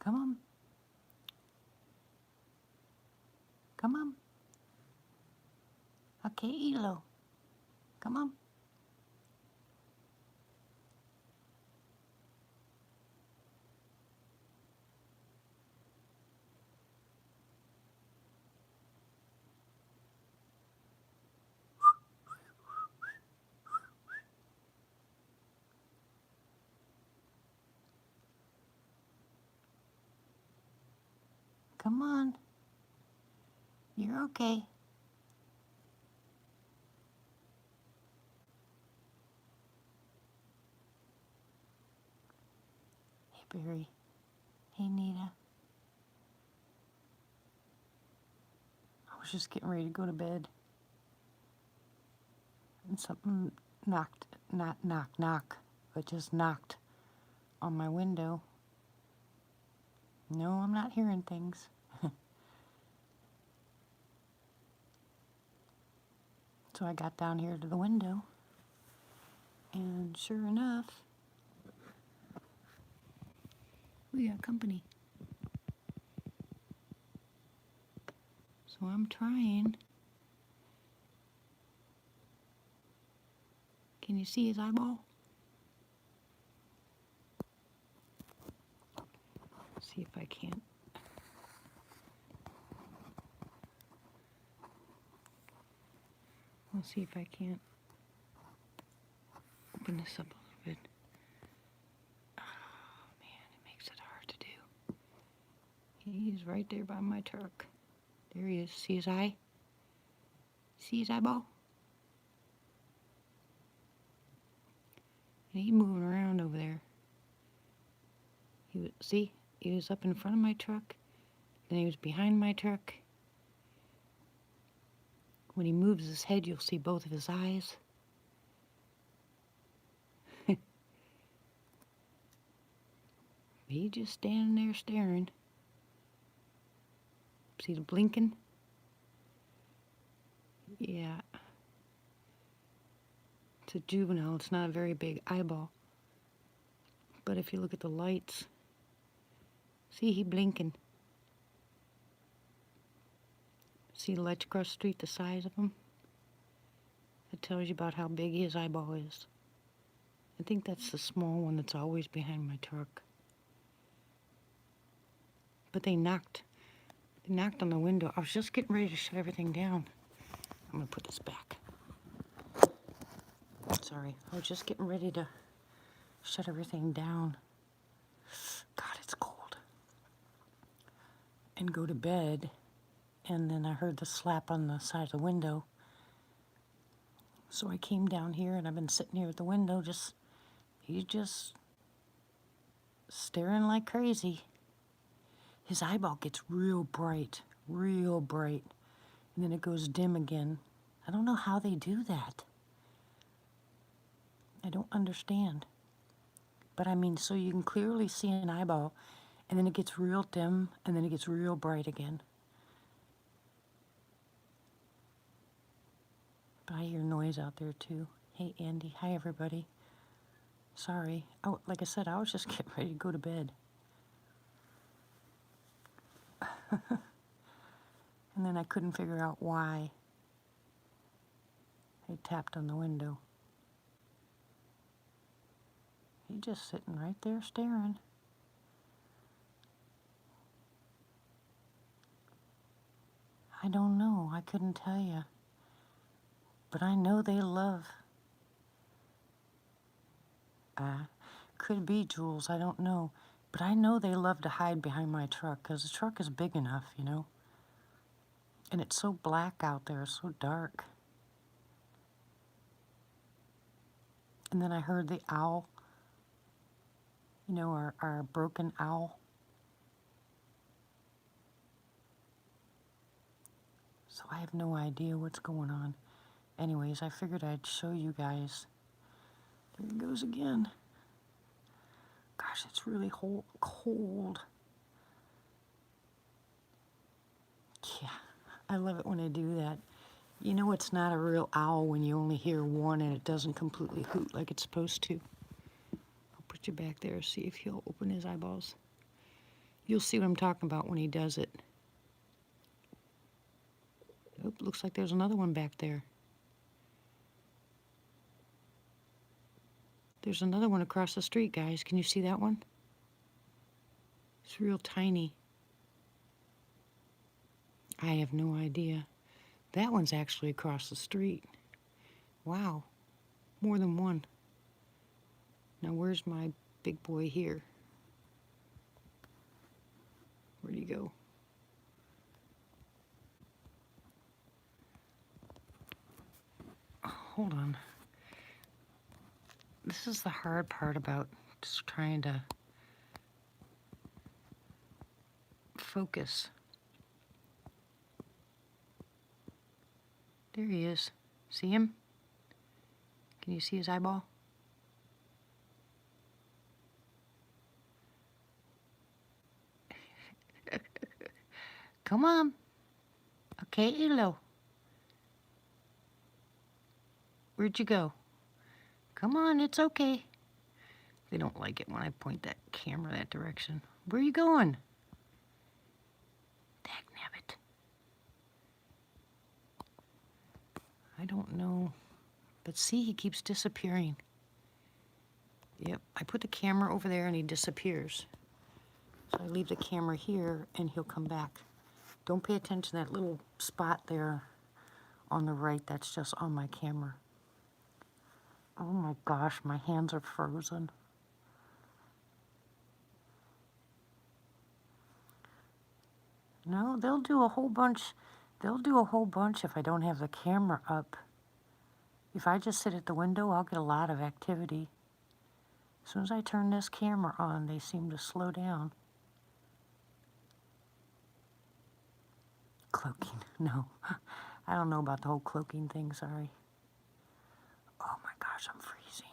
Come on. Come on. Okay, Elo. Come on. Come on. You're okay. Hey, Barry. Hey, Nita. I was just getting ready to go to bed, and something knocked, not knock, but just knocked on my window. No, I'm not hearing things. So I got down here to the window, and sure enough, we got company. So I'm trying. Can you see his eyeball? See if I can't. We'll see if I can't open this up a little bit. Oh man, it makes it hard to do. He's right there by my truck. There he is. See his eye? See his eyeball? And he's moving around over there. See? He was up in front of my truck. Then he was behind my truck. When he moves his head, you'll see both of his eyes. He's just standing there staring. See the blinking? Yeah. It's a juvenile. It's not a very big eyeball. But if you look at the lights, see, he blinking. See the lights across the street, the size of them? That tells you about how big his eyeball is. I think that's the small one that's always behind my truck. But they knocked on the window. I was just getting ready to shut everything down. I'm gonna put this back. Sorry, I was just getting ready to shut everything down. God, it's cold. And go to bed. And then I heard the slap on the side of the window. So I came down here and I've been sitting here at the window he's just staring like crazy. His eyeball gets real bright, and then it goes dim again. I don't know how they do that. I don't understand. But I mean, so you can clearly see an eyeball, and then it gets real dim, and then it gets real bright again. But I hear noise out there too. Hey, Andy. Hi, everybody. Sorry. Oh, like I said, I was just getting ready to go to bed. And then I couldn't figure out why I tapped on the window. He's just sitting right there staring. I don't know. I couldn't tell you. But I know they love. Could be Jules. I don't know. But I know they love to hide behind my truck because the truck is big enough, you know. And it's so black out there, so dark. And then I heard the owl. You know, our broken owl. So I have no idea what's going on. Anyways, I figured I'd show you guys. There it goes again. Gosh, it's really cold. Yeah, I love it when I do that. You know it's not a real owl when you only hear one and it doesn't completely hoot like it's supposed to. I'll put you back there, see if he'll open his eyeballs. You'll see what I'm talking about when he does it. Oop, looks like there's another one back there. There's another one across the street, guys. Can you see that one? It's real tiny. I have no idea. That one's actually across the street. Wow, more than one. Now where's my big boy here? Where'd he go? Hold on. This is the hard part about just trying to focus. There he is. See him? Can you see his eyeball? Come on. Okay, hello. Where'd you go? Come on, it's okay. They don't like it when I point that camera that direction. Where are you going? Dagnabbit. I don't know. But see, he keeps disappearing. Yep, I put the camera over there and he disappears. So I leave the camera here and he'll come back. Don't pay attention to that little spot there on the right. That's just on my camera. Oh my gosh, my hands are frozen. No, they'll do a whole bunch. They'll do a whole bunch if I don't have the camera up. If I just sit at the window, I'll get a lot of activity. As soon as I turn this camera on, they seem to slow down. Cloaking, no. I don't know about the whole cloaking thing, sorry. Oh my gosh, I'm freezing.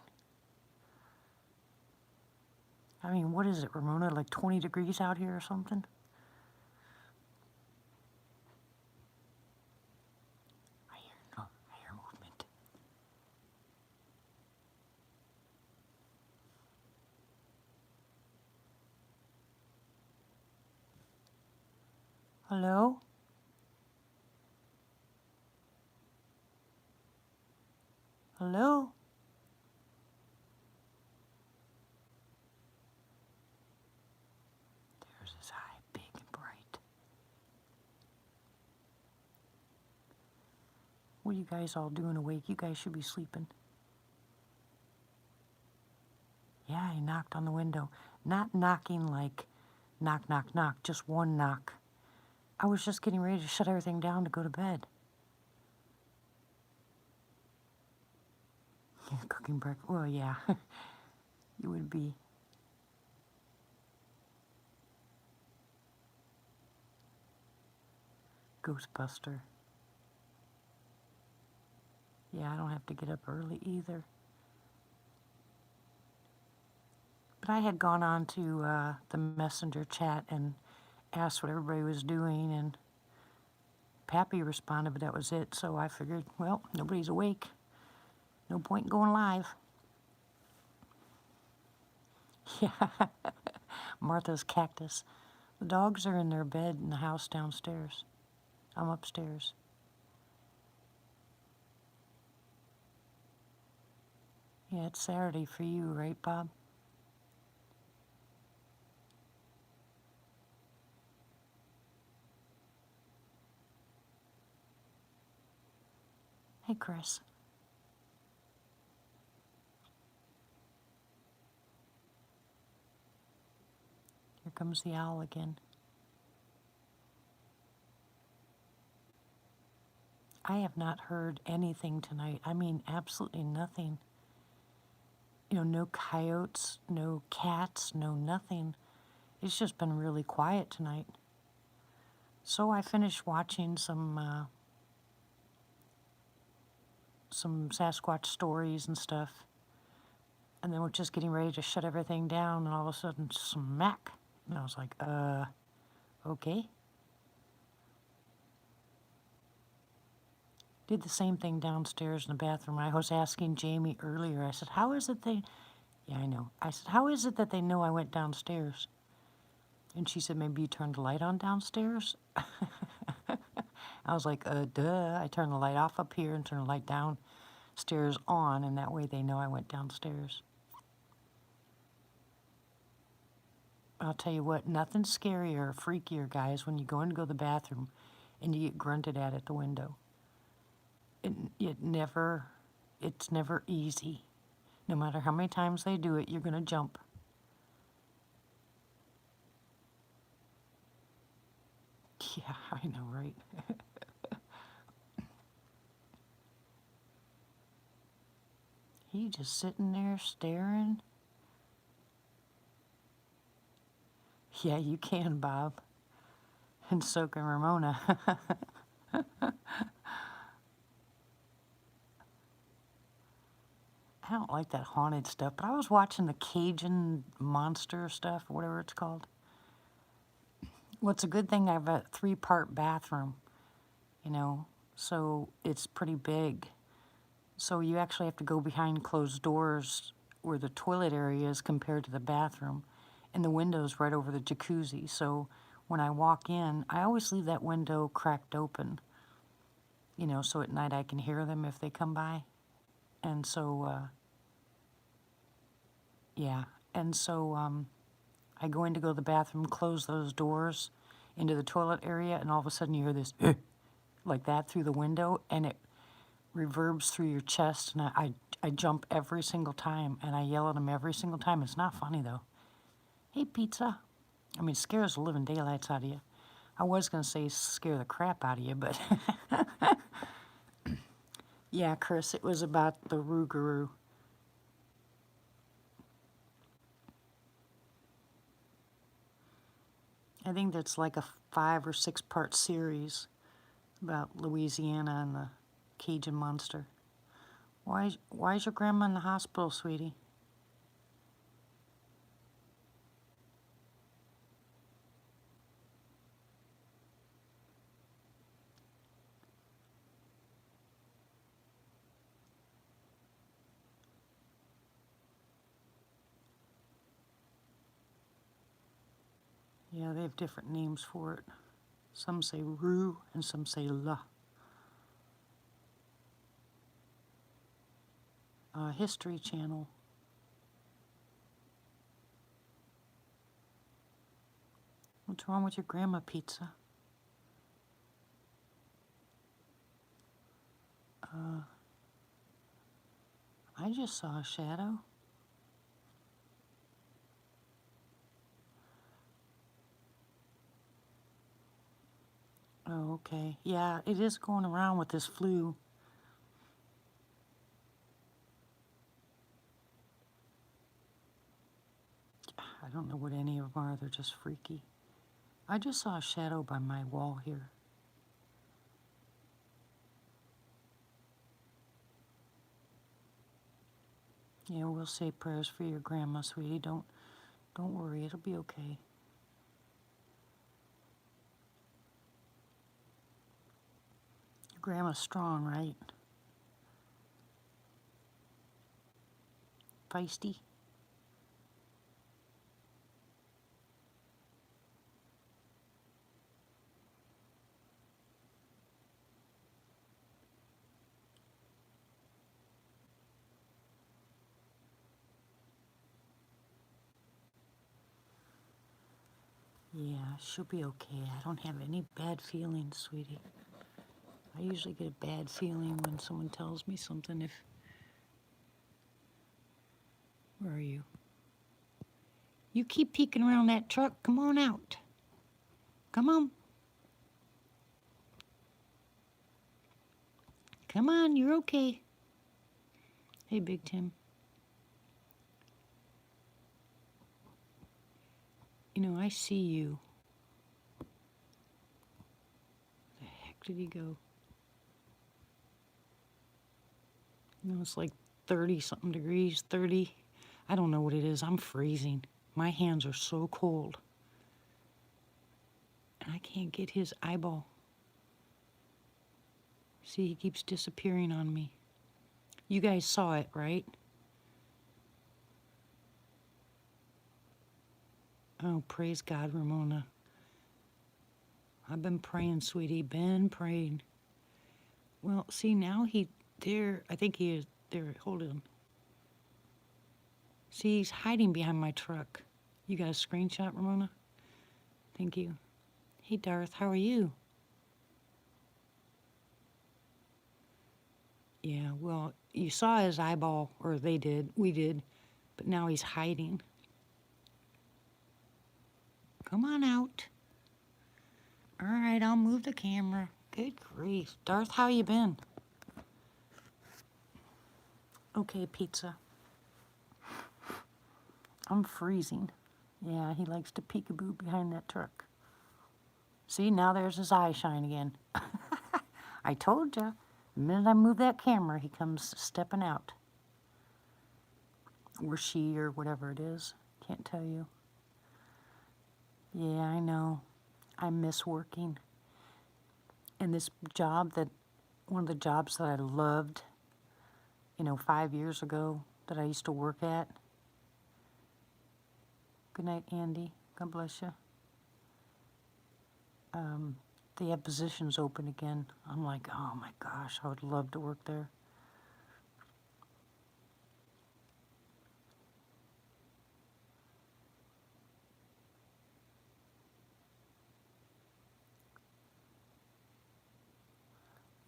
I mean, what is it, Ramona? Like 20 degrees out here or something? I hear movement. Hello? Hello? There's his eye, big and bright. What are you guys all doing awake? You guys should be sleeping. Yeah, he knocked on the window. Not knocking like knock, knock, knock, just one knock. I was just getting ready to shut everything down to go to bed. Yeah, cooking breakfast. Well, yeah, you would be. Ghostbuster. Yeah, I don't have to get up early either. But I had gone on to the messenger chat and asked what everybody was doing, and Pappy responded, but that was it. So I figured, well, nobody's awake. No point in going live. Yeah, Martha's cactus. The dogs are in their bed in the house downstairs. I'm upstairs. Yeah, it's Saturday for you, right, Bob? Hey, Chris. Here comes the owl again. I have not heard anything tonight. I mean, absolutely nothing. You know, no coyotes, no cats, no nothing. It's just been really quiet tonight. So I finished watching some Sasquatch stories and stuff. And then we're just getting ready to shut everything down, and all of a sudden, smack. And I was like, okay. Did the same thing downstairs in the bathroom. I was asking Jamie earlier, I said, how is it they... Yeah, I know. I said, how is it that they know I went downstairs? And she said, maybe you turned the light on downstairs? I was like, duh. I turned the light off up here and turned the light downstairs on, and that way they know I went downstairs. I'll tell you what, nothing scarier or freakier, guys, when you go in to go to the bathroom and you get grunted at the window. It's never easy. No matter how many times they do it, you're going to jump. Yeah, I know, right? He just sitting there staring. Yeah, you can, Bob. And so can Ramona. I don't like that haunted stuff, but I was watching the Cajun monster stuff, or whatever it's called. Well, it's a good thing I have a 3-part bathroom, you know, so it's pretty big. So you actually have to go behind closed doors where the toilet area is compared to the bathroom, and the window's right over the jacuzzi. So when I walk in, I always leave that window cracked open, you know, so at night I can hear them if they come by. And so, yeah. And so I go in to go to the bathroom, close those doors into the toilet area, and all of a sudden you hear this like that through the window, and it reverbs through your chest, and I jump every single time, and I yell at them every single time. It's not funny, though. Hey, pizza. I mean, it scares the living daylights out of you. I was going to say scare the crap out of you, but... Yeah, Chris, it was about the Rougarou. I think that's like a 5 or 6-part series about Louisiana and the Cajun monster. Why is your grandma in the hospital, sweetie? Yeah, they have different names for it. Some say Rue and some say La. History Channel. What's wrong with your grandma, pizza? I just saw a shadow. Oh, okay. Yeah, it is going around with this flu. I don't know what any of them are. They're just freaky. I just saw a shadow by my wall here. Yeah, we'll say prayers for your grandma, sweetie. Don't worry. It'll be okay. Your grandma's strong, right? Feisty? Yeah, she'll be okay. I don't have any bad feelings, sweetie. I usually get a bad feeling when someone tells me something. Where are you? You keep peeking around that truck. Come on out. Come on. Come on, you're okay. Hey, Big Tim. You know, I see you. Where the heck did he go? You know, it's like 30-something degrees, 30. I don't know what it is. I'm freezing. My hands are so cold. And I can't get his eyeball. See, he keeps disappearing on me. You guys saw it, right? Oh, praise God, Ramona. I've been praying, sweetie, been praying. Well, see, now I think he is, there, hold on. See, he's hiding behind my truck. You got a screenshot, Ramona? Thank you. Hey, Darth, how are you? Yeah, well, you saw his eyeball, or we did, but now he's hiding. Come on out. All right, I'll move the camera. Good grief. Darth, how you been? Okay, pizza. I'm freezing. Yeah, he likes to peekaboo behind that truck. See, now there's his eye shine again. I told you. The minute I move that camera, he comes stepping out. Or she, or whatever it is. Can't tell you. Yeah, I know. I miss working. And this job one of the jobs that I loved, 5 years ago that I used to work at. Good night, Andy. God bless you. They have positions open again. I'm like, oh my gosh, I would love to work there.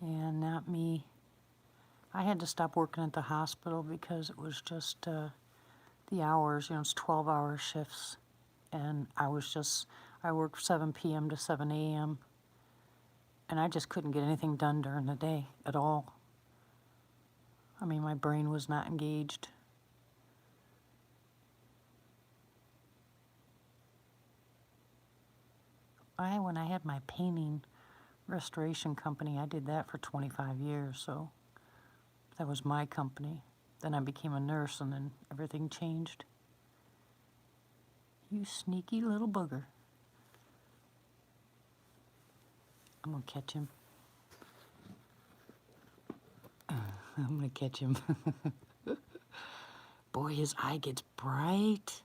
And not me. I had to stop working at the hospital because it was just the hours, it's 12-hour shifts. And I worked 7 p.m. to 7 a.m. And I just couldn't get anything done during the day at all. I mean, my brain was not engaged. When I had my painting restoration company, I did that for 25 years, so that was my company. Then I became a nurse, and then everything changed. You sneaky little booger. I'm gonna catch him. I'm gonna catch him. Boy, his eye gets bright.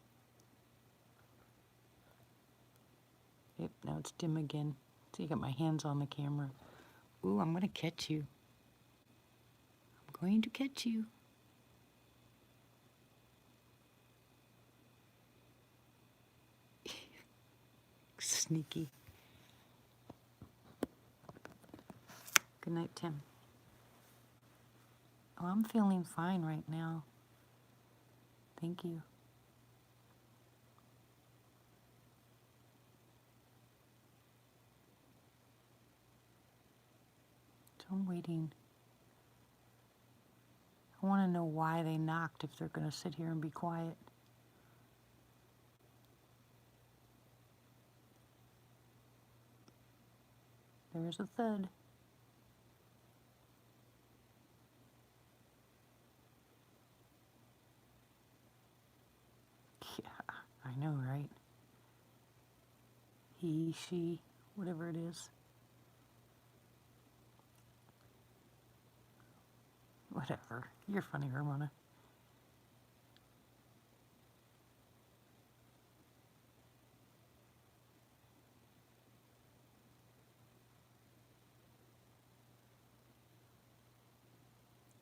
Yep, now it's dim again. See, I got my hands on the camera. Ooh, I'm gonna catch you. I'm going to catch you. Sneaky. Good night, Tim. Oh, I'm feeling fine right now. Thank you. So I'm waiting. I want to know why they knocked if they're going to sit here and be quiet. There's a thud. Yeah, I know, right? He, she, whatever it is. Whatever. You're funny, Ramona.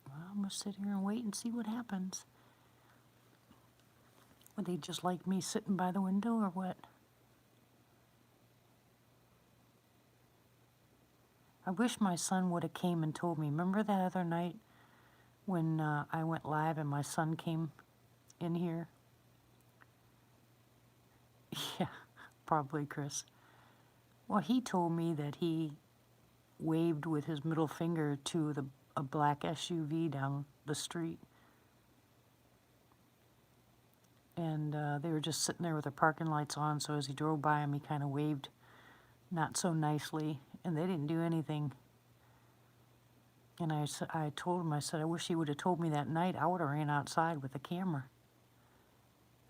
Well, I'm going to sit here and wait and see what happens. Would they just like me sitting by the window or what? I wish my son would have came and told me. Remember that other night when I went live and my son came in here? Yeah, probably Chris. Well, he told me that he waved with his middle finger to a black SUV down the street. And they were just sitting there with their parking lights on, so as he drove by him, he kind of waved not so nicely, and they didn't do anything. And I told him, I said, I wish he would have told me that night. I would have ran outside with the camera,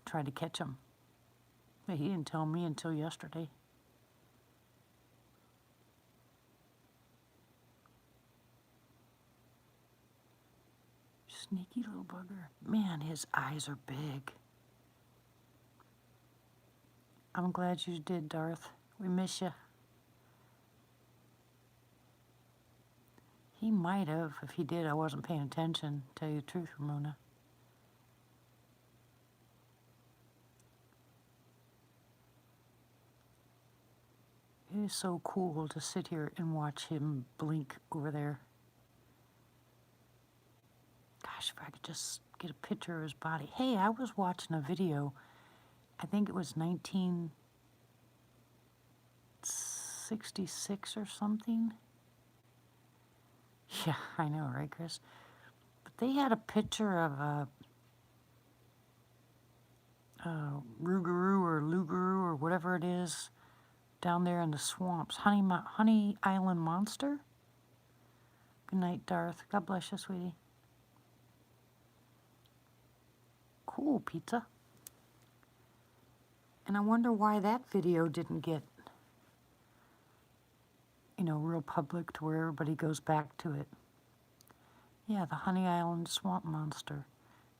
tried to catch him. But he didn't tell me until yesterday. Sneaky little bugger. Man, his eyes are big. I'm glad you did, Darth. We miss you. He might have. If he did, I wasn't paying attention, to tell you the truth, Ramona. It is so cool to sit here and watch him blink over there. Gosh, if I could just get a picture of his body. Hey, I was watching a video. I think it was 1966 or something. Yeah, I know, right, Chris? But they had a picture of a Rougarou or Lugaroo or whatever it is down there in the swamps. Honey Island Monster? Good night, Darth. God bless you, sweetie. Cool pizza. And I wonder why that video didn't get, you know, real public to where everybody goes back to it. Yeah, the Honey Island Swamp Monster.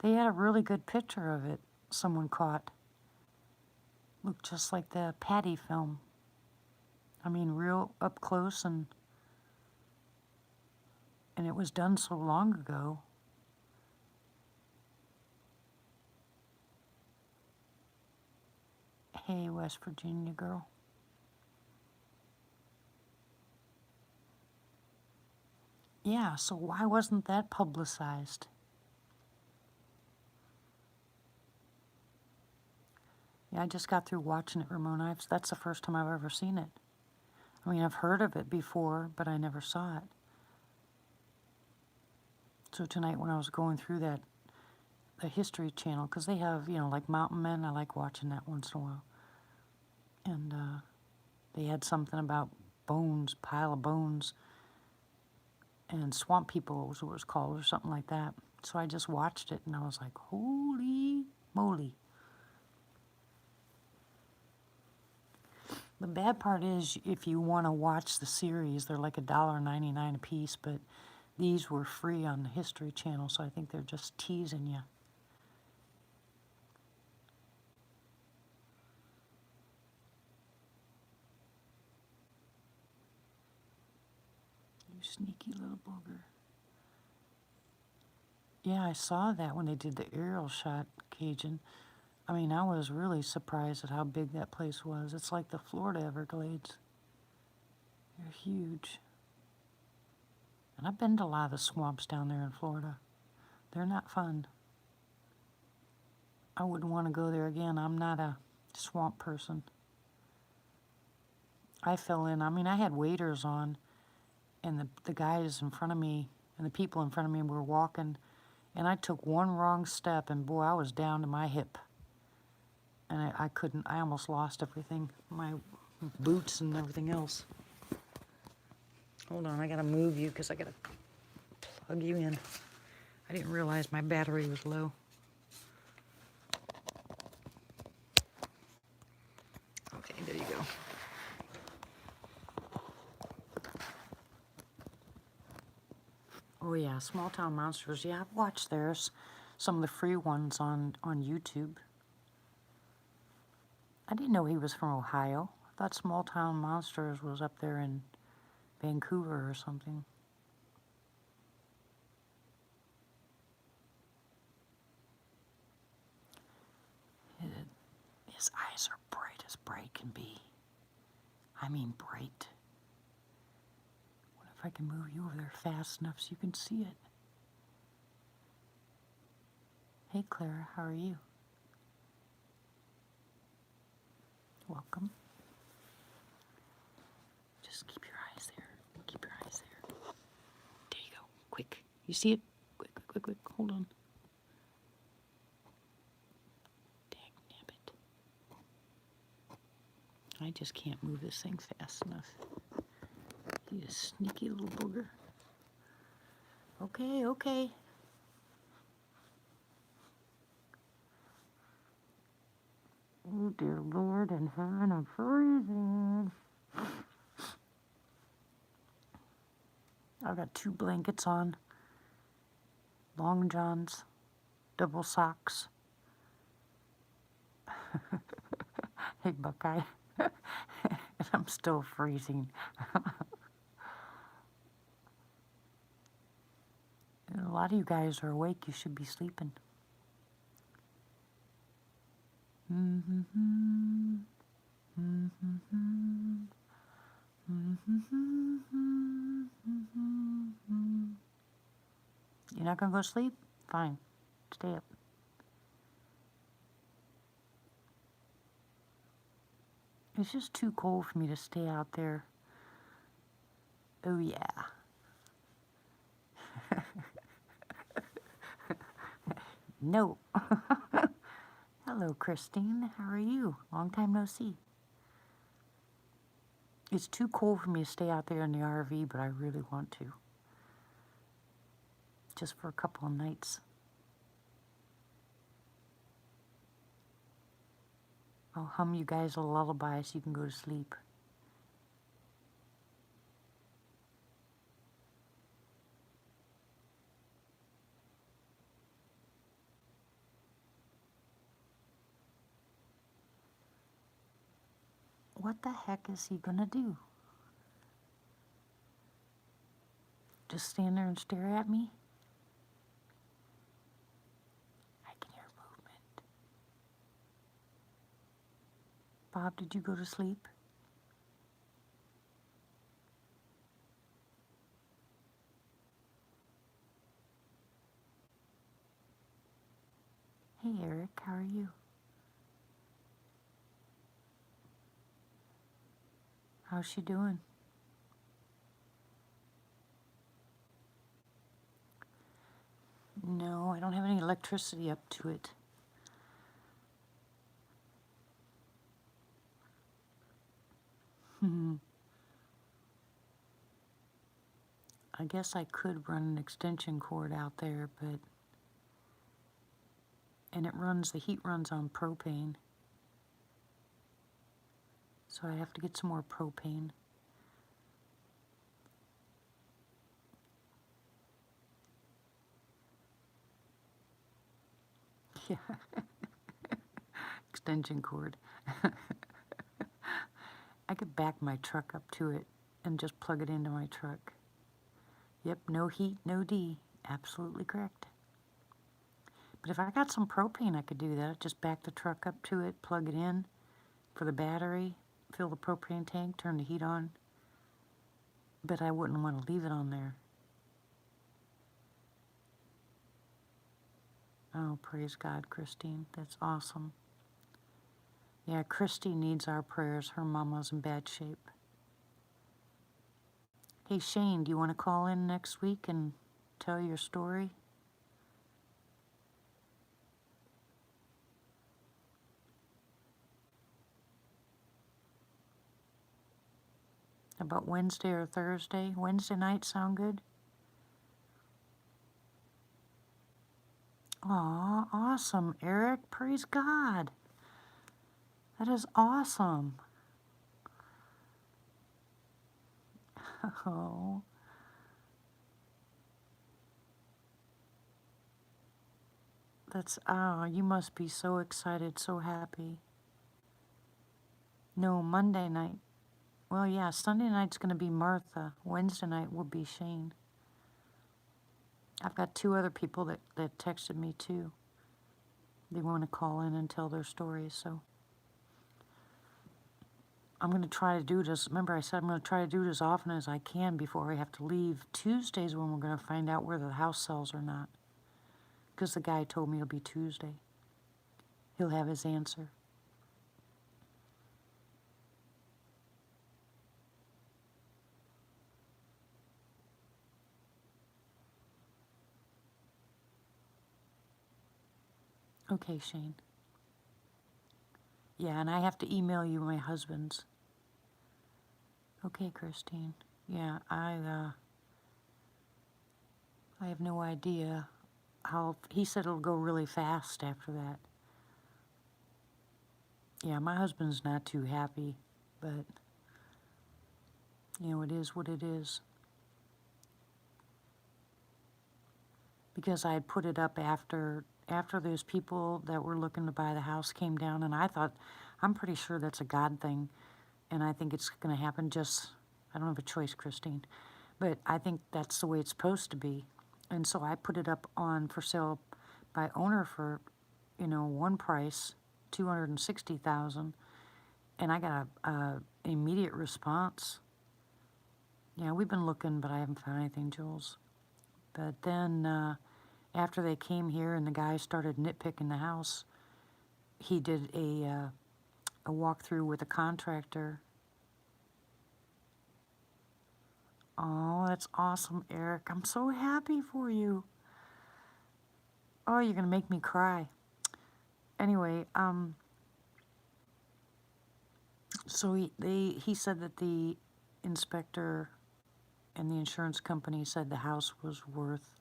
They had a really good picture of it someone caught. Looked just like the Patty film. I mean, real up close, and it was done so long ago. Hey, West Virginia girl. Yeah, so why wasn't that publicized? Yeah, I just got through watching it, Ramona. That's the first time I've ever seen it. I mean, I've heard of it before, but I never saw it. So tonight when I was going through the History Channel, because they have, you know, like Mountain Men, I like watching that once in a while. And they had something about bones, pile of bones, and Swamp People was what it was called, or something like that. So I just watched it, and I was like, holy moly. The bad part is, if you want to watch the series, they're like $1.99 a piece, but these were free on the History Channel, so I think they're just teasing you. You sneaky little booger. Yeah, I saw that when they did the aerial shot, Cajun. I mean, I was really surprised at how big that place was. It's like the Florida Everglades. They're huge. And I've been to a lot of the swamps down there in Florida. They're not fun. I wouldn't want to go there again. I'm not a swamp person. I fell in. I mean, I had waders on, and the guys in front of me and the people in front of me were walking, and I took one wrong step, and boy, I was down to my hip. And I couldn't, I almost lost everything, my boots and everything else. Hold on, I gotta move you because I gotta plug you in. I didn't realize my battery was low. Okay, there you go. Oh yeah, Small Town Monsters. Yeah, I've watched theirs. Some of the free ones on YouTube. I didn't know he was from Ohio. I thought Small Town Monsters was up there in Vancouver or something. His eyes are bright as bright can be. I mean bright. What if I can move you over there fast enough so you can see it? Hey Clara, how are you? Welcome. Just keep your eyes there. Keep your eyes there. There you go. Quick. You see it? Quick, quick, quick, quick. Hold on. Dagnabbit. I just can't move this thing fast enough. You sneaky little booger. Okay, okay. Oh dear Lord in heaven, I'm freezing. I've got 2 blankets on, long johns, double socks. Hey, Buckeye. And I'm still freezing. And a lot of you guys are awake. You should be sleeping. You're not going to go to sleep? Fine. Stay up. It's just too cold for me to stay out there. Oh, yeah. No. Hello, Christine. How are you? Long time no see. It's too cold for me to stay out there in the RV, but I really want to. Just for a couple of nights. I'll hum you guys a lullaby so you can go to sleep. What the heck is he gonna do? Just stand there and stare at me? I can hear movement. Bob, did you go to sleep? Hey, Eric, how are you? How's she doing? No, I don't have any electricity up to it. I guess I could run an extension cord out there, but... And the heat runs on propane. So I have to get some more propane. Yeah. Extension cord. I could back my truck up to it and just plug it into my truck. Yep, no heat, no D. Absolutely correct. But if I got some propane, I could do that. Just back the truck up to it, plug it in for the battery, fill the propane tank, turn the heat on. But I wouldn't want to leave it on there. Oh, praise God, Christine. That's awesome. Yeah, Christy needs our prayers. Her mama's in bad shape. Hey, Shane, do you want to call in next week and tell your story? About Wednesday or Thursday? Wednesday night sound good? Aw, awesome, Eric. Praise God. That is awesome. Oh, you must be so excited, so happy. No, Monday night. Well, yeah, Sunday night's going to be Martha. Wednesday night will be Shane. I've got 2 other people that texted me too. They want to call in and tell their stories, so I'm going to try to do it remember I said I'm going to try to do it as often as I can before I have to leave. Tuesday's when we're going to find out whether the house sells or not. Because the guy told me it'll be Tuesday. He'll have his answer. Okay, Shane. Yeah, and I have to email you my husband's. Okay, Christine. Yeah, I have no idea how... He said it'll go really fast after that. Yeah, my husband's not too happy, but... You know, it is what it is. Because I had put it up after those people that were looking to buy the house came down, and I thought I'm pretty sure that's a God thing, and I think it's going to happen just, I don't have a choice, Christine, but I think that's the way it's supposed to be. And so I put it up on for sale by owner for, one price, 260,000, and I got a immediate response. Yeah, we've been looking, but I haven't found anything, Jules. But then after they came here and the guy started nitpicking the house, he did a walkthrough with a contractor. Oh, that's awesome, Eric. I'm so happy for you. Oh, you're gonna make me cry. Anyway, so he said that the inspector and the insurance company said the house was worth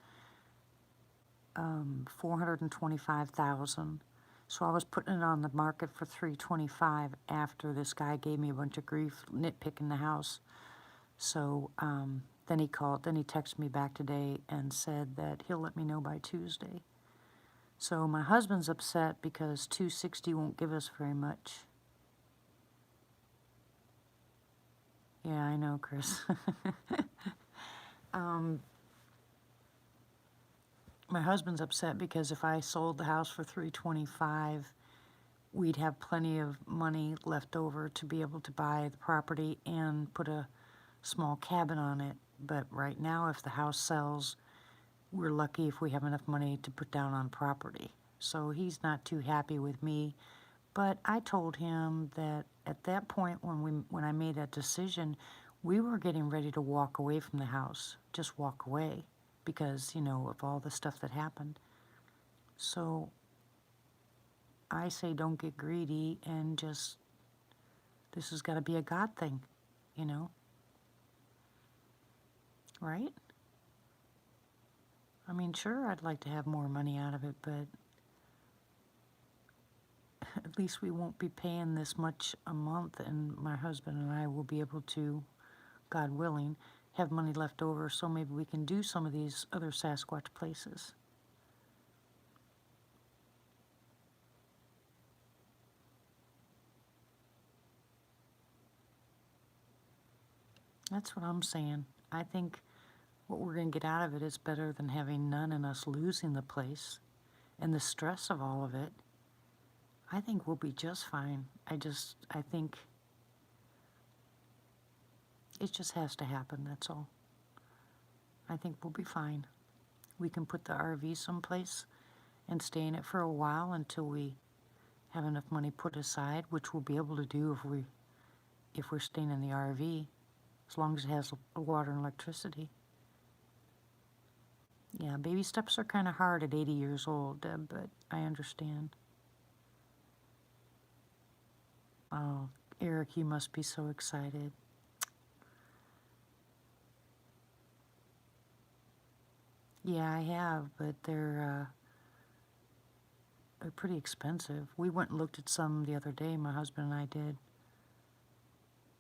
425,000. So I was putting it on the market for 325 after this guy gave me a bunch of grief nitpicking the house. So then he texted me back today and said that he'll let me know by Tuesday. So my husband's upset because 260 won't give us very much. Yeah, I know, Chris. My husband's upset because if I sold the house for 325, we'd have plenty of money left over to be able to buy the property and put a small cabin on it. But right now, if the house sells, we're lucky if we have enough money to put down on property. So he's not too happy with me. But I told him that at that point when I made that decision, we were getting ready to walk away from the house, just walk away because, of all the stuff that happened. So I say don't get greedy and just, this has got to be a God thing, right? I mean, sure, I'd like to have more money out of it, but at least we won't be paying this much a month, and my husband and I will be able to, God willing, have money left over so maybe we can do some of these other Sasquatch places. That's what I'm saying. I think what we're going to get out of it is better than having none and us losing the place and the stress of all of it. I think we'll be just fine. I think it just has to happen, that's all. I think we'll be fine. We can put the RV someplace and stay in it for a while until we have enough money put aside, which we'll be able to do if we're staying in the RV, as long as it has water and electricity. Yeah, baby steps are kind of hard at 80 years old, Deb, but I understand. Oh, Eric, you must be so excited. Yeah, I have, but they're pretty expensive. We went and looked at some the other day, my husband and I did.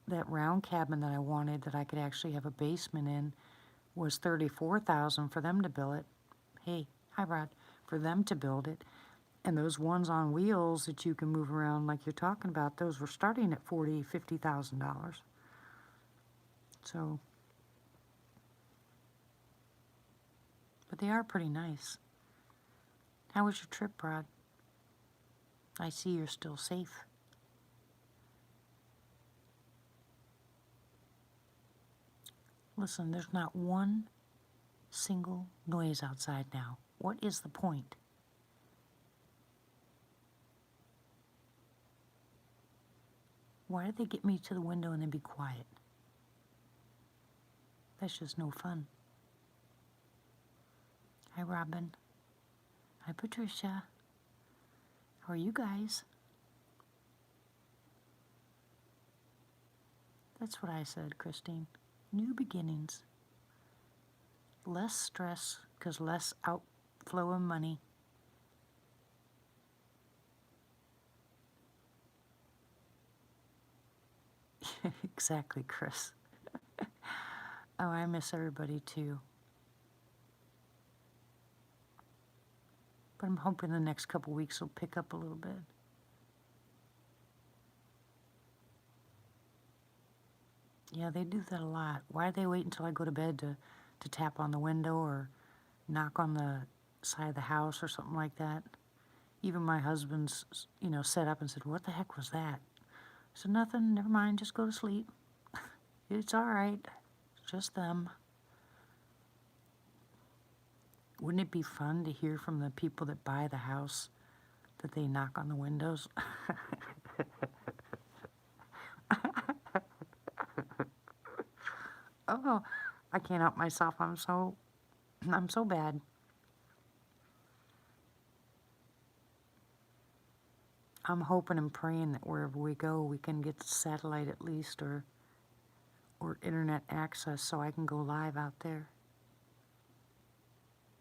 That round cabin that I wanted that I could actually have a basement in was $34,000 for them to build it. Hey, hi Rod, for them to build it. And those ones on wheels that you can move around like you're talking about, those were starting at $40,000, $50,000. So, but they are pretty nice. How was your trip, Rod? I see you're still safe. Listen, there's not one single noise outside now. What is the point? Why did they get me to the window and then be quiet? That's just no fun. Hi, Robin. Hi, Patricia. How are you guys? That's what I said, Christine. New beginnings. Less stress, because less outflow of money. Exactly, Chris. Oh, I miss everybody too. But I'm hoping the next couple weeks will pick up a little bit. Yeah, they do that a lot. Why do they wait until I go to bed to tap on the window or knock on the side of the house or something like that? Even my husband's, set up and said, "What the heck was that?" I said, "Nothing, never mind, just go to sleep. It's all right. It's just them." Wouldn't it be fun to hear from the people that buy the house that they knock on the windows? Oh, I can't help myself. I'm so bad. I'm hoping and praying that wherever we go, we can get satellite at least or internet access so I can go live out there.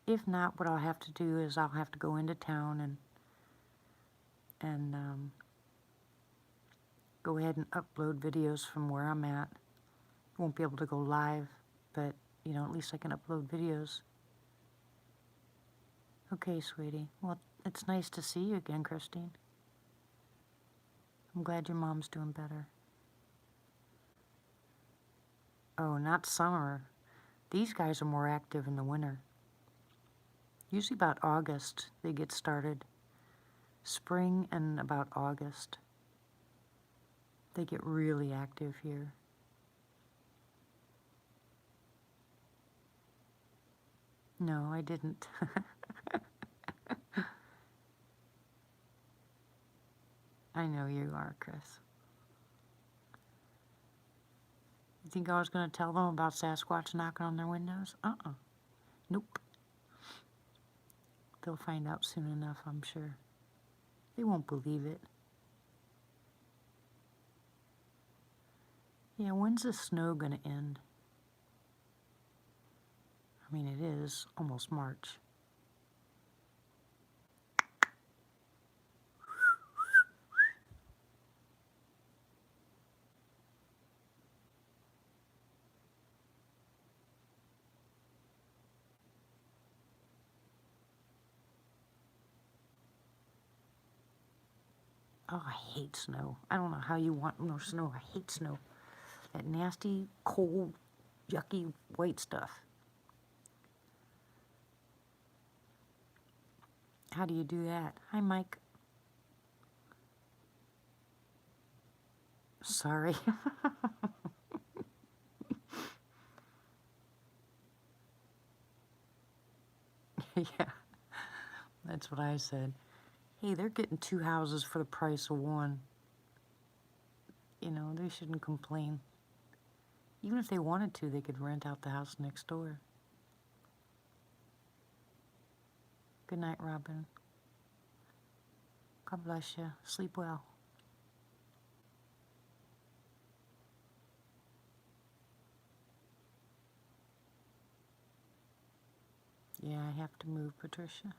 If not, what I'll have to do is I'll have to go into town and go ahead and upload videos from where I'm at. Won't be able to go live, but, at least I can upload videos. Okay, sweetie. Well, it's nice to see you again, Christine. I'm glad your mom's doing better. Oh, not summer. These guys are more active in the winter. Usually about August they get started. Spring and about August. They get really active here. No, I didn't. I know you are, Chris. You think I was going to tell them about Sasquatch knocking on their windows? Nope. They'll find out soon enough, I'm sure. They won't believe it. Yeah, when's the snow going to end? I mean, it is almost March. Oh, I hate snow. I don't know how you want no snow. I hate snow. That nasty, cold, yucky, white stuff. How do you do that? Hi, Mike. Sorry. Yeah, that's what I said. Hey, they're getting 2 houses for the price of 1. They shouldn't complain. Even if they wanted to, they could rent out the house next door. Good night, Robin. God bless you. Sleep well. Yeah, I have to move, Patricia.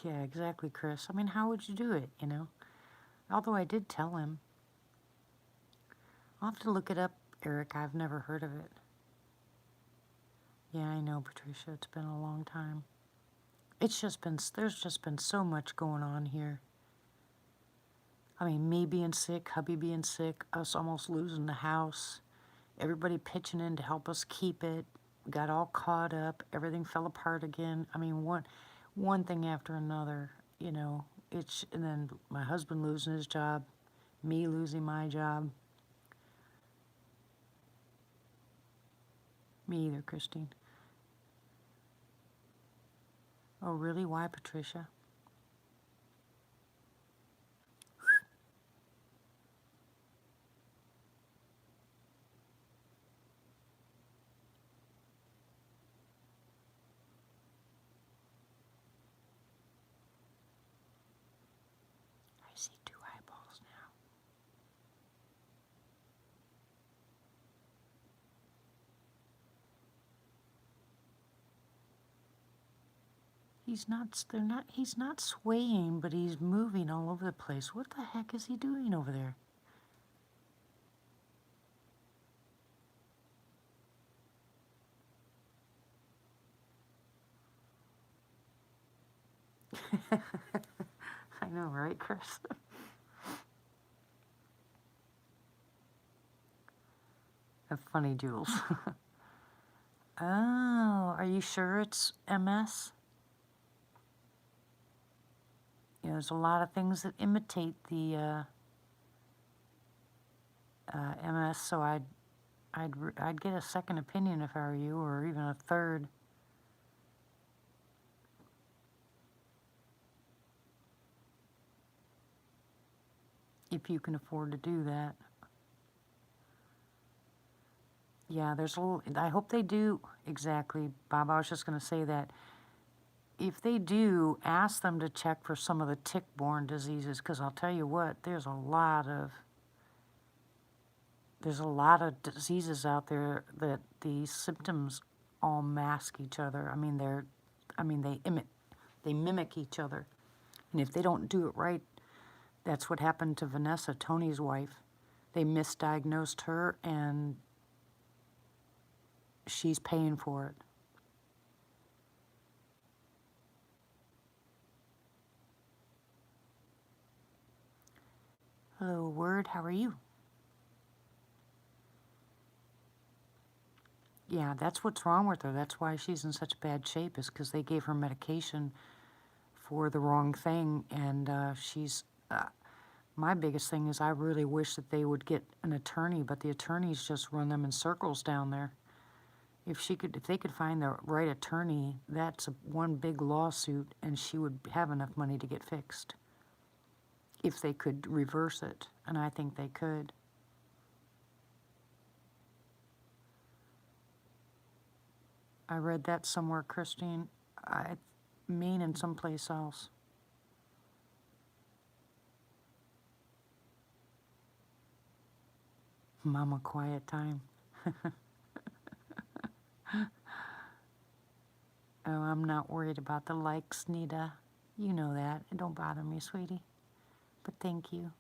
Yeah, exactly, Chris. I mean, how would you do it, Although I did tell him. I'll have to look it up, Eric. I've never heard of it. Yeah, I know, Patricia. It's been a long time. There's just been so much going on here. I mean, me being sick, hubby being sick, us almost losing the house, everybody pitching in to help us keep it. We got all caught up. Everything fell apart again. I mean, one thing after another, and then my husband losing his job, me losing my job. Me either, Christine. Oh, really? Why, Patricia? I see 2 eyeballs now. He's not swaying, but he's moving all over the place. What the heck is he doing over there? I know, right, Chris? That's funny, Jules. Oh, are you sure it's MS? You know, there's a lot of things that imitate the MS, so I'd get a second opinion if I were you, or even a third. If you can afford to do that. Yeah, there's a little, I hope they do, exactly, Bob, I was just going to say that. If they do, ask them to check for some of the tick-borne diseases, because I'll tell you what, there's a lot of diseases out there that the symptoms all mask each other. They mimic each other. And if they don't do it right, that's what happened to Vanessa, Tony's wife. They misdiagnosed her, and she's paying for it. Hello, Word, how are you? Yeah, that's what's wrong with her. That's why she's in such bad shape, is because they gave her medication for the wrong thing, and my biggest thing is I really wish that they would get an attorney, but the attorneys just run them in circles down there. If they could find the right attorney, that's one big lawsuit, and she would have enough money to get fixed. If they could reverse it, and I think they could. I read that somewhere, Christine. Maine and someplace else. Mama quiet time. Oh, I'm not worried about the likes, Nita. You know that. It don't bother me, sweetie. But thank you.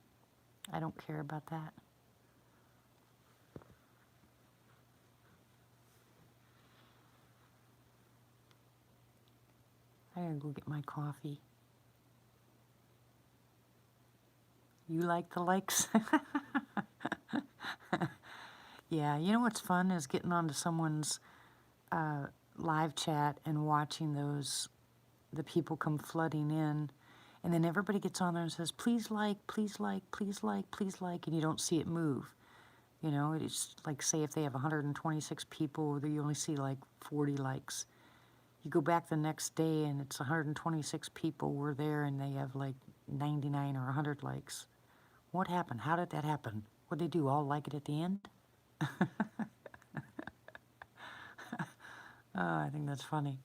I don't care about that. I gotta go get my coffee. You like the likes? Yeah, you know what's fun is getting onto someone's live chat and watching the people come flooding in, and then everybody gets on there and says, please like, please like, please like, please like, and you don't see it move. You know, it's like, say if they have 126 people, you only see like 40 likes. You go back the next day and it's 126 people were there and they have like 99 or 100 likes. What happened? How did that happen? What'd they do, all like it at the end? I think that's funny.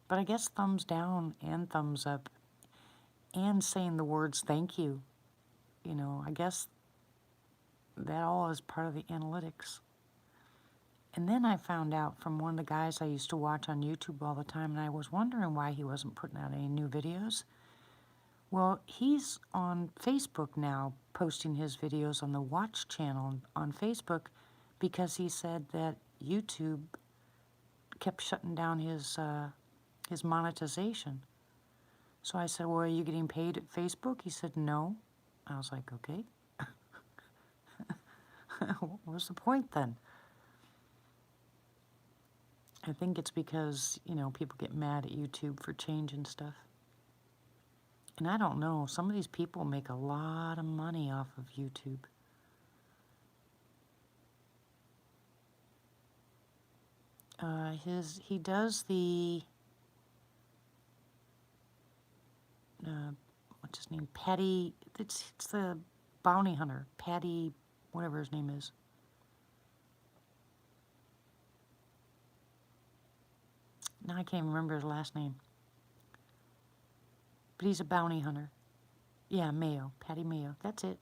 But I guess thumbs down and thumbs up and saying the words thank you, you know, I guess that all is part of the analytics. And then I found out from one of the guys I used to watch on YouTube all the time, and I was wondering why he wasn't putting out any new videos. Well, he's on Facebook now, posting his videos on the Watch channel on Facebook, because he said that YouTube kept shutting down his monetization. So I said, well, are you getting paid at Facebook? He said, no. I was like, okay. What was the point then? I think it's because, you know, people get mad at YouTube for changing stuff. And I don't know, some of these people make a lot of money off of YouTube. He does the, what's his name, Patty, it's the bounty hunter, Patty, whatever his name is. Now I can't remember his last name. But he's a bounty hunter. Yeah, Mayo, Patty Mayo, that's it.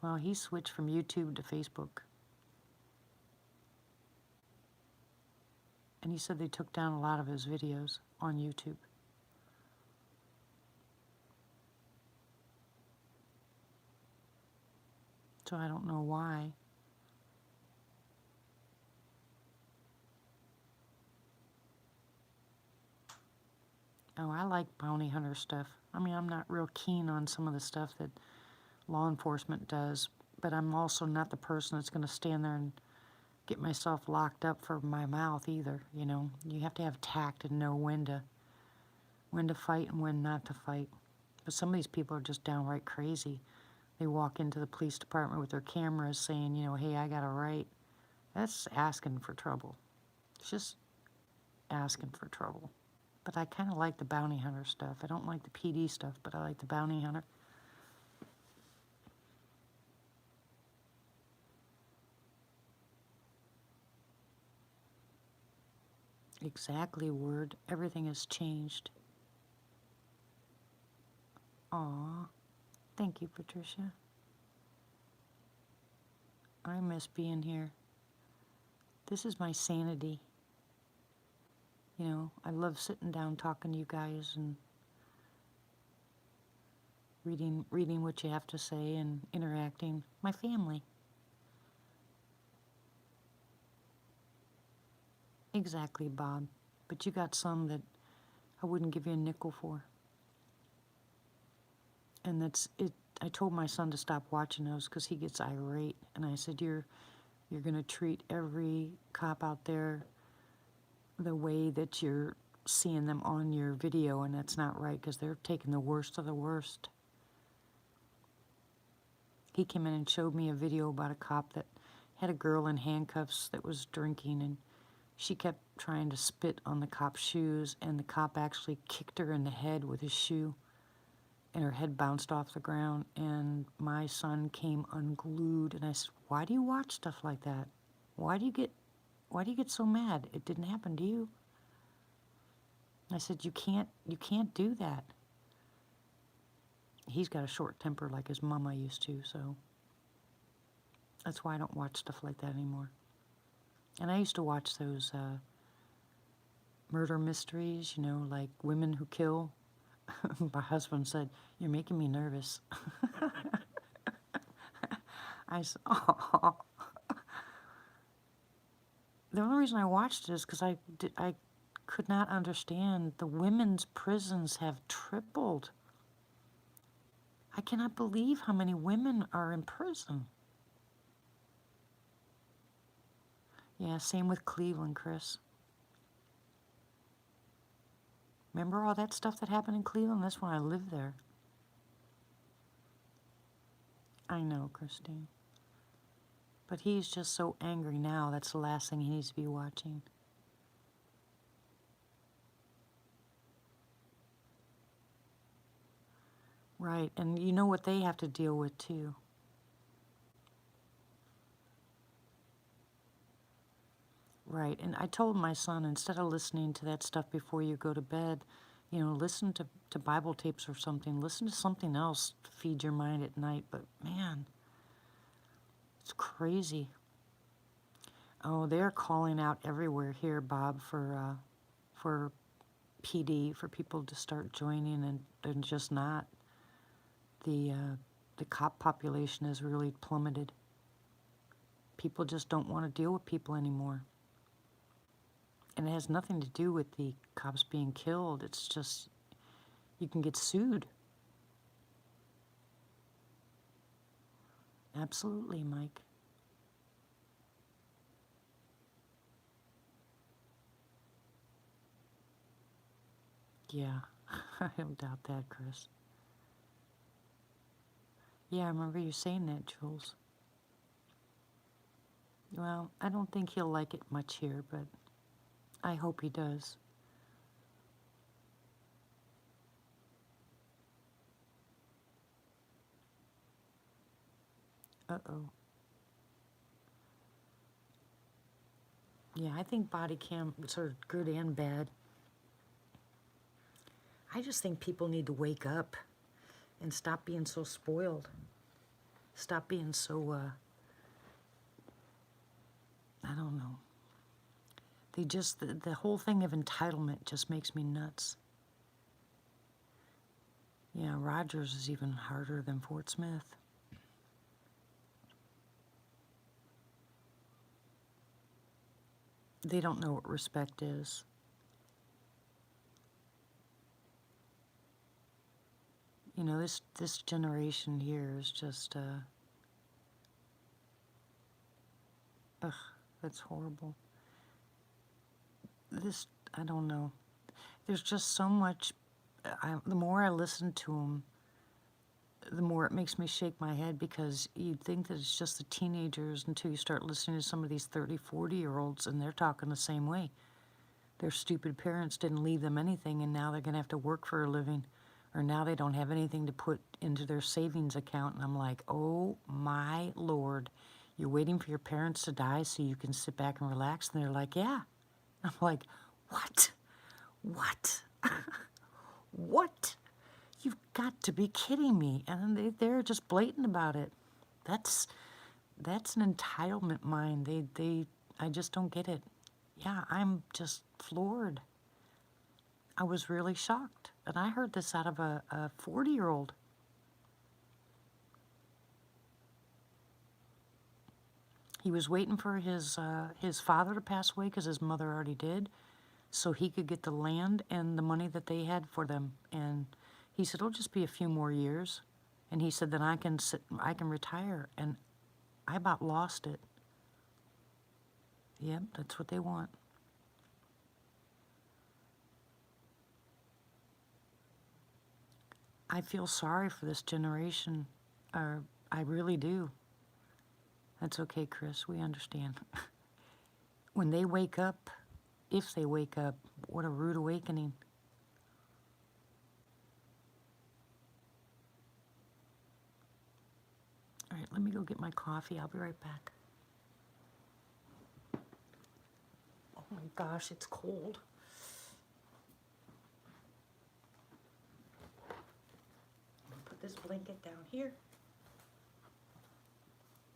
Well, he switched from YouTube to Facebook. And he said they took down a lot of his videos on YouTube. So I don't know why. Oh, I like bounty hunter stuff. I mean, I'm not real keen on some of the stuff that law enforcement does, but I'm also not the person that's going to stand there and get myself locked up for my mouth either, you know. You have to have tact and know when to fight and when not to fight. But some of these people are just downright crazy. They walk into the police department with their cameras saying, you know, hey, I got a right. That's asking for trouble. It's just asking for trouble. But I kind of like the bounty hunter stuff. I don't like the PD stuff, but I like the bounty hunter. Exactly, word. Everything has changed. Aw, thank you, Patricia. I miss being here. This is my sanity. You know, I love sitting down talking to you guys and reading what you have to say and interacting. My family. Exactly, Bob. But you got some that I wouldn't give you a nickel for. And that's it. I told my son to stop watching those because he gets irate. And I said, you're going to treat every cop out there the way that you're seeing them on your video, and that's not right because they're taking the worst of the worst. He came in and showed me a video about a cop that had a girl in handcuffs that was drinking, and she kept trying to spit on the cop's shoes, and the cop actually kicked her in the head with his shoe, and her head bounced off the ground, and my son came unglued, and I said, why do you watch stuff like that? Why do you get so mad? It didn't happen to you. I said, you can't do that. He's got a short temper like his mama used to, so that's why I don't watch stuff like that anymore. And I used to watch those murder mysteries, you know, like Women Who Kill. My husband said, you're making me nervous. I said, oh. The only reason I watched it is because I could not understand the women's prisons have tripled. I cannot believe how many women are in prison. Yeah, same with Cleveland, Chris. Remember all that stuff that happened in Cleveland? That's when I lived there. I know, Christine. But he's just so angry now, that's the last thing he needs to be watching. Right, and you know what they have to deal with too. Right, and I told my son, instead of listening to that stuff before you go to bed, you know, listen to Bible tapes or something. Listen to something else to feed your mind at night. But man, it's crazy. Oh, they're calling out everywhere here, Bob, for PD, for people to start joining, and just not. The cop population has really plummeted. People just don't want to deal with people anymore. And it has nothing to do with the cops being killed. It's just, you can get sued. Absolutely, Mike. Yeah, I don't doubt that, Chris. Yeah, I remember you saying that, Jules. Well, I don't think he'll like it much here, but I hope he does. Uh-oh. Yeah, I think body cams are good and bad. I just think people need to wake up and stop being so spoiled. Stop being so, I don't know. They just, the whole thing of entitlement just makes me nuts. Yeah, Rogers is even harder than Fort Smith. They don't know what respect is. You know, this generation here is just, ugh, that's horrible. This, I don't know. There's just so much, the more I listen to them, the more it makes me shake my head, because you'd think that it's just the teenagers until you start listening to some of these 30, 40-year-olds, and they're talking the same way. Their stupid parents didn't leave them anything, and now they're going to have to work for a living, or now they don't have anything to put into their savings account. And I'm like, oh my Lord, you're waiting for your parents to die so you can sit back and relax? And they're like, yeah. I'm like, what? What? What? You've got to be kidding me. And they're just blatant about it. That's an entitlement mind. I just don't get it. Yeah, I'm just floored. I was really shocked. And I heard this out of a 40-year-old. He was waiting for his father to pass away because his mother already did, so he could get the land and the money that they had for them. And he said, it'll just be a few more years. And he said, then I can retire. And I about lost it. Yep, that's what they want. I feel sorry for this generation. I really do. That's okay, Chris. We understand. When they wake up, if they wake up, what a rude awakening. All right, let me go get my coffee. I'll be right back. Oh my gosh, it's cold. Put this blanket down here.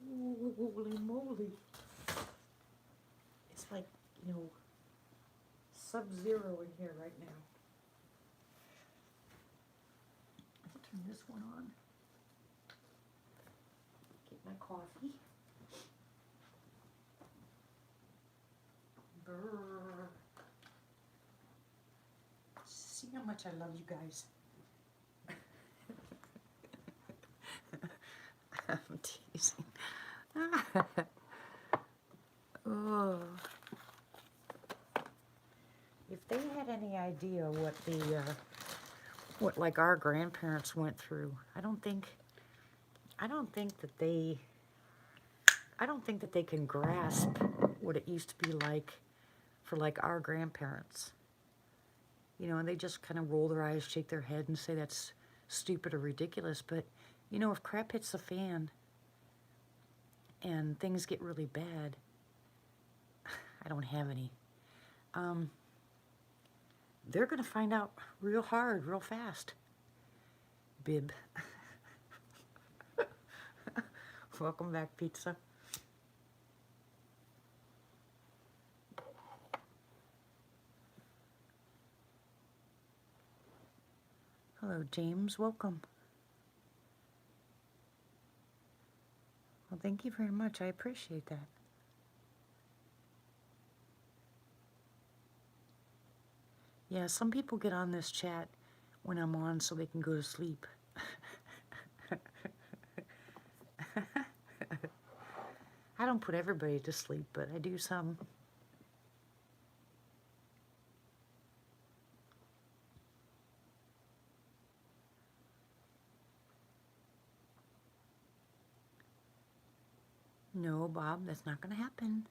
Ooh, holy moly. It's like, you know, sub-zero in here right now. I'll turn this one on. Get my coffee. Brrr. See how much I love you guys. I'm teasing. Oh. If they had any idea what what like our grandparents went through, I don't think that they can grasp what it used to be like for like our grandparents. You know, and they just kind of roll their eyes, shake their head, and say that's stupid or ridiculous. But, you know, if crap hits the fan and things get really bad, I don't have any. They're going to find out real hard, real fast. Bib. Welcome back, pizza. Hello, James. Welcome. Well, thank you very much. I appreciate that. Yeah, some people get on this chat when I'm on so they can go to sleep. I don't put everybody to sleep, but I do some. No, Bob, that's not going to happen.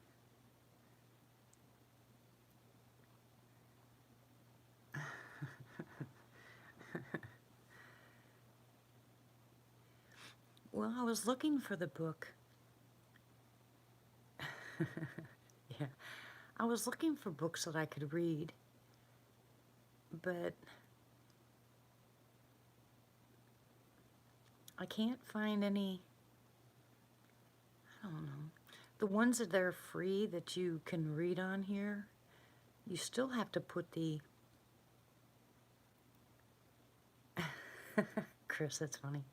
Well, I was looking for the book. Yeah, I was looking for books that I could read, but I can't find any. I don't know. The ones that are free that you can read on here, you still have to put the... Chris, that's funny.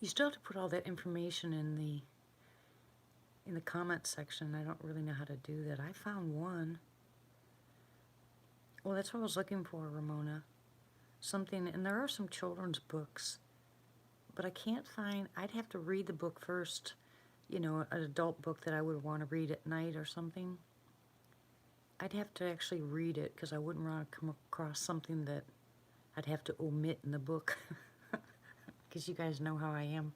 You still have to put all that information in the comment section. I don't really know how to do that. I found one. Well, that's what I was looking for, Ramona. something, and there are some children's books, but I can't find, I'd have to read the book first, you know, an adult book that I would want to read at night or something. I'd have to actually read it because I wouldn't want to come across something that I'd have to omit in the book. Because you guys know how I am.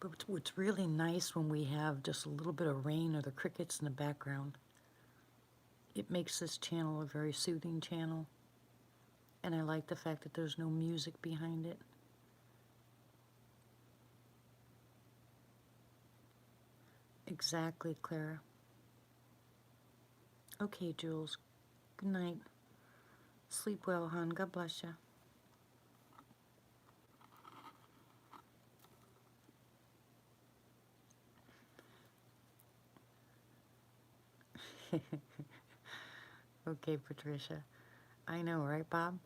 But what's really nice when we have just a little bit of rain or the crickets in the background, it makes this channel a very soothing channel. And I like the fact that there's no music behind it. Exactly, Clara. Okay, Jules. Good night. Sleep well, hon. God bless you. Okay, Patricia. I know, right, Bob?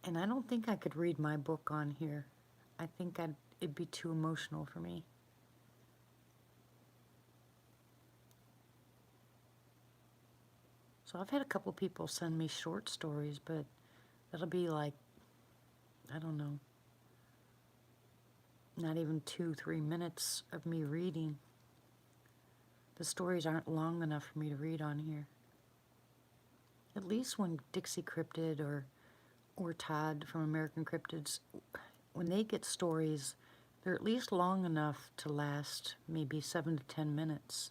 And I don't think I could read my book on here. I think it'd be too emotional for me. So I've had a couple people send me short stories, but that'll be like, I don't know, not even 2-3 minutes of me reading. The stories aren't long enough for me to read on here. At least when Dixie Cryptid or Todd from American Cryptids, when they get stories, they're at least long enough to last maybe 7 to 10 minutes.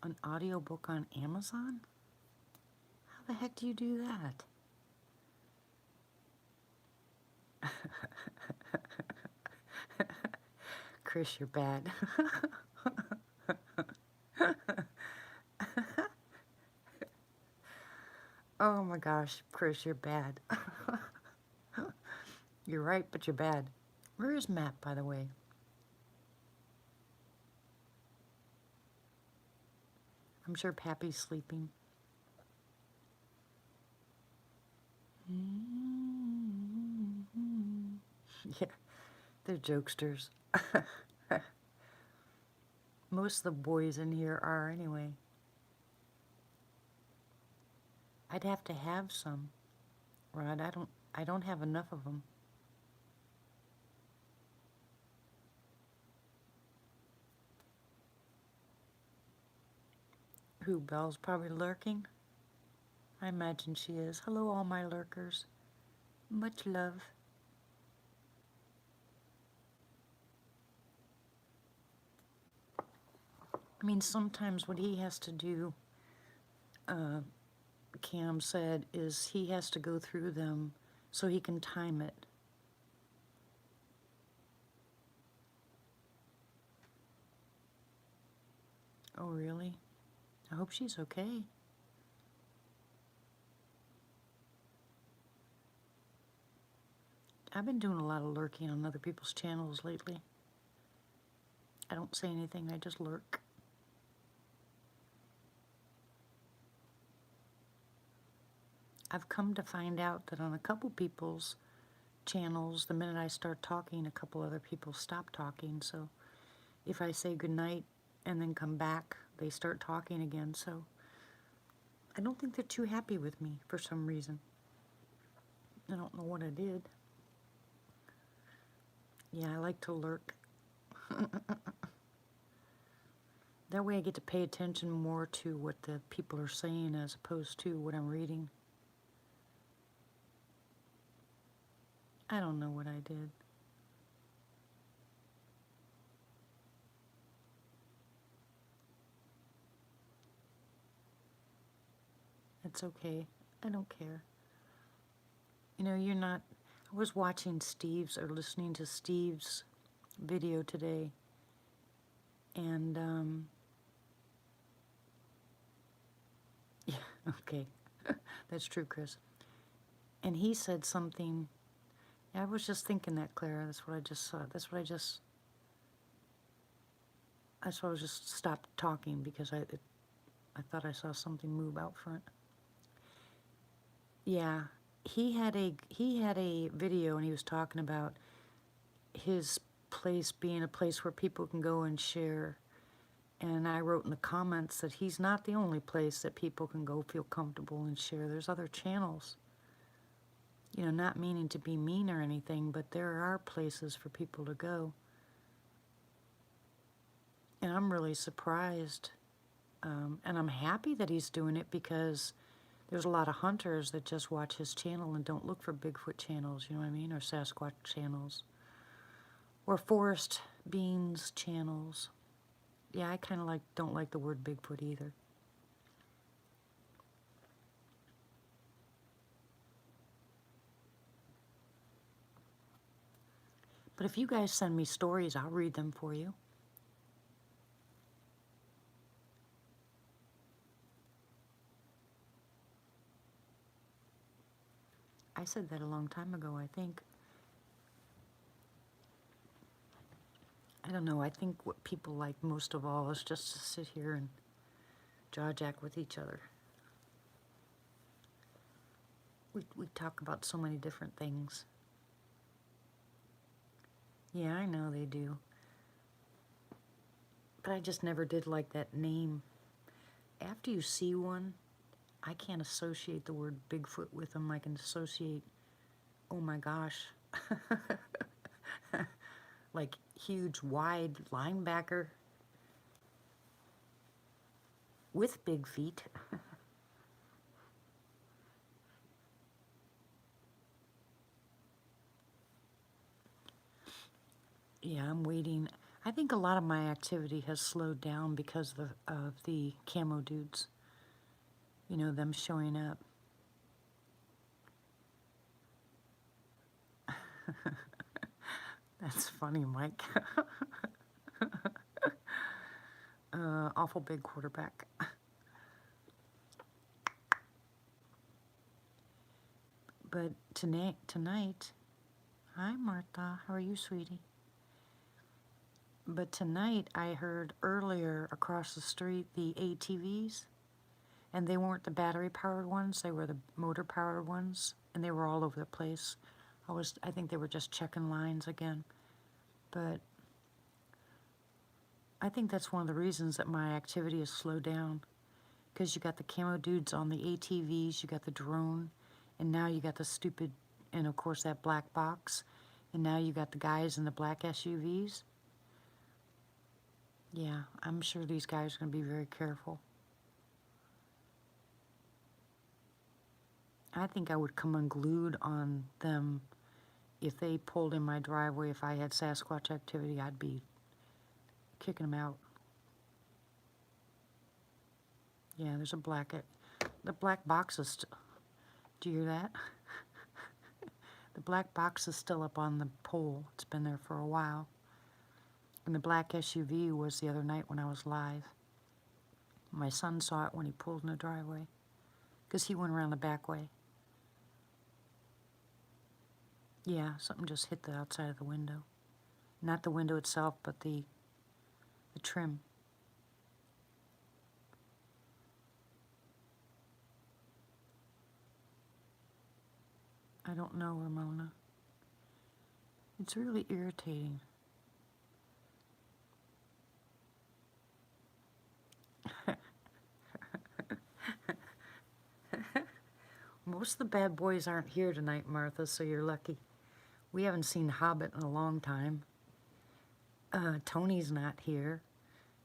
An audiobook on Amazon? How the heck do you do that? Chris, you're bad. Oh my gosh, Chris, you're bad. You're right, but you're bad. Where is Matt, by the way? I'm sure Pappy's sleeping. Yeah, they're jokesters. Most of the boys in here are anyway. I'd have to have some, Rod. I don't have enough of them. Who, Belle's probably lurking? I imagine she is. Hello, all my lurkers. Much love. I mean, sometimes what he has to do, Cam said, is he has to go through them so he can time it. Oh, really? I hope she's okay. I've been doing a lot of lurking on other people's channels lately. I don't say anything, I just lurk. I've come to find out that on a couple people's channels, the minute I start talking, a couple other people stop talking. So if I say goodnight and then come back, they start talking again. So I don't think they're too happy with me for some reason. I don't know what I did. Yeah, I like to lurk. That way I get to pay attention more to what the people are saying as opposed to what I'm reading. I don't know what I did. It's okay. I don't care. You know, you're not... I was watching Steve's or listening to Steve's video today, and yeah, okay, that's true, Chris. And he said something. Yeah, I was just thinking that, Clara. That's what I just saw. That's what I just stopped talking because I thought I saw something move out front. Yeah, he had a video, and he was talking about his place being a place where people can go and share. And I wrote in the comments that he's not the only place that people can go feel comfortable and share. There's other channels. You know, not meaning to be mean or anything, but there are places for people to go. And I'm really surprised. And I'm happy that he's doing it, because there's a lot of hunters that just watch his channel and don't look for Bigfoot channels, you know what I mean? Or Sasquatch channels. Or forest beans channels. Yeah, I kind of don't like the word Bigfoot either. But if you guys send me stories, I'll read them for you. I said that a long time ago, I think. I don't know, I think what people like most of all is just to sit here and jaw-jack with each other. We talk about so many different things. Yeah, I know they do. But I just never did like that name. After you see one, I can't associate the word Bigfoot with them. I can associate, oh my gosh, like huge, wide linebacker with big feet. Yeah, I'm waiting. I think a lot of my activity has slowed down because of the camo dudes. You know, them showing up. That's funny, Mike. Awful big quarterback. But tonight, hi Martha, how are you, sweetie? But tonight I heard earlier across the street the ATVs, and they weren't the battery-powered ones, they were the motor-powered ones, and they were all over the place. I think they were just checking lines again. But I think that's one of the reasons that my activity has slowed down, because you got the camo dudes on the ATVs, you got the drone, and now you got the stupid, and of course that black box, and now you got the guys in the black SUVs. Yeah, I'm sure these guys are going to be very careful. I think I would come unglued on them if they pulled in my driveway. If I had Sasquatch activity, I'd be kicking them out. Yeah, there's a the black box is do you hear that? The black box is still up on the pole. It's been there for a while. And the black SUV was the other night when I was live. My son saw it when he pulled in the driveway, because he went around the back way. Yeah, something just hit the outside of the window. Not the window itself, but the trim. I don't know, Ramona. It's really irritating. Most of the bad boys aren't here tonight, Martha, so you're lucky. We haven't seen Hobbit in a long time. Tony's not here.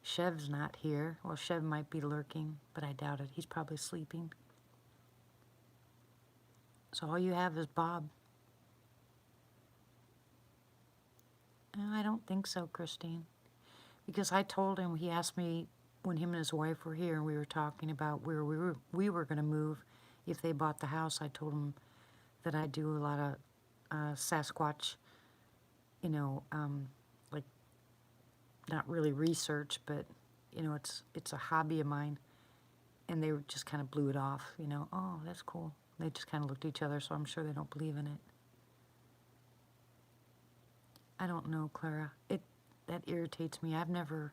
Chev's not here. Well, Chev might be lurking, but I doubt it. He's probably sleeping. So all you have is Bob. I don't think so, Christine. Because I told him, he asked me when him and his wife were here and we were talking about where we were going to move if they bought the house. I told him that I do a lot of Sasquatch, you know, like not really research, but you know, it's a hobby of mine. And they just kind of blew it off, you know. Oh, that's cool. They just kind of looked at each other, so I'm sure they don't believe in it. I don't know, Clara. That irritates me. I've never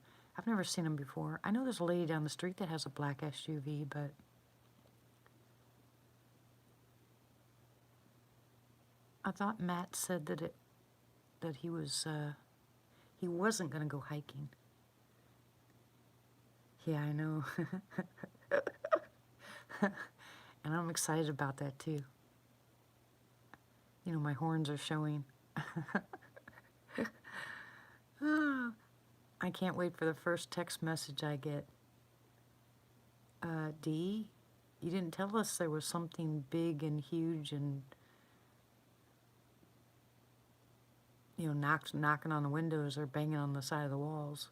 seen them before. I know there's a lady down the street that has a black SUV, but I thought Matt said that he wasn't gonna go hiking. Yeah, I know. And I'm excited about that too. You know, my horns are showing. I can't wait for the first text message I get. Dee, you didn't tell us there was something big and huge and, you know, knocking on the windows or banging on the side of the walls.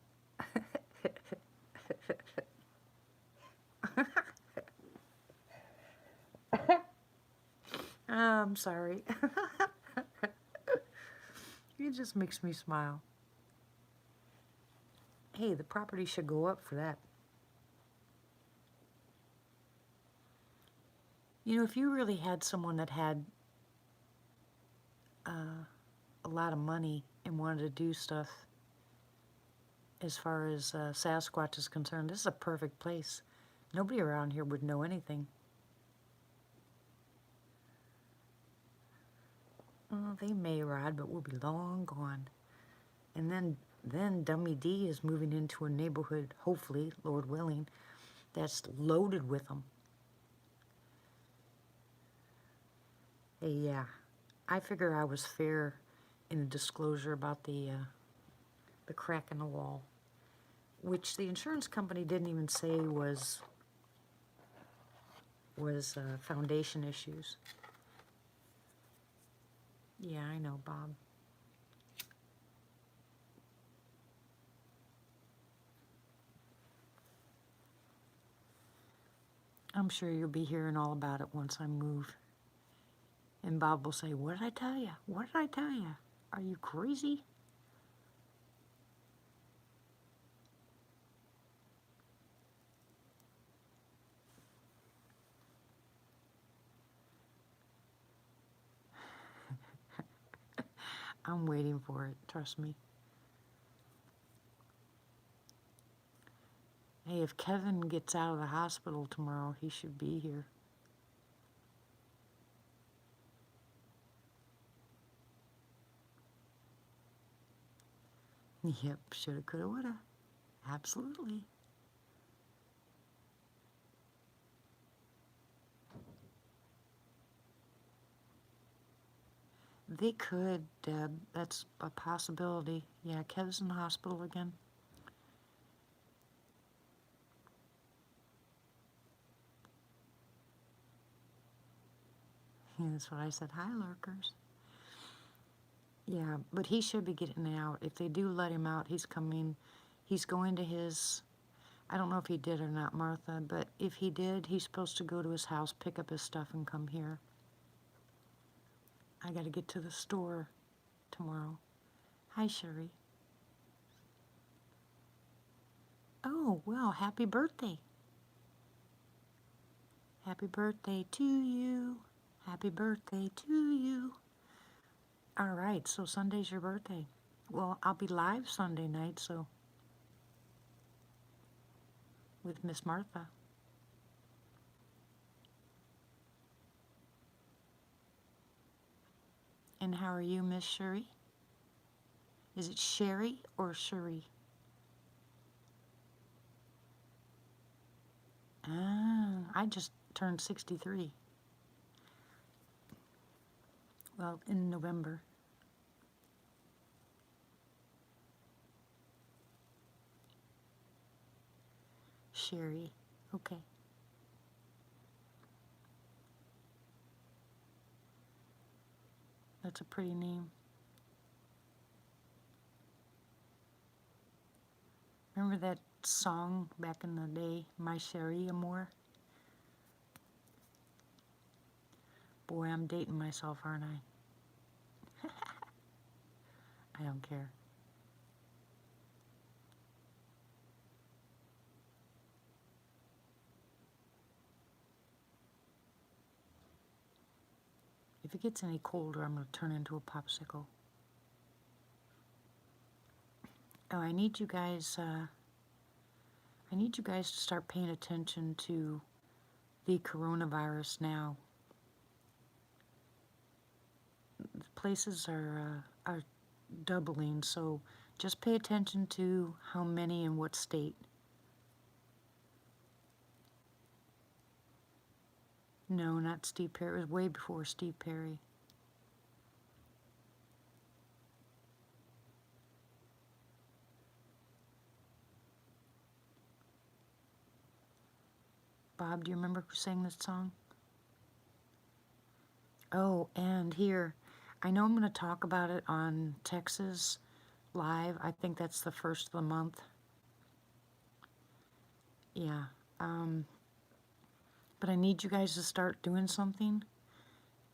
I'm sorry. It just makes me smile. Hey, the property should go up for that. You know, if you really had someone that had a lot of money and wanted to do stuff as far as Sasquatch is concerned, this is a perfect place. Nobody around here would know anything. Oh, they may, Rod, but we'll be long gone. And then Dummy D is moving into a neighborhood, hopefully, Lord willing, that's loaded with them. Hey, yeah, I figure I was fair in the disclosure about the crack in the wall, which the insurance company didn't even say was foundation issues. Yeah, I know, Bob. I'm sure you'll be hearing all about it once I move. And Bob will say, "What did I tell you? What did I tell you? Are you crazy?" I'm waiting for it, trust me. Hey, if Kevin gets out of the hospital tomorrow, he should be here. Yep, shoulda, coulda, woulda. Absolutely. They could, Deb. That's a possibility. Yeah, Kev's in the hospital again. Yeah, that's what I said. Hi, lurkers. Yeah, but he should be getting out. If they do let him out, he's coming. He's going to his, I don't know if he did or not, Martha, but if he did, he's supposed to go to his house, pick up his stuff, and come here. I got to get to the store tomorrow. Hi, Sherry. Oh, well, happy birthday. Happy birthday to you. Happy birthday to you. All right, so Sunday's your birthday. Well, I'll be live Sunday night, so with Miss Martha. And how are you, Miss Sherry? Is it Sherry or Sherry? Ah, I just turned 63. Well, in November. Sherry. Okay. That's a pretty name. Remember that song back in the day, My Sherry Amour? Boy, I'm dating myself, aren't I? I don't care. If it gets any colder, I'm going to turn into a popsicle. Oh, I need you guys to start paying attention to the coronavirus now. places are doubling, so just pay attention to how many in what state. No, not Steve Perry. It was way before Steve Perry. Bob, do you remember who sang this song? Oh, and here, I know I'm going to talk about it on Texas Live. I think that's the first of the month. Yeah. But I need you guys to start doing something.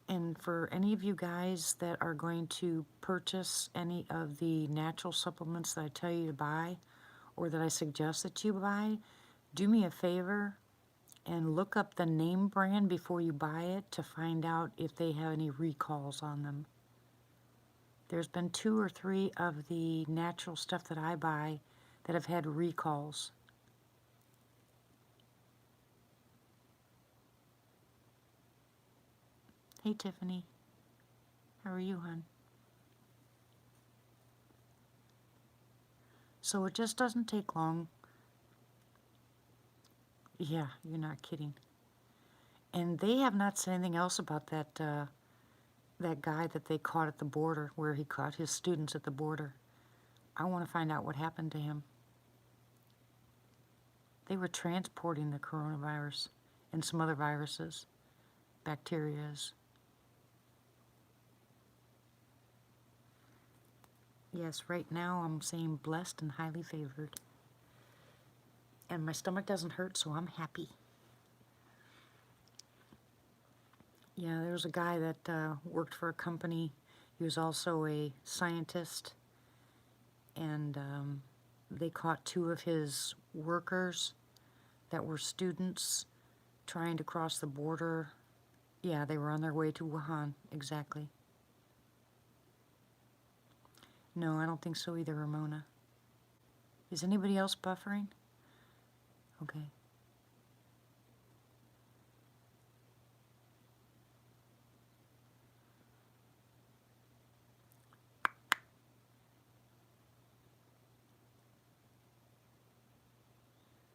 And for any of you guys that are going to purchase any of the natural supplements that I tell you to buy, or that I suggest that you buy, do me a favor and look up the name brand before you buy it to find out if they have any recalls on them. There's been 2 or 3 of the natural stuff that I buy that have had recalls. Hey Tiffany, how are you, hon? So it just doesn't take long. Yeah, you're not kidding. And they have not said anything else about that that guy that they caught at the border, where he caught his students at the border. I want to find out what happened to him. They were transporting the coronavirus and some other viruses, bacterias. Yes, right now I'm saying blessed and highly favored. And my stomach doesn't hurt, so I'm happy. Yeah, there was a guy that worked for a company. He was also a scientist. And they caught 2 of his workers that were students trying to cross the border. Yeah, they were on their way to Wuhan, exactly. No, I don't think so either, Ramona. Is anybody else buffering? Okay.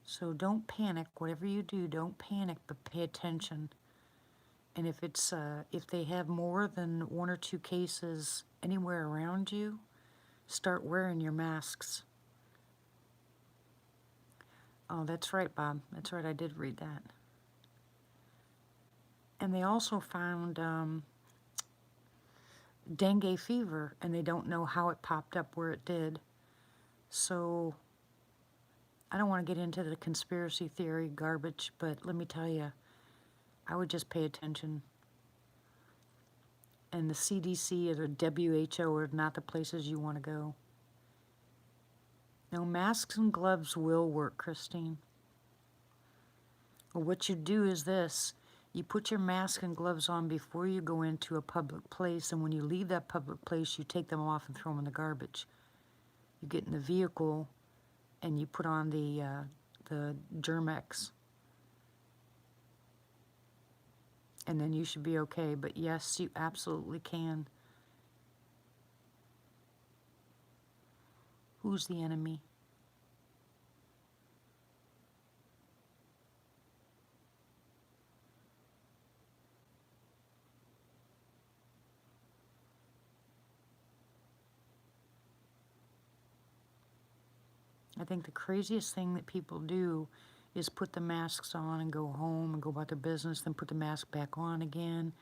So don't panic. Whatever you do, don't panic, but pay attention. And if they have more than 1 or 2 cases anywhere around you, start wearing your masks. Oh, that's right, Bob. That's right, I did read that. And they also found dengue fever, and they don't know how it popped up where it did. So I don't want to get into the conspiracy theory garbage, but let me tell you, I would just pay attention. And the CDC or the WHO are not the places you want to go. No, masks and gloves will work, Christine. Well, what you do is this. You put your mask and gloves on before you go into a public place, and when you leave that public place, you take them off and throw them in the garbage. You get in the vehicle, and you put on the Germ-X. And then you should be okay. But yes, you absolutely can. Who's the enemy? I think the craziest thing that people do is put the masks on and go home and go about their business, then put the mask back on again.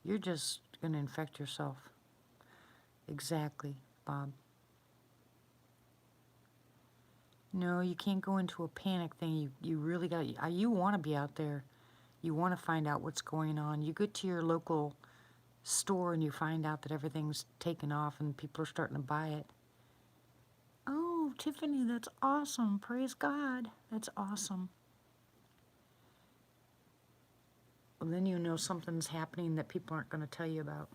You're just going to infect yourself. Exactly, Bob. No, you can't go into a panic thing. You really got, you want to be out there. You want to find out what's going on. You get to your local store and you find out that everything's taken off and people are starting to buy it. Oh, Tiffany, that's awesome. Praise God. That's awesome. Well, then you know something's happening that people aren't going to tell you about.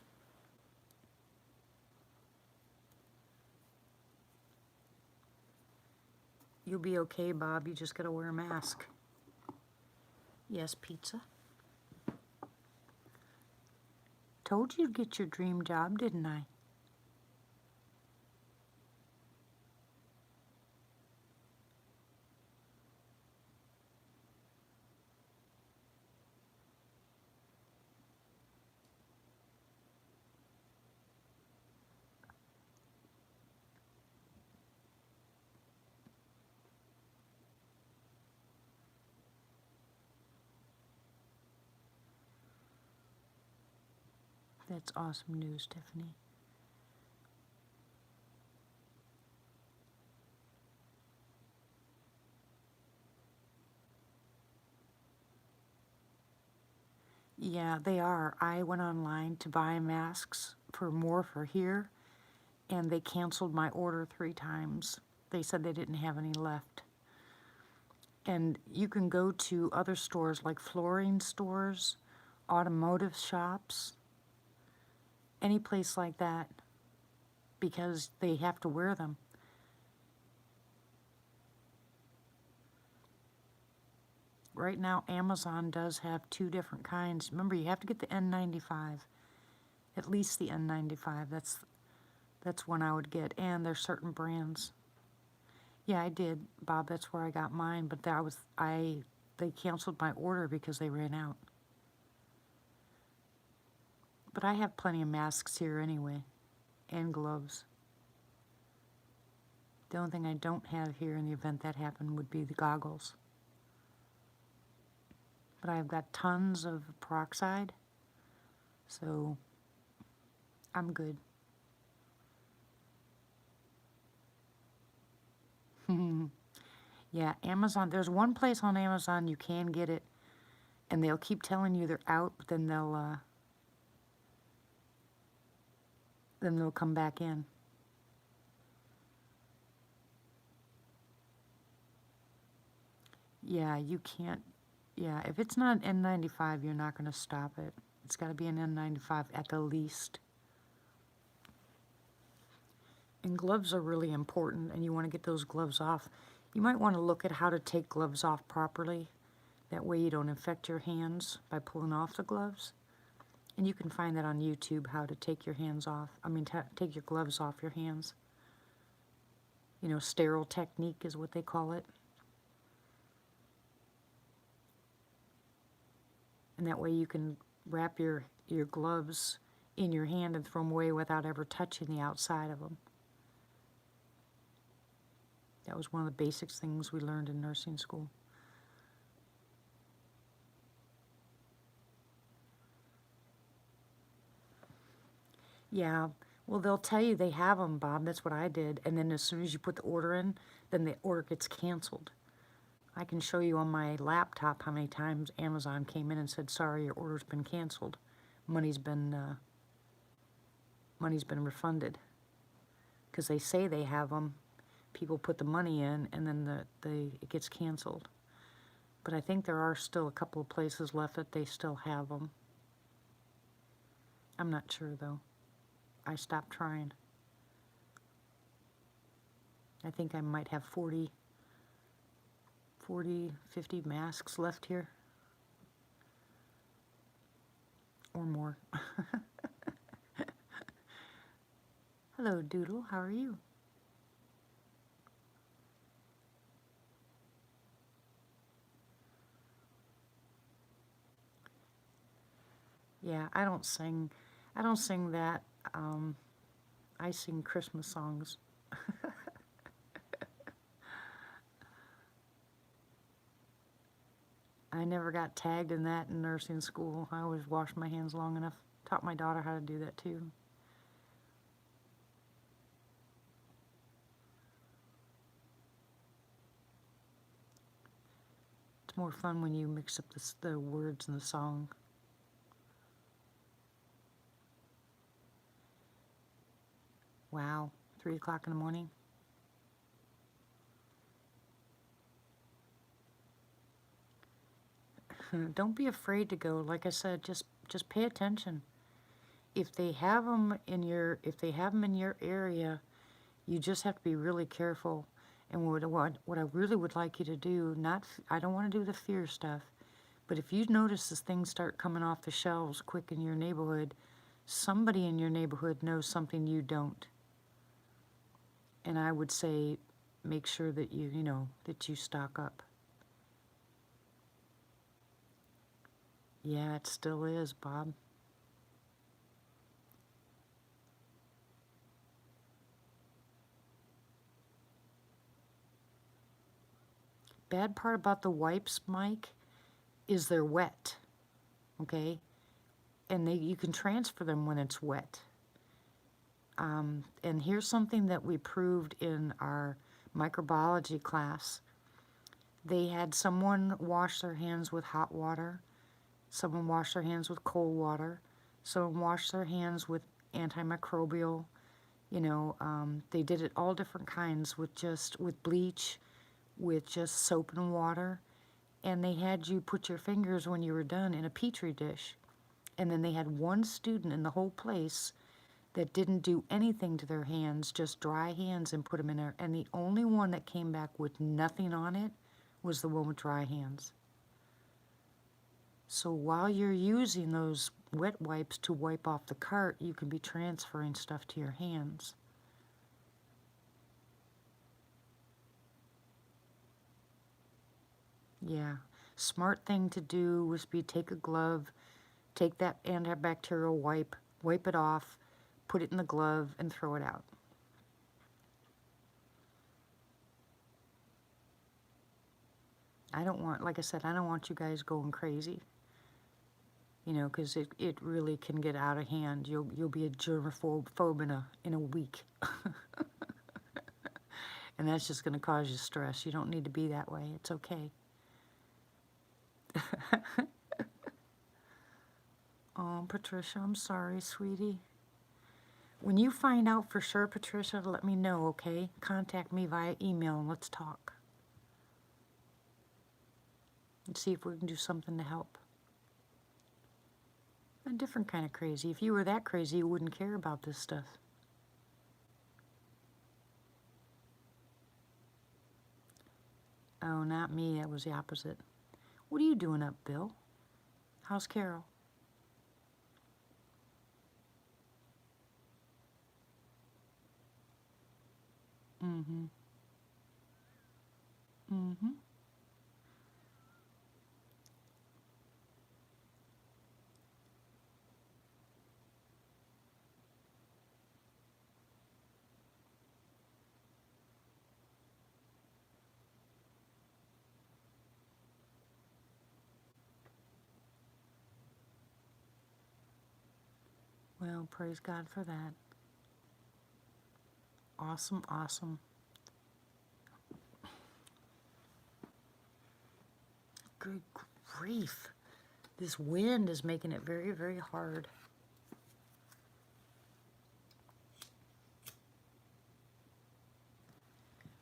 You'll be okay, Bob. You just got to wear a mask. Yes, pizza. Told you to get your dream job, didn't I? That's awesome news, Tiffany. Yeah, they are. I went online to buy masks for more for here, and they canceled my order 3 times. They said they didn't have any left. And you can go to other stores like flooring stores, automotive shops, any place like that, because they have to wear them. Right now, Amazon does have 2 different kinds. Remember, you have to get the N95, at least the N95. That's one I would get, and there's certain brands. Yeah, I did, Bob. That's where I got mine, but they canceled my order because they ran out. But I have plenty of masks here anyway, and gloves. The only thing I don't have here in the event that happened would be the goggles. But I've got tons of peroxide, so I'm good. Yeah, Amazon, there's one place on Amazon you can get it, and they'll keep telling you they're out, but then they'll come back in. Yeah, you can't, yeah, if it's not an N95, you're not going to stop it. It's got to be an N95 at the least. And gloves are really important, and you want to get those gloves off. You might want to look at how to take gloves off properly. That way you don't infect your hands by pulling off the gloves. And you can find that on YouTube, how to take your hands off. Take your gloves off your hands. You know, sterile technique is what they call it. And that way you can wrap your gloves in your hand and throw them away without ever touching the outside of them. That was one of the basic things we learned in nursing school. Yeah, well, they'll tell you they have them, Bob. That's what I did. And then as soon as you put the order in, then the order gets canceled. I can show you on my laptop how many times Amazon came in and said, sorry, your order's been canceled. Money's been refunded. Because they say they have them. People put the money in, and then it gets canceled. But I think there are still a couple of places left that they still have them. I'm not sure, though. I stopped trying. I think I might have 40, 50 masks left here. Or more. Hello, Doodle. How are you? Yeah, I don't sing that. I sing Christmas songs. I never got tagged in that in nursing school. I always washed my hands long enough. Taught my daughter how to do that too. It's more fun when you mix up the words in the song. Wow, 3 o'clock in the morning. Don't be afraid to go. Like I said, just pay attention. If they have them in your area, you just have to be really careful. And what I really would like you to do, I don't want to do the fear stuff, but if you notice as things start coming off the shelves quick in your neighborhood, somebody in your neighborhood knows something you don't. And I would say make sure that you know, that you stock up. Yeah, it still is, Bob. Bad part about the wipes, Mike, is they're wet, okay? And you can transfer them when it's wet. And here's something that we proved in our microbiology class. They had someone wash their hands with hot water, someone wash their hands with cold water, someone wash their hands with antimicrobial, they did it all different kinds with bleach, with just soap and water. And they had you put your fingers when you were done in a petri dish. And then they had one student in the whole place that didn't do anything to their hands, just dry hands, and put them in there. And the only one that came back with nothing on it was the one with dry hands. So while you're using those wet wipes to wipe off the cart, you can be transferring stuff to your hands. Yeah, smart thing to do was take a glove, take that antibacterial wipe, wipe it off, put it in the glove, and throw it out. I don't want, like I said, I don't want you guys going crazy. Because it really can get out of hand. You'll be a germaphobe in a week. And that's just going to cause you stress. You don't need to be that way. It's okay. Oh, Patricia, I'm sorry, sweetie. When you find out for sure, Patricia, let me know, okay? Contact me via email and let's talk. And see if we can do something to help. A different kind of crazy. If you were that crazy, you wouldn't care about this stuff. Oh, not me. That was the opposite. What are you doing up, Bill? How's Carol? Mm-hmm. Mm-hmm. Well, praise God for that. Awesome, awesome. Good grief. This wind is making it very, very hard.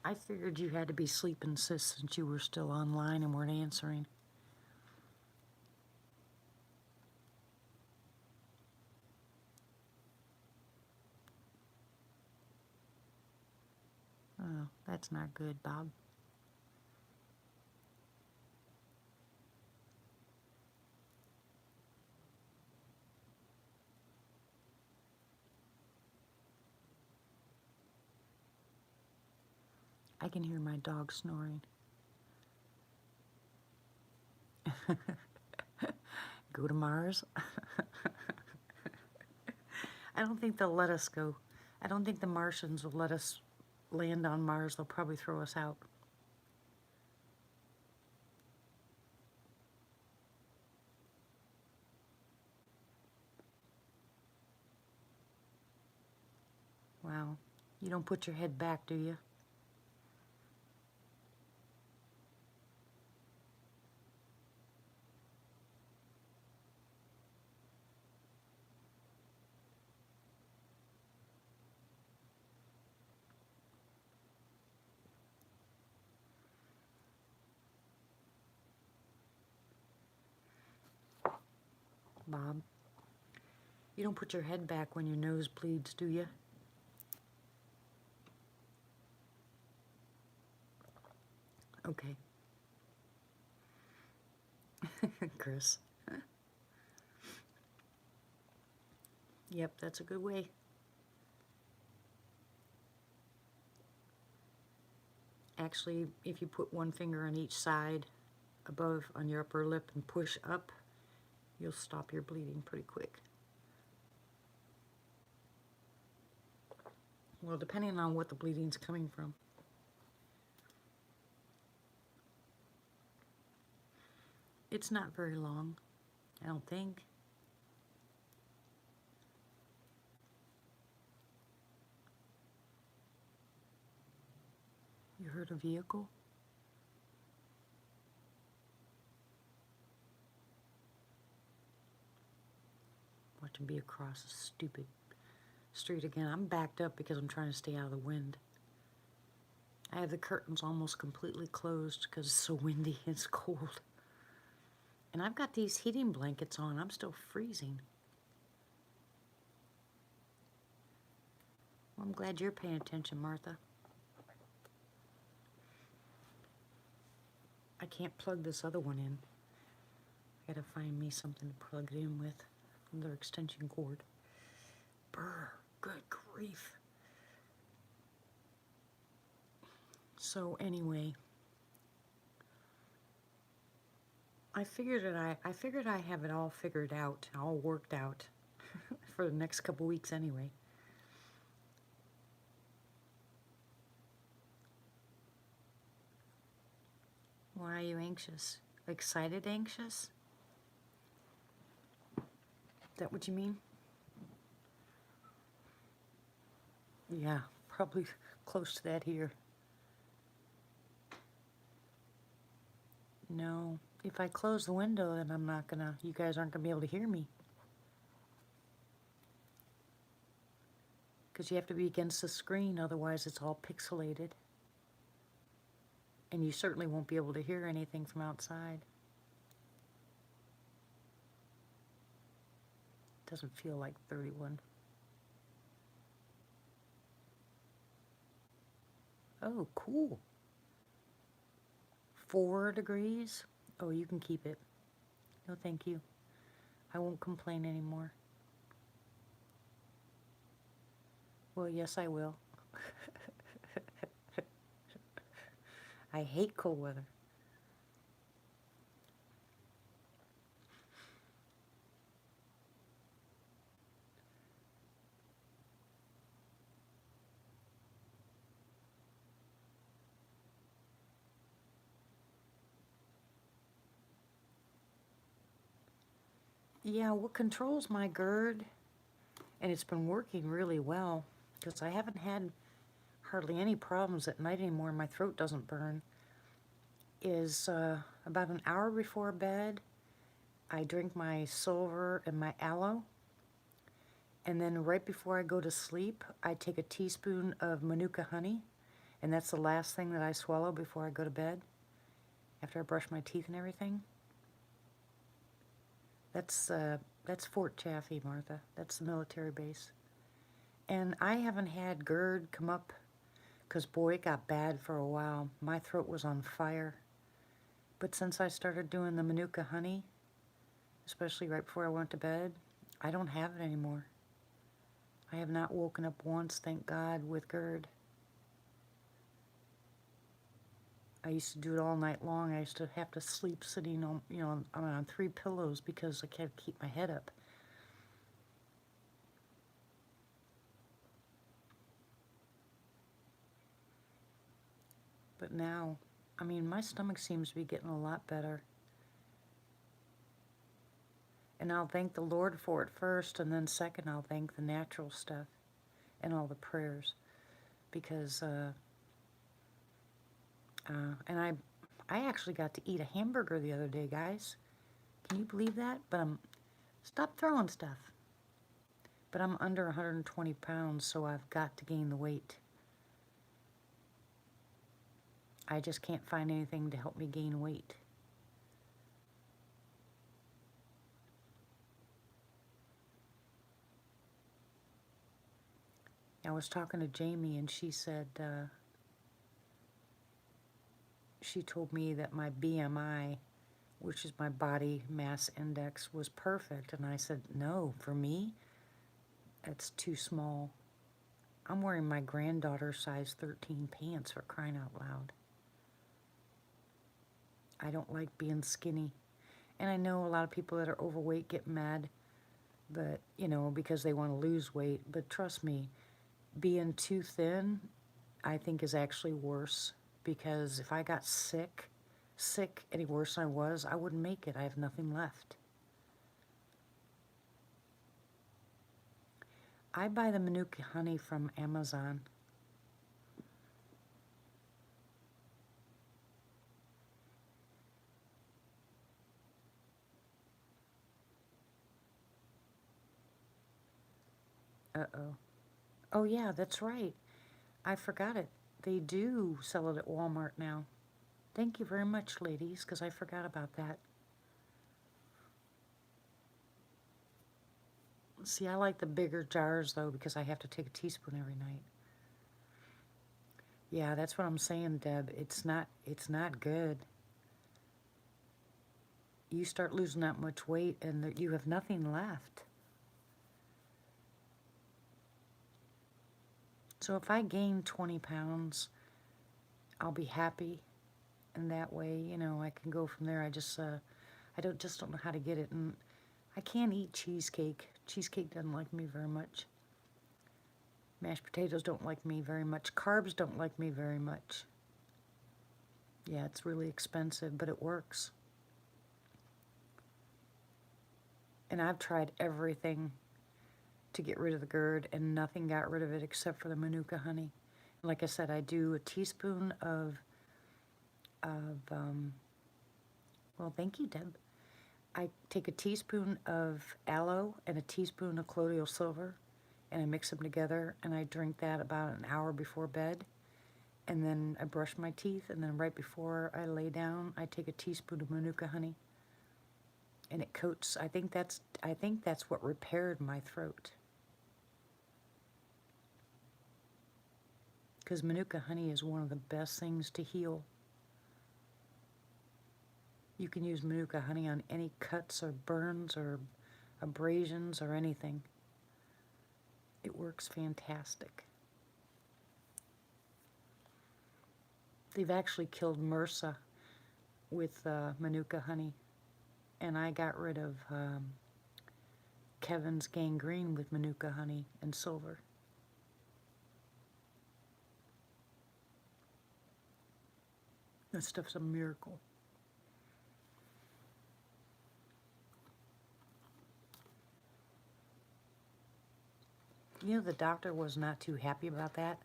I figured you had to be sleeping, sis, since you were still online and weren't answering. Oh, that's not good, Bob. I can hear my dog snoring. Go to Mars? I don't think they'll let us go. I don't think the Martians will let us land on Mars. They'll probably throw us out. Wow. You don't put your head back, do you? Bob? You don't put your head back when your nose bleeds, do you? Okay. Chris. Yep, that's a good way. Actually, if you put one finger on each side above on your upper lip and push up, you'll stop your bleeding pretty quick. Well, depending on what the bleeding's coming from. It's not very long, I don't think. You heard a vehicle? Watch him be across the stupid street again. I'm backed up because I'm trying to stay out of the wind. I have the curtains almost completely closed because it's so windy and it's cold. And I've got these heating blankets on. I'm still freezing. Well, I'm glad you're paying attention, Martha. I can't plug this other one in. I gotta find me something to plug it in with. Another extension cord. Brr, good grief. So anyway, I figured I have it all figured out, all worked out for the next couple weeks anyway. Why are you anxious? Excited anxious? Is that what you mean? Yeah, probably close to that here. No, if I close the window, then you guys aren't gonna be able to hear me. Because you have to be against the screen, otherwise it's all pixelated. And you certainly won't be able to hear anything from outside. Doesn't feel like 31. Oh, cool. 4 degrees? Oh, you can keep it. No, thank you. I won't complain anymore. Well, yes, I will. I hate cold weather. Yeah, what controls my GERD, and it's been working really well, because I haven't had hardly any problems at night anymore. My throat doesn't burn. Is about an hour before bed, I drink my silver and my aloe, and then right before I go to sleep, I take a teaspoon of Manuka honey, and that's the last thing that I swallow before I go to bed, after I brush my teeth and everything. That's Fort Chaffee, Martha. That's the military base. And I haven't had GERD come up, because boy, it got bad for a while. My throat was on fire. But since I started doing the Manuka honey, especially right before I went to bed, I don't have it anymore. I have not woken up once, thank God, with GERD. I used to do it all night long. I used to have to sleep sitting on, on 3 pillows because I can't keep my head up. But now, I mean, my stomach seems to be getting a lot better. And I'll thank the Lord for it first, and then second, I'll thank the natural stuff and all the prayers. Because, and I actually got to eat a hamburger the other day, guys. Can you believe that? But stop throwing stuff. But I'm under 120 pounds, so I've got to gain the weight. I just can't find anything to help me gain weight. I was talking to Jamie, and she said, she told me that my BMI, which is my body mass index, was perfect. And I said, no, for me, That's too small. I'm wearing my granddaughter's size 13 pants, for crying out loud. I don't like being skinny. And I know a lot of people that are overweight get mad, but, you know, because they want to lose weight. But trust me, being too thin, I think is actually worse. Because if I got sick any worse than I wouldn't make it. I have nothing left. I buy the Manuka honey from Amazon. Uh-oh. Oh, yeah, that's right. I forgot it. They do sell it at Walmart now. Thank you very much, ladies, because I forgot about that. See, I like the bigger jars, though, because I have to take a teaspoon every night. Yeah, that's what I'm saying, Deb. It's not good. You start losing that much weight, and you have nothing left. So if I gain 20 pounds, I'll be happy. And that way, you know, I can go from there. I just don't know how to get it. And I can't eat cheesecake. Cheesecake doesn't like me very much. Mashed potatoes don't like me very much. Carbs don't like me very much. Yeah, it's really expensive, but it works. And I've tried everything to get rid of the GERD, and nothing got rid of it except for the Manuka honey. Like I said, I do a teaspoon well, thank you, Deb. I take a teaspoon of aloe and a teaspoon of colloidal silver, and I mix them together, and I drink that about an hour before bed. And then I brush my teeth, and then right before I lay down, I take a teaspoon of Manuka honey, and it coats. I think that's what repaired my throat. Because Manuka honey is one of the best things to heal. You can use Manuka honey on any cuts or burns or abrasions or anything. It works fantastic. They've actually killed MRSA with Manuka honey. And I got rid of Kevin's gangrene with Manuka honey and silver. That stuff's a miracle. You know, the doctor was not too happy about that.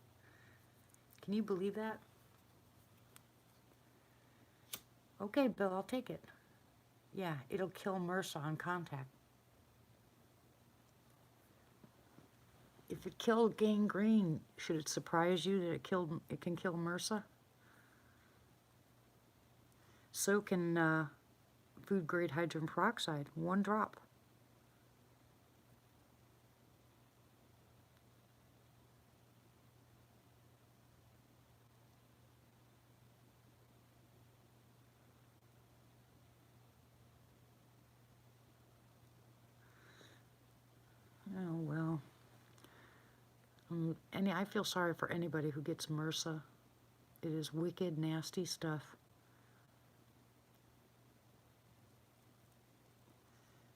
Can you believe that? Okay, Bill, I'll take it. Yeah, it'll kill MRSA on contact. If it killed gangrene, should it surprise you that it can kill MRSA? So can food-grade hydrogen peroxide, 1 drop. Oh, well. And I feel sorry for anybody who gets MRSA. It is wicked, nasty stuff.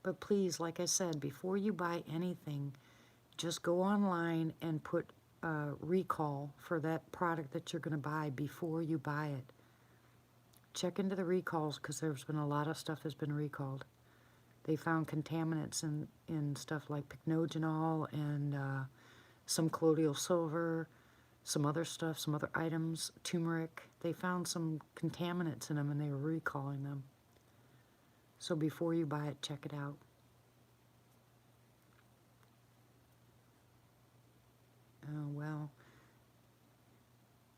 But please, like I said, before you buy anything, just go online and put recall for that product that you're going to buy before you buy it. Check into the recalls, because there's been a lot of stuff that's been recalled. They found contaminants in stuff like pycnogenol and some colloidal silver, some other stuff, some other items, turmeric. They found some contaminants in them, and they were recalling them. So before you buy it, check it out. Oh, well.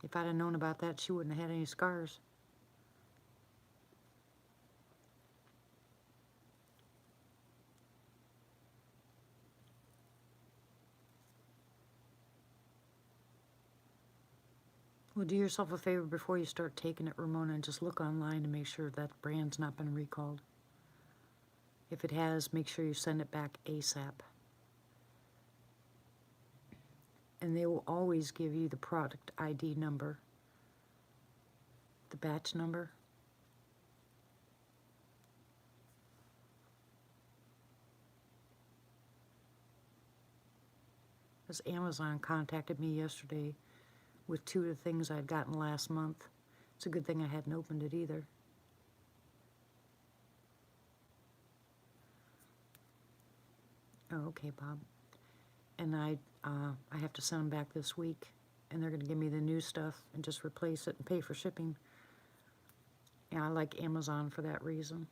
If I'd have known about that, she wouldn't have had any scars. Well, do yourself a favor before you start taking it, Ramona, and just look online to make sure that brand's not been recalled. If it has, make sure you send it back ASAP. and they will always give you the product ID number, the batch number. Because Amazon contacted me yesterday with 2 of the things I'd gotten last month. It's a good thing I hadn't opened it either. Oh, okay, Bob. And I have to send them back this week, and they're going to give me the new stuff and just replace it and pay for shipping. And I like Amazon for that reason.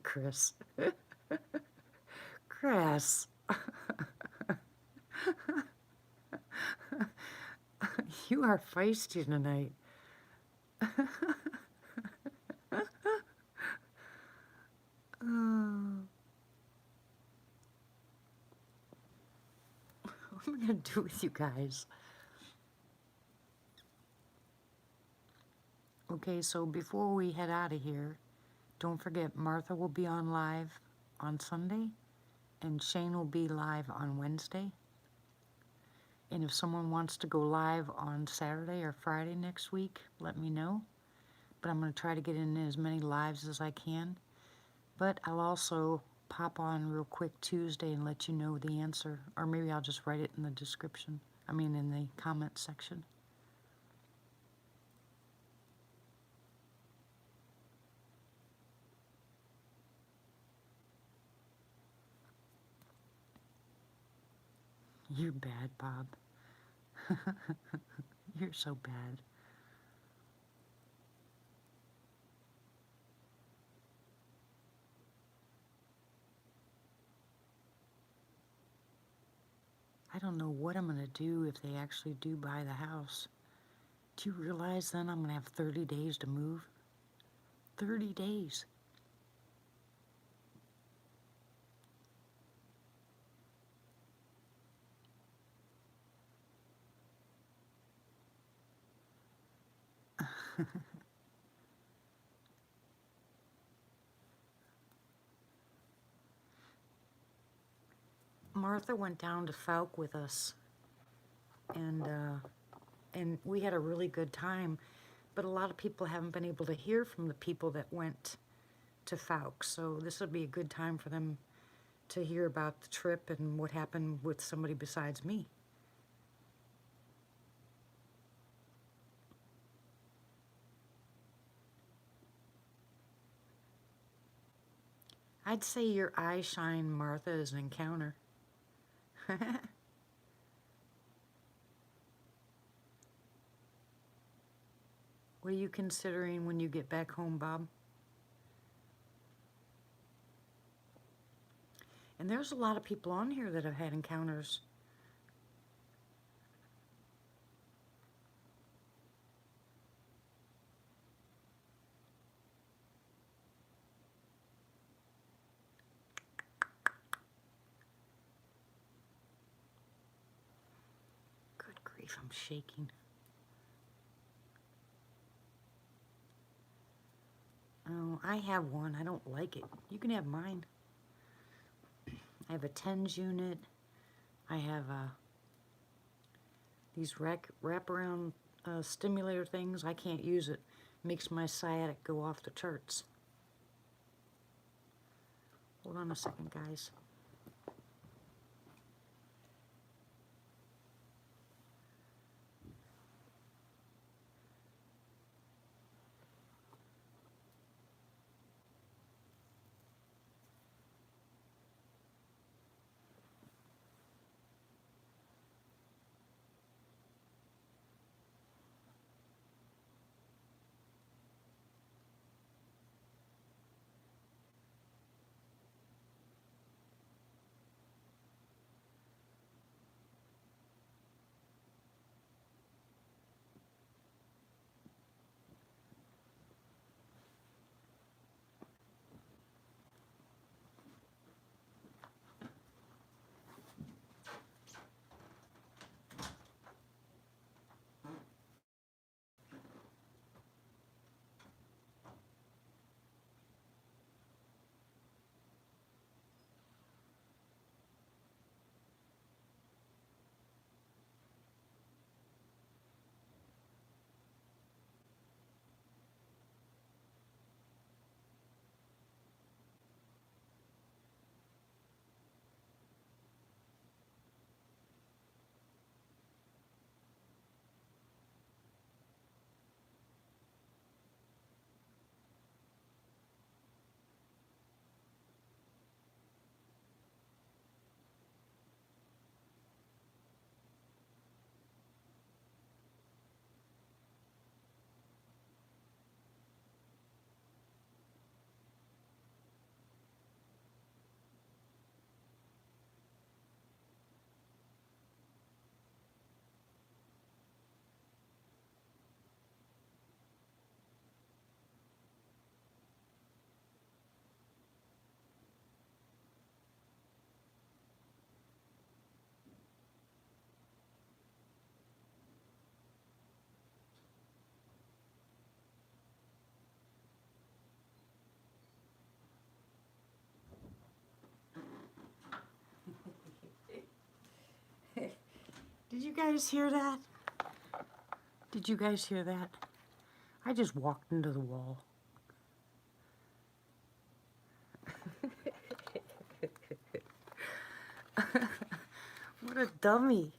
Chris. Chris. You are feisty tonight. What am I going to do with you guys? Okay, so before we head out of here, don't forget Martha will be on live on Sunday, and Shane will be live on Wednesday. And if someone wants to go live on Saturday or Friday next week, let me know. But I'm going to try to get in as many lives as I can. But I'll also pop on real quick Tuesday and let you know the answer. Or maybe I'll just write it in the description. I mean in the comment section. You're bad, Bob. You're so bad. I don't know what I'm going to do if they actually do buy the house. Do you realize then I'm going to have 30 days to move? 30 days. Martha went down to Fouke with us, and we had a really good time. But a lot of people haven't been able to hear from the people that went to Fouke, so this would be a good time for them to hear about the trip and what happened with somebody besides me. I'd say your eye shine, Martha, is an encounter. What are you considering when you get back home, Bob? And there's a lot of people on here that have had encounters. Good grief, I'm shaking. Oh, I have one. I don't like it. You can have mine. I have a TENS unit. I have these wraparound stimulator things. I can't use it. Makes my sciatic go off the charts. Hold on a second, guys. Did you guys hear that? Did you guys hear that? I just walked into the wall. What a dummy.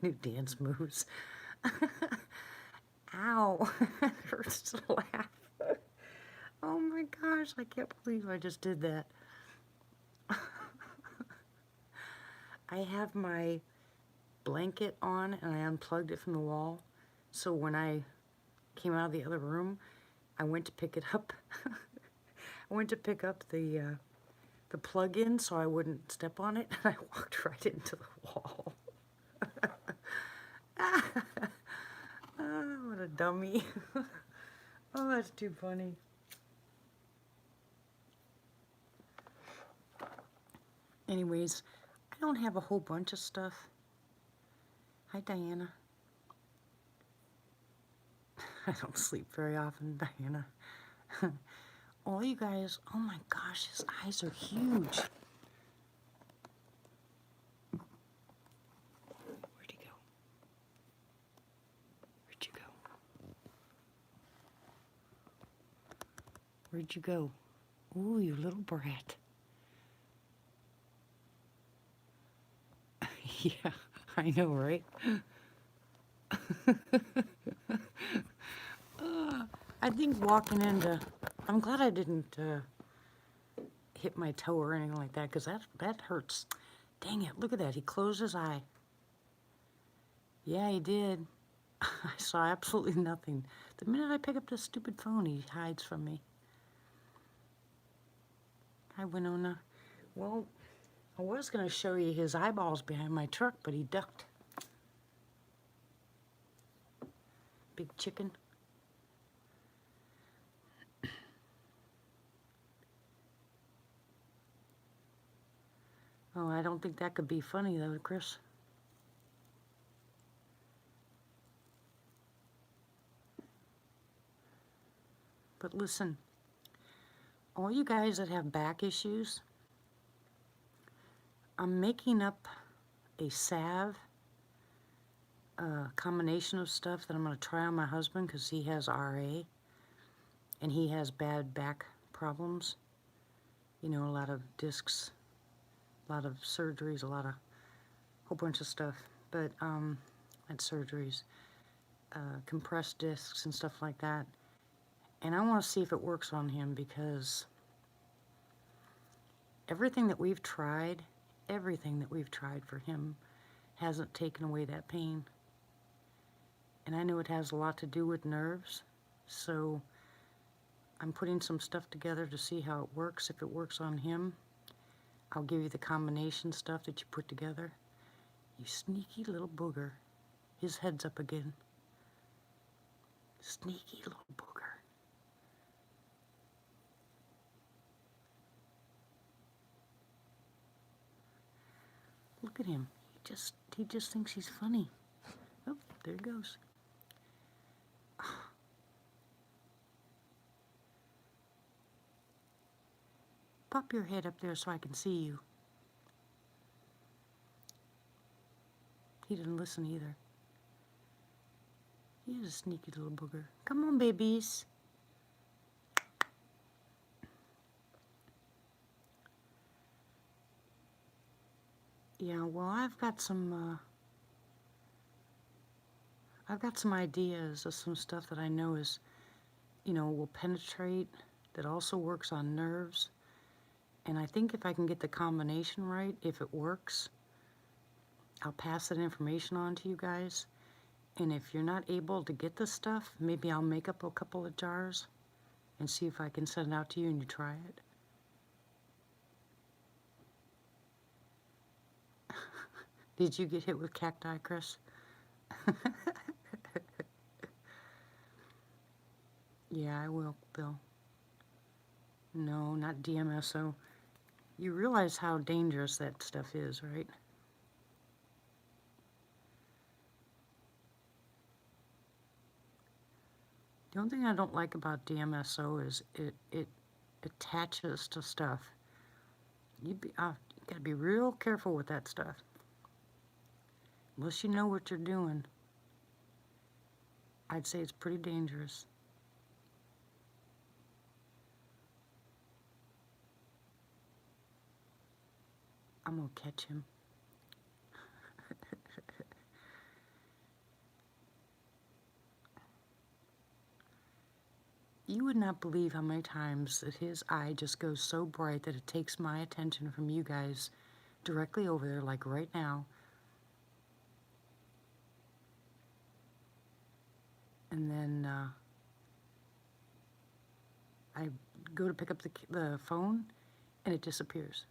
New dance moves. Ow. It hurts to laugh. Oh my gosh, I can't believe I just did that. I have my blanket on and I unplugged it from the wall. So when I came out of the other room, I went to pick it up. I went to pick up the plug-in so I wouldn't step on it, and I walked right into the wall. Oh, what a dummy. Oh, that's too funny. Anyways, I don't have a whole bunch of stuff. Hi, Diana. I don't sleep very often, Diana. All you guys, oh my gosh, his eyes are huge. Where'd he go? Where'd you go? Where'd you go? Ooh, you little brat. Yeah, I know, right? I think walking into, I'm glad I didn't hit my toe or anything like that, because that hurts. Dang it, look at that, he closed his eye. Yeah, he did. I saw absolutely nothing. The minute I pick up this stupid phone, he hides from me. Hi, Winona. Well, I was going to show you his eyeballs behind my truck, but he ducked. Big chicken. Oh, I don't think that could be funny, though, Chris. But listen, all you guys that have back issues, I'm making up a salve, a combination of stuff that I'm going to try on my husband because he has RA and he has bad back problems. You know, a lot of discs, a lot of surgeries, whole bunch of stuff. But, and surgeries, compressed discs and stuff like that. And I want to see if it works on him because everything that we've tried for him hasn't taken away that pain. And I know it has a lot to do with nerves, so I'm putting some stuff together to see how it works. If it works on him, I'll give you the combination stuff that you put together. You sneaky little booger. His head's up again. Sneaky little booger. Look at him. He just thinks he's funny. Oh, there he goes. Pop your head up there so I can see you. He didn't listen either. He's a sneaky little booger. Come on, babies. Yeah, well, I've got some ideas of some stuff that I know is, you know, will penetrate, that also works on nerves. And I think if I can get the combination right, if it works, I'll pass that information on to you guys. And if you're not able to get the stuff, maybe I'll make up a couple of jars and see if I can send it out to you and you try it. Did you get hit with cacti, Chris? Yeah, I will, Bill. No, not DMSO. You realize how dangerous that stuff is, right? The only thing I don't like about DMSO is it attaches to stuff. You gotta be real careful with that stuff. Unless you know what you're doing, I'd say it's pretty dangerous. I'm gonna catch him. You would not believe how many times that his eye just goes so bright that it takes my attention from you guys directly over there, like right now. And then I go to pick up the phone and it disappears.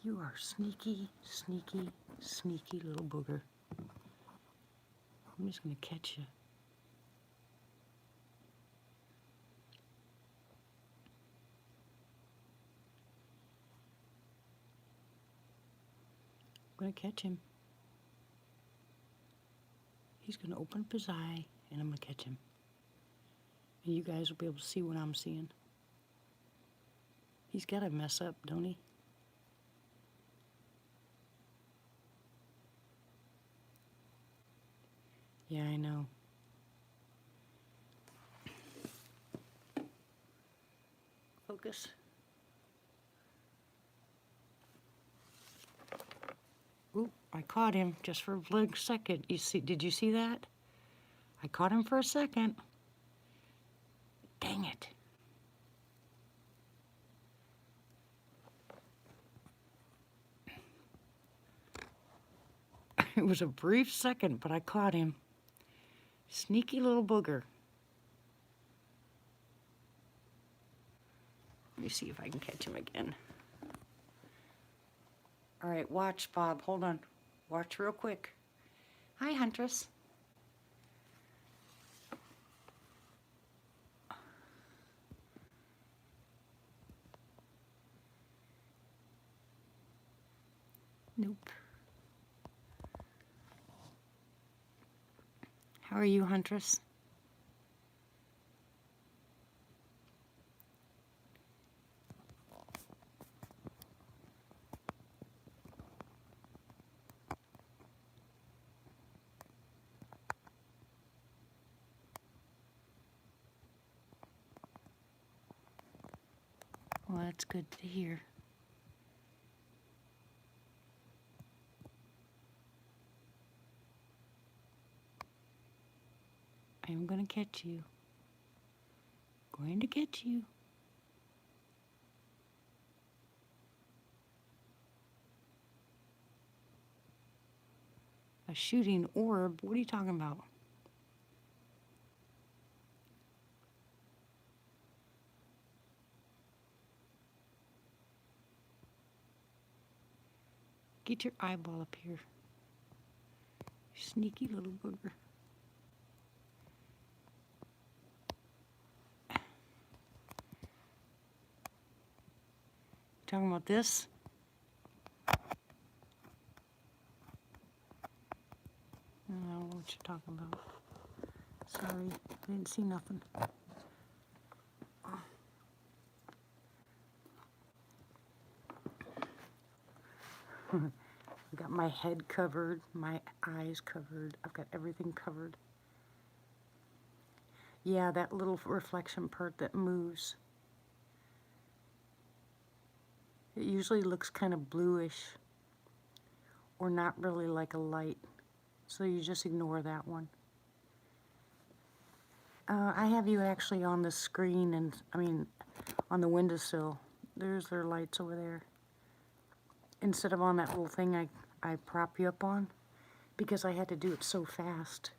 You are sneaky, sneaky, sneaky little booger. I'm just gonna catch you. I'm gonna catch him. He's gonna open up his eye and I'm gonna catch him. And you guys will be able to see what I'm seeing. He's gotta mess up, don't he? Yeah, I know. Focus. Ooh, I caught him just for a second. Did you see that? I caught him for a second. Dang it. It was a brief second, but I caught him. Sneaky little booger. Let me see if I can catch him again. All right, watch, Bob. Hold on. Watch real quick. Hi, Huntress. Nope. How are you, Huntress? Well, that's good to hear. I am going to catch you. Going to catch you. A shooting orb? What are you talking about? Get your eyeball up here. Sneaky little booger. Talking about this? I don't know what you're talking about. Sorry, I didn't see nothing. I've got my head covered, my eyes covered. I've got everything covered. Yeah, that little reflection part that moves. It usually looks kind of bluish or not really like a light. So you just ignore that one. I have you actually on the screen and, on the windowsill. There's their lights over there. Instead of on that little thing I prop you up on, because I had to do it so fast.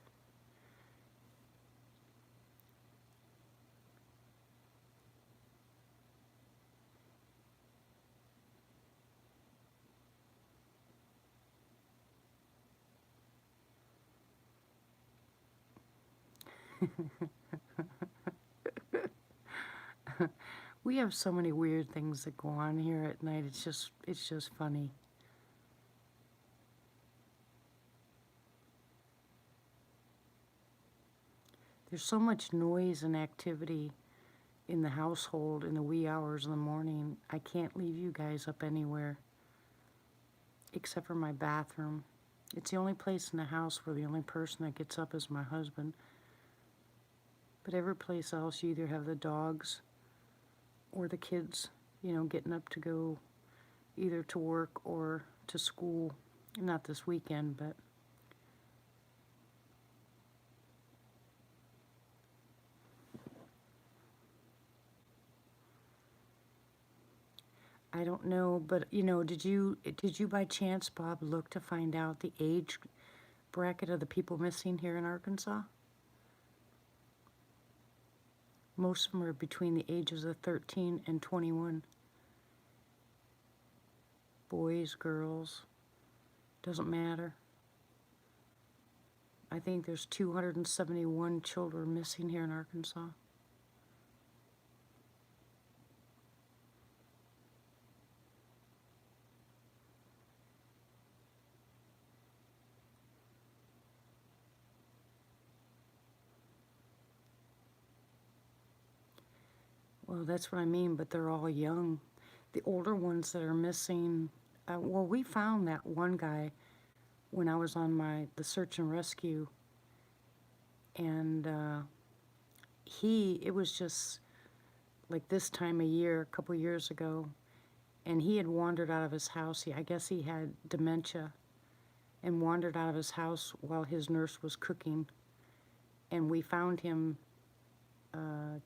We have so many weird things that go on here at night. It's just funny. There's so much noise and activity in the household in the wee hours of the morning. I can't leave you guys up anywhere except for my bathroom. It's the only place in the house where the only person that gets up is my husband. But every place else, you either have the dogs or the kids, you know, getting up to go either to work or to school. Not this weekend, but I don't know. But you know, did you by chance, Bob, look to find out the age bracket of the people missing here in Arkansas? Most of them are between the ages of 13 and 21. Boys, girls, doesn't matter. I think there's 271 children missing here in Arkansas. Well, that's what I mean, but they're all young. The older ones that are missing, well, we found that one guy when I was on the search and rescue, and it was just like this time of year, a couple years ago, and he had wandered out of his house. I guess he had dementia and wandered out of his house while his nurse was cooking, and we found him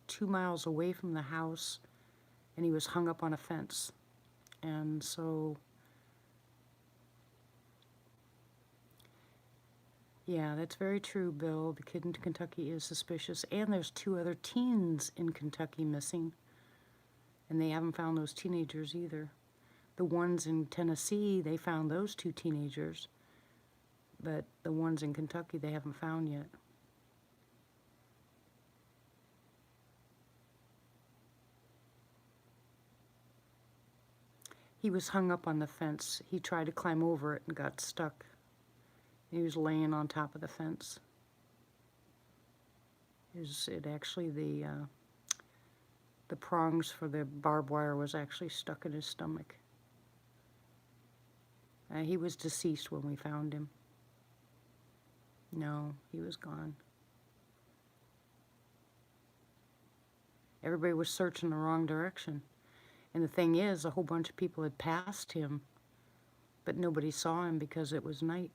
2 miles away from the house, and he was hung up on a fence. And so, yeah, that's very true, Bill. The kid in Kentucky is suspicious, and there's 2 other teens in Kentucky missing, and they haven't found those teenagers either. The ones in Tennessee, they found those 2 teenagers, but the ones in Kentucky they haven't found yet. He was hung up on the fence. He tried to climb over it and got stuck. He was laying on top of the fence. The prongs for the barbed wire was actually stuck in his stomach. He was deceased when we found him. No, he was gone. Everybody was searching the wrong direction. And the thing is, a whole bunch of people had passed him, but nobody saw him because it was night.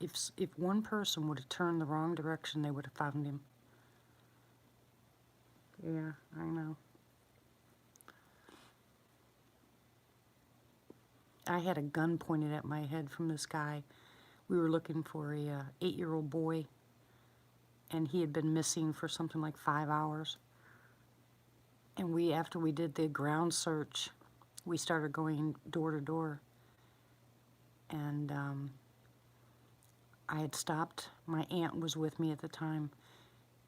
If one person would have turned the wrong direction, they would have found him. Yeah, I know. I had a gun pointed at my head from this guy. We were looking for a 8-year-old boy, and he had been missing for something like 5 hours. And after we did the ground search, we started going door to door. And I had stopped. My aunt was with me at the time,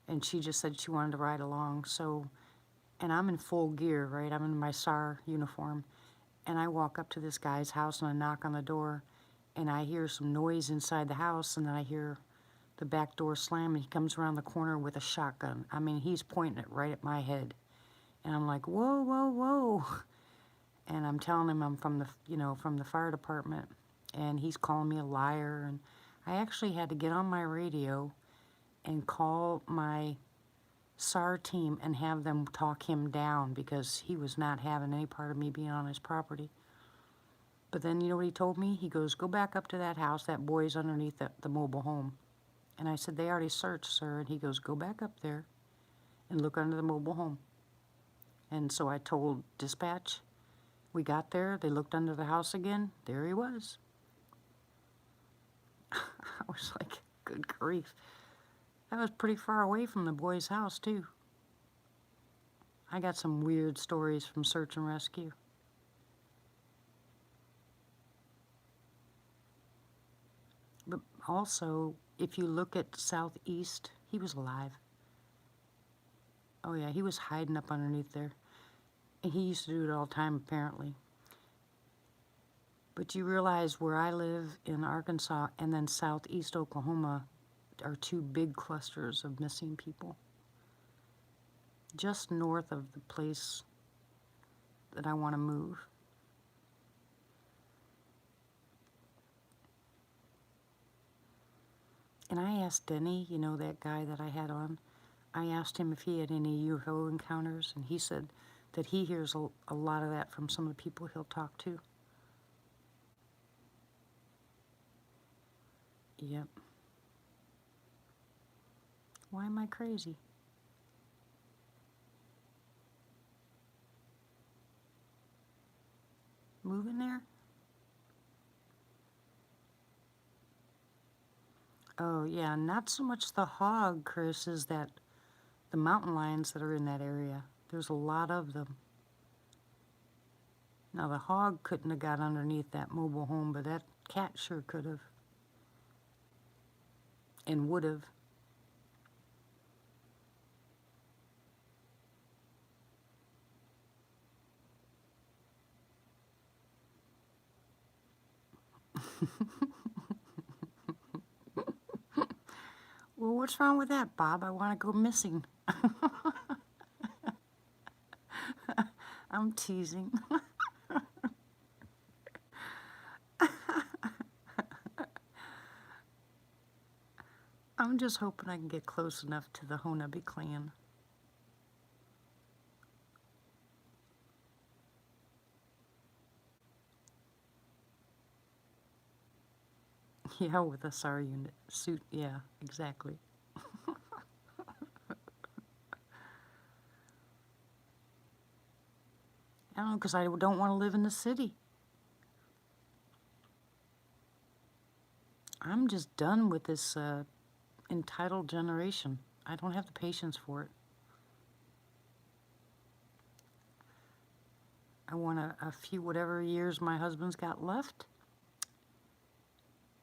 and she just said she wanted to ride along. So, and I'm in full gear, right? I'm in my SAR uniform. And I walk up to this guy's house and I knock on the door, and I hear some noise inside the house, and then I hear the back door slam, and he comes around the corner with a shotgun. I mean, he's pointing it right at my head. And I'm like, whoa, whoa, whoa. And I'm telling him I'm from the fire department, and he's calling me a liar. And I actually had to get on my radio and call my SAR team and have them talk him down because he was not having any part of me being on his property. But then, you know what he told me? He goes, go back up to that house. That boy's underneath the mobile home. And I said, they already searched, sir. And he goes, go back up there and look under the mobile home. And so I told dispatch. We got there. They looked under the house again. There he was. I was like, good grief. That was pretty far away from the boy's house, too. I got some weird stories from search and rescue. But also, if you look at southeast, he was alive. Oh yeah, he was hiding up underneath there. And he used to do it all the time, apparently. But you realize where I live in Arkansas and then southeast Oklahoma are two big clusters of missing people. Just north of the place that I want to move. And I asked Denny, you know, that guy that I had on, I asked him if he had any UFO encounters, and he said that he hears a lot of that from some of the people he'll talk to. Yep. Why am I crazy? Moving there? Oh, yeah, not so much the hog, Chris, is that the mountain lions that are in that area. There's a lot of them. Now, the hog couldn't have got underneath that mobile home, but that cat sure could have. And would have. Well, what's wrong with that, Bob? I want to go missing. I'm teasing. I'm just hoping I can get close enough to the Honabi clan. Yeah, with a SAR unit suit. Yeah, exactly. I don't know, because I don't want to live in the city. I'm just done with this entitled generation. I don't have the patience for it. I want a few, whatever years my husband's got left,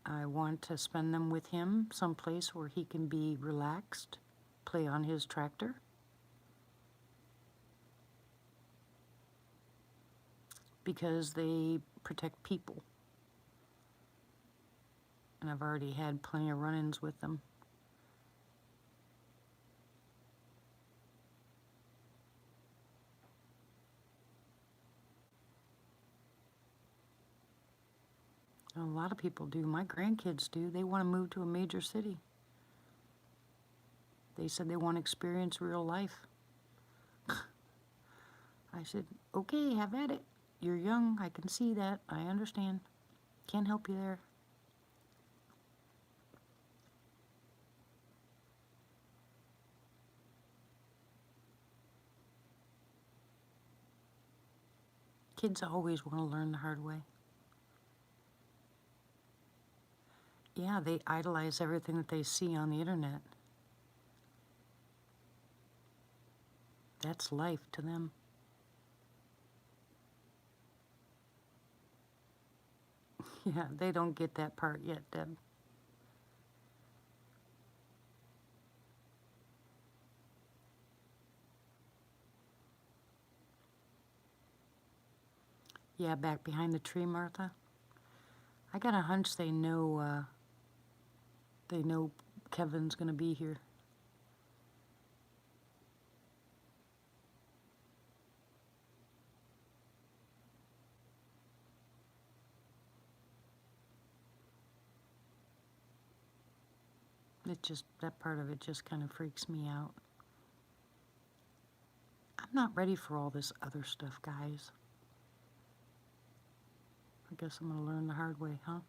I want to spend them with him someplace where he can be relaxed, play on his tractor. Because they protect people. And I've already had plenty of run-ins with them. A lot of people do. My grandkids do. They want to move to a major city. They said they want to experience real life. I said, okay, have at it. You're young. I can see that. I understand. Can't help you there. Kids always want to learn the hard way. Yeah, they idolize everything that they see on the internet. That's life to them. Yeah, they don't get that part yet, Deb. Yeah, back behind the tree, Martha. I got a hunch they know Kevin's gonna be here. It just, that part of it just kind of freaks me out. I'm not ready for all this other stuff, guys. I guess I'm gonna learn the hard way, huh?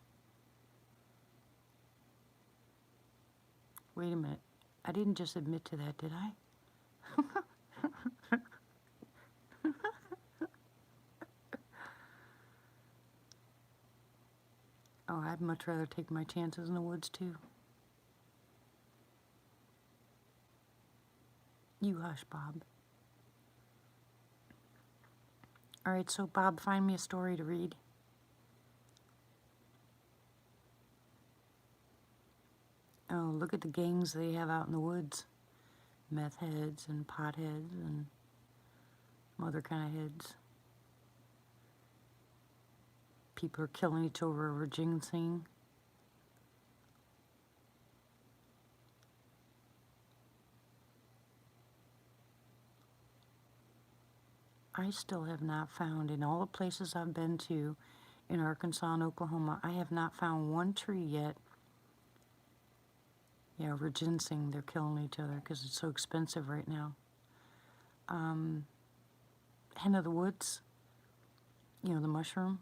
Wait a minute. I didn't just admit to that, did I? Oh, I'd much rather take my chances in the woods, too. You hush, Bob. All right, so Bob, find me a story to read. Oh, look at the gangs they have out in the woods. Meth heads and pot heads and other kind of heads. People are killing each other over ginseng. I still have not found, in all the places I've been to in Arkansas and Oklahoma, I have not found one tree yet. Yeah, over ginseng, they're killing each other because it's so expensive right now. Hen of the woods, you know, the mushroom.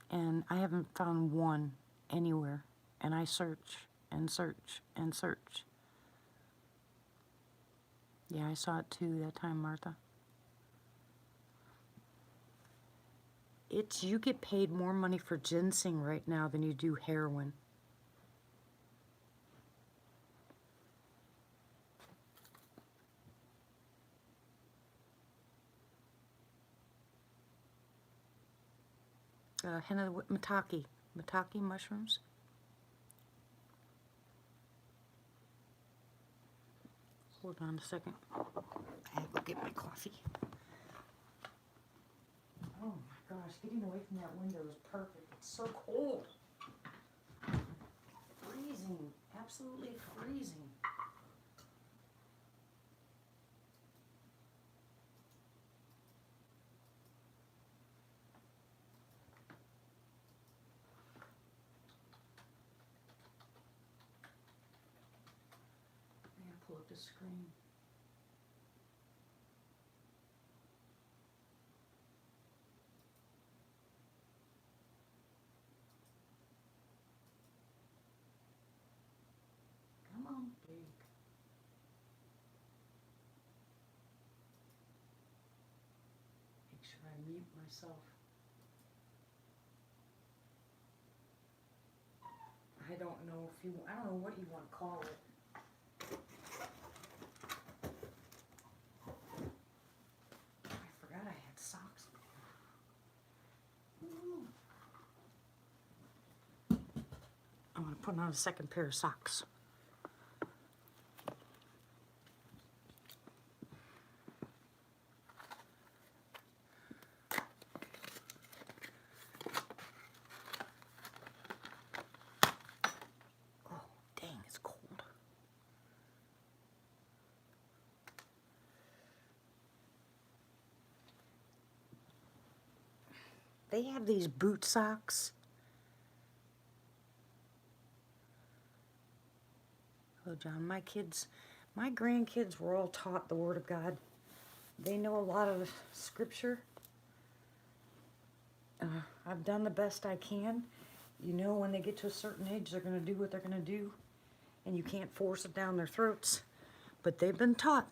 And I haven't found one anywhere. And I search and search and search. Yeah, I saw it too that time, Martha. You get paid more money for ginseng right now than you do heroin. Hen of the maitake mushrooms. Hold on a second. I have to get my coffee. Oh my gosh, getting away from that window is perfect. It's so cold. Freezing, absolutely freezing. I'm gonna pull up the screen. Come on, big. Make sure I mute myself. I don't know if you, I don't know what you want to call it. I forgot I had socks. I'm going to put on a second pair of socks. Oh, dang, it's cold. They have these boot socks. Oh, John, my grandkids were all taught the Word of God. They know a lot of scripture. I've done the best I can. You know, when they get to a certain age, they're going to do what they're going to do. And you can't force it down their throats. But they've been taught.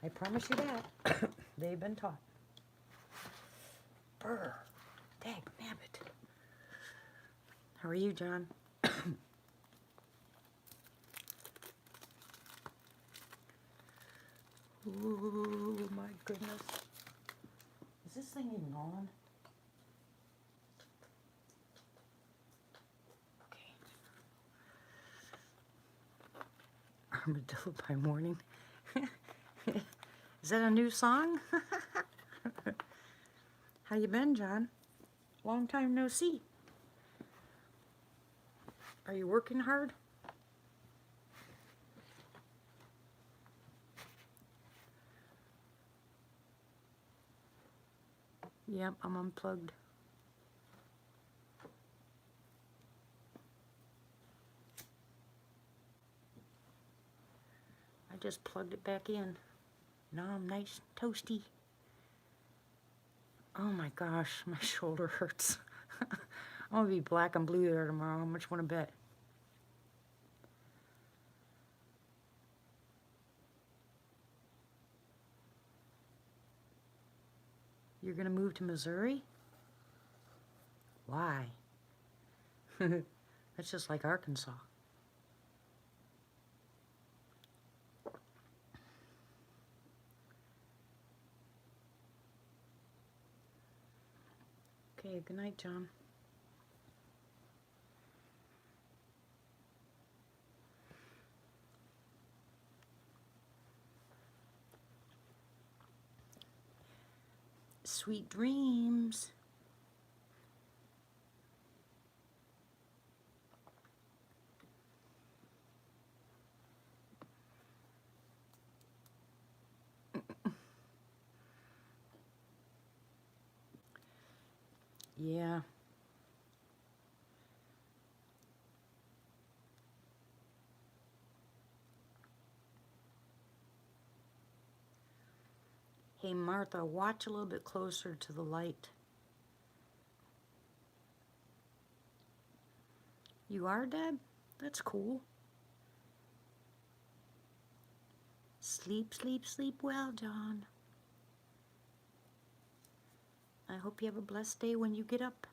I promise you that. They've been taught. Brr. Dag nabbit. How are you, John? Ooh, my goodness. Is this thing even on? Okay. Armadillo by Morning. Is that a new song? How you been, John? Long time no see. Are you working hard? Yep, I'm unplugged. I just plugged it back in. Now I'm nice and toasty. Oh my gosh, my shoulder hurts. I'm gonna be black and blue there tomorrow. How much want to bet? You're gonna move to Missouri? Why? That's just like Arkansas. Okay, good night, John. Sweet dreams. Yeah. Hey, Martha, watch a little bit closer to the light. You are, Dad? That's cool. Sleep, sleep, sleep well, John. I hope you have a blessed day when you get up.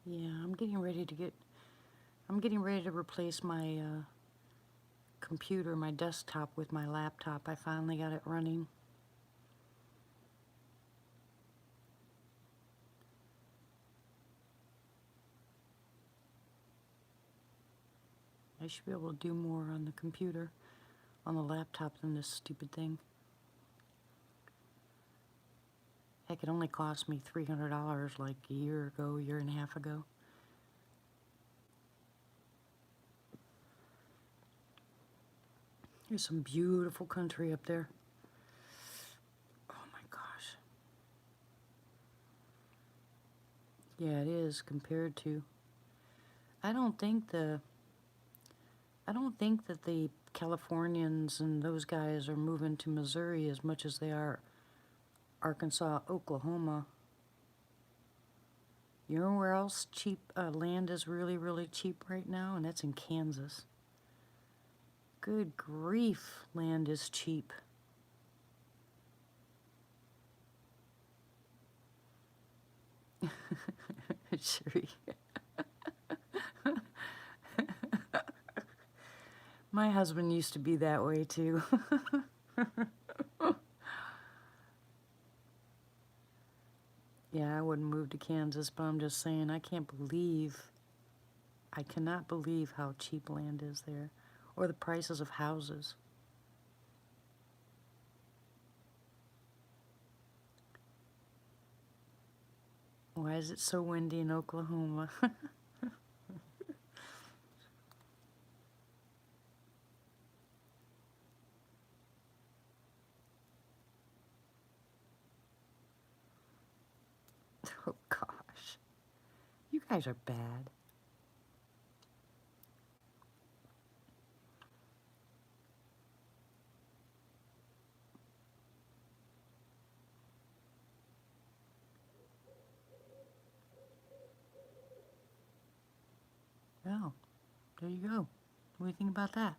Yeah, I'm getting ready to replace my computer, my desktop with my laptop. I finally got it running. I should be able to do more on the computer, on the laptop than this stupid thing. Heck, it only cost me $300 like a year and a half ago. There's some beautiful country up there. Oh my gosh. Yeah, it is compared to. I don't think that the Californians and those guys are moving to Missouri as much as they are Arkansas, Oklahoma. You know where else cheap land is really, really cheap right now? And that's in Kansas. Good grief, land is cheap. Sherry. My husband used to be that way too. Yeah, I wouldn't move to Kansas, but I'm just saying I cannot believe how cheap land is there, or the prices of houses. Why is it so windy in Oklahoma? Oh gosh, you guys are bad. Well, there you go. What do you think about that?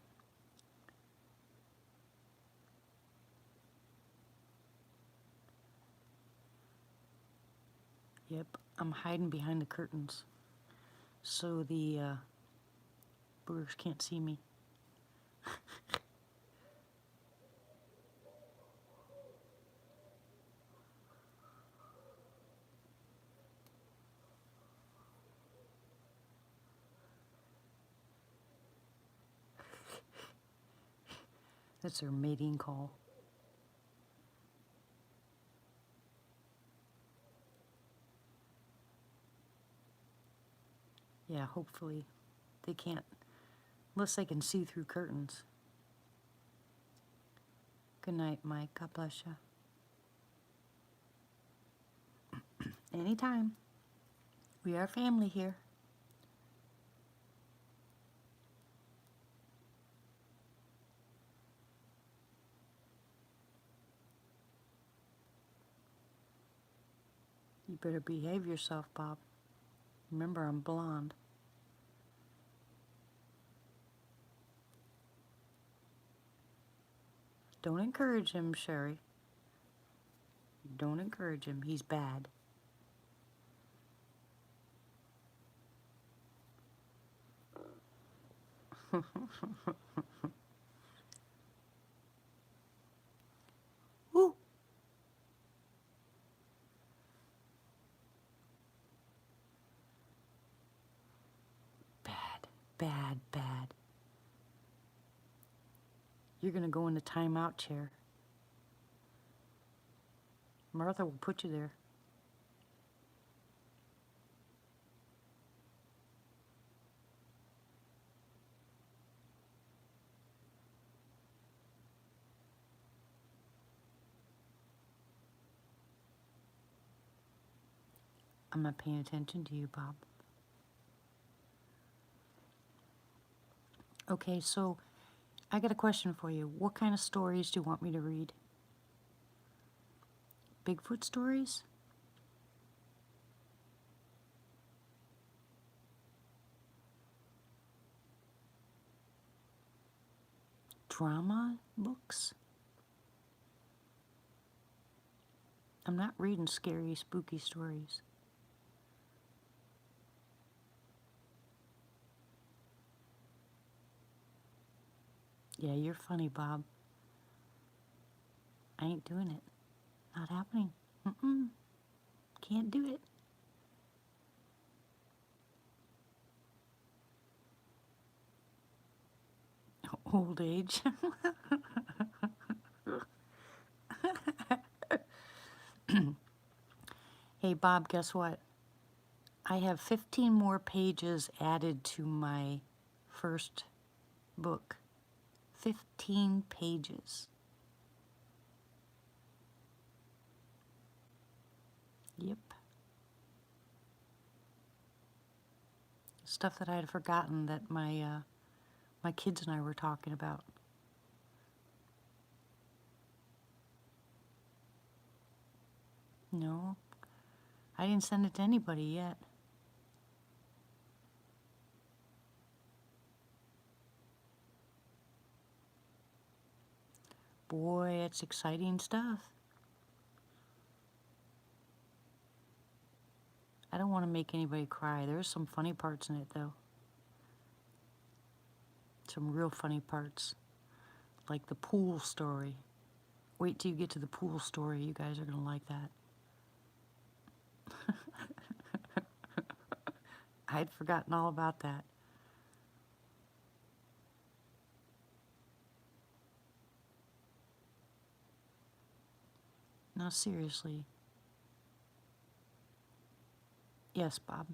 Yep, I'm hiding behind the curtains so the boogers can't see me. That's their mating call. Yeah, hopefully they can't, unless they can see through curtains. Good night, Mike. God bless you. Anytime. We are family here. You better behave yourself, Bob. Remember, I'm blonde. Don't encourage him, Sherry. Don't encourage him. He's bad. Woo! Bad, bad, bad. You're going to go in the timeout chair. Martha will put you there. I'm not paying attention to you, Bob. Okay, so I got a question for you. What kind of stories do you want me to read? Bigfoot stories? Drama books? I'm not reading scary, spooky stories. Yeah, you're funny, Bob. I ain't doing it. Not happening. Mm-mm. Can't do it. Old age. Hey, Bob, guess what? I have 15 more pages added to my first book. 15 pages. Yep. Stuff that I had forgotten that my kids and I were talking about. No, I didn't send it to anybody yet. Boy, it's exciting stuff. I don't want to make anybody cry. There's some funny parts in it, though. Some real funny parts. Like the pool story. Wait till you get to the pool story. You guys are going to like that. I'd forgotten all about that. No, seriously. Yes, Bob.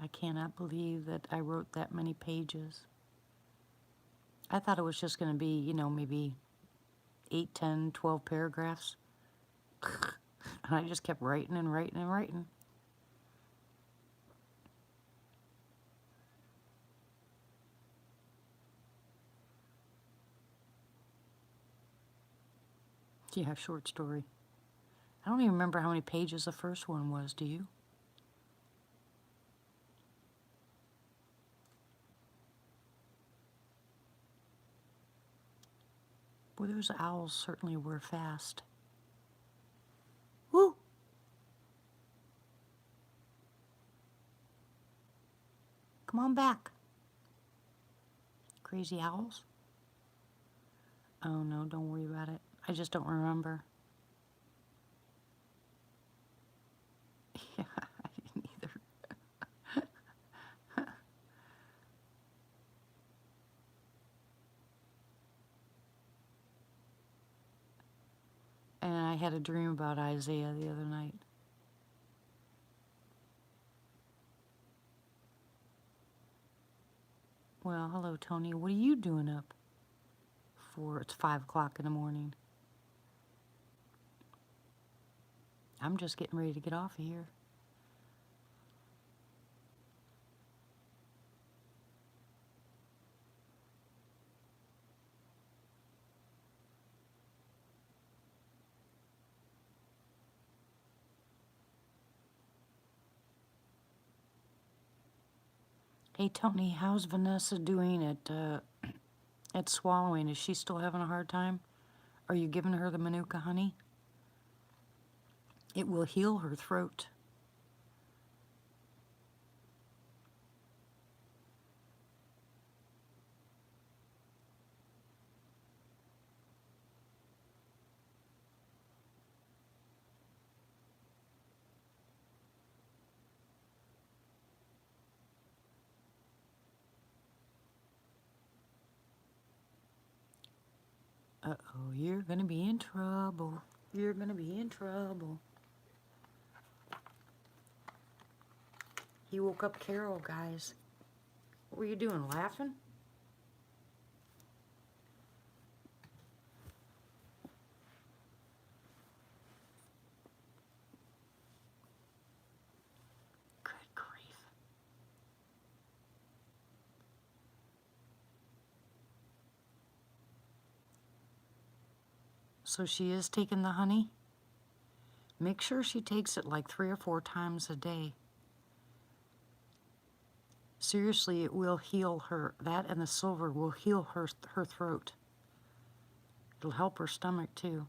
I cannot believe that I wrote that many pages. I thought it was just going to be, you know, maybe 8, 10, 12 paragraphs. And I just kept writing and writing and writing. Yeah, short story. I don't even remember how many pages the first one was, do you? Boy, those owls certainly were fast. Woo! Come on back. Crazy owls? Oh no, don't worry about it. I just don't remember. Yeah, I didn't either. And I had a dream about Isaiah the other night. Well, hello, Tony. What are you doing up for? It's 5 o'clock in the morning. I'm just getting ready to get off of here. Hey, Tony, how's Vanessa doing at swallowing? Is she still having a hard time? Are you giving her the Manuka honey? It will heal her throat. Uh-oh, you're gonna be in trouble. You're gonna be in trouble. He woke up Carol, guys. What were you doing, laughing? Good grief. So she is taking the honey? Make sure she takes it like 3 or 4 times a day. Seriously, it will heal her. That and the silver will heal her throat. It'll help her stomach too.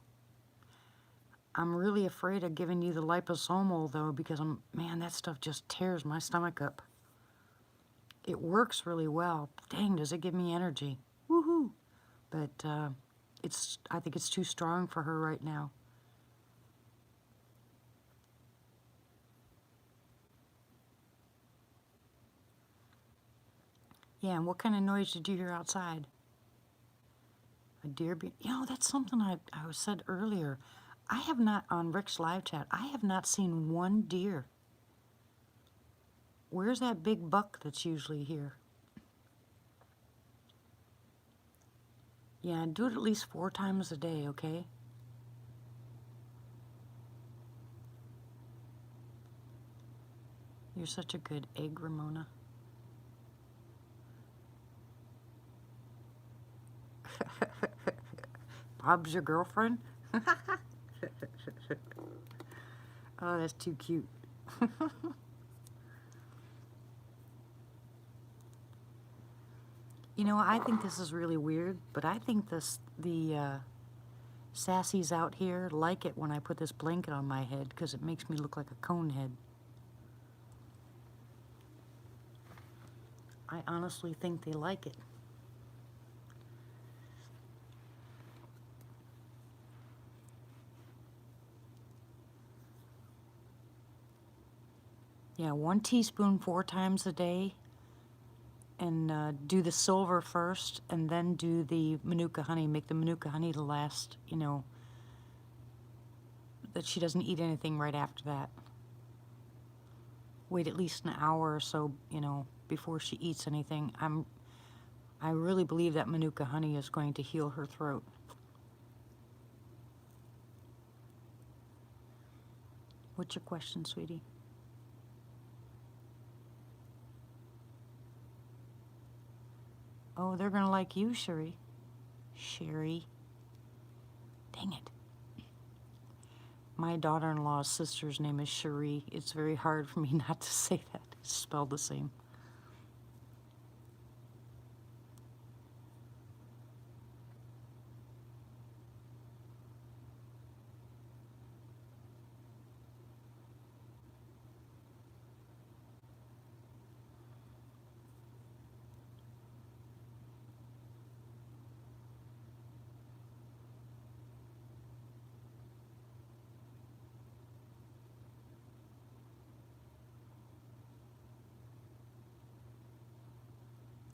I'm really afraid of giving you the liposomal though, because man, that stuff just tears my stomach up. It works really well. Dang, does it give me energy. Woohoo! But I think it's too strong for her right now. Yeah, and what kind of noise did you hear outside? A deer being, that's something I said earlier. I have not, on Rick's live chat, I have not seen one deer. Where's that big buck that's usually here? Yeah, do it at least 4 times a day, okay? You're such a good egg, Ramona. Bob's your girlfriend? Oh, that's too cute. I think this is really weird, but I think the sassies out here like it when I put this blanket on my head because it makes me look like a cone head. I honestly think they like it. Yeah, 1 teaspoon 4 times a day, and do the silver first, and then do the Manuka honey. Make the Manuka honey to last, that she doesn't eat anything right after that. Wait at least an hour or so, before she eats anything. I really believe that Manuka honey is going to heal her throat. What's your question, sweetie? Oh, they're gonna like you, Sherry. Sherry. Dang it. My daughter-in-law's sister's name is Cherie. It's very hard for me not to say that. It's spelled the same.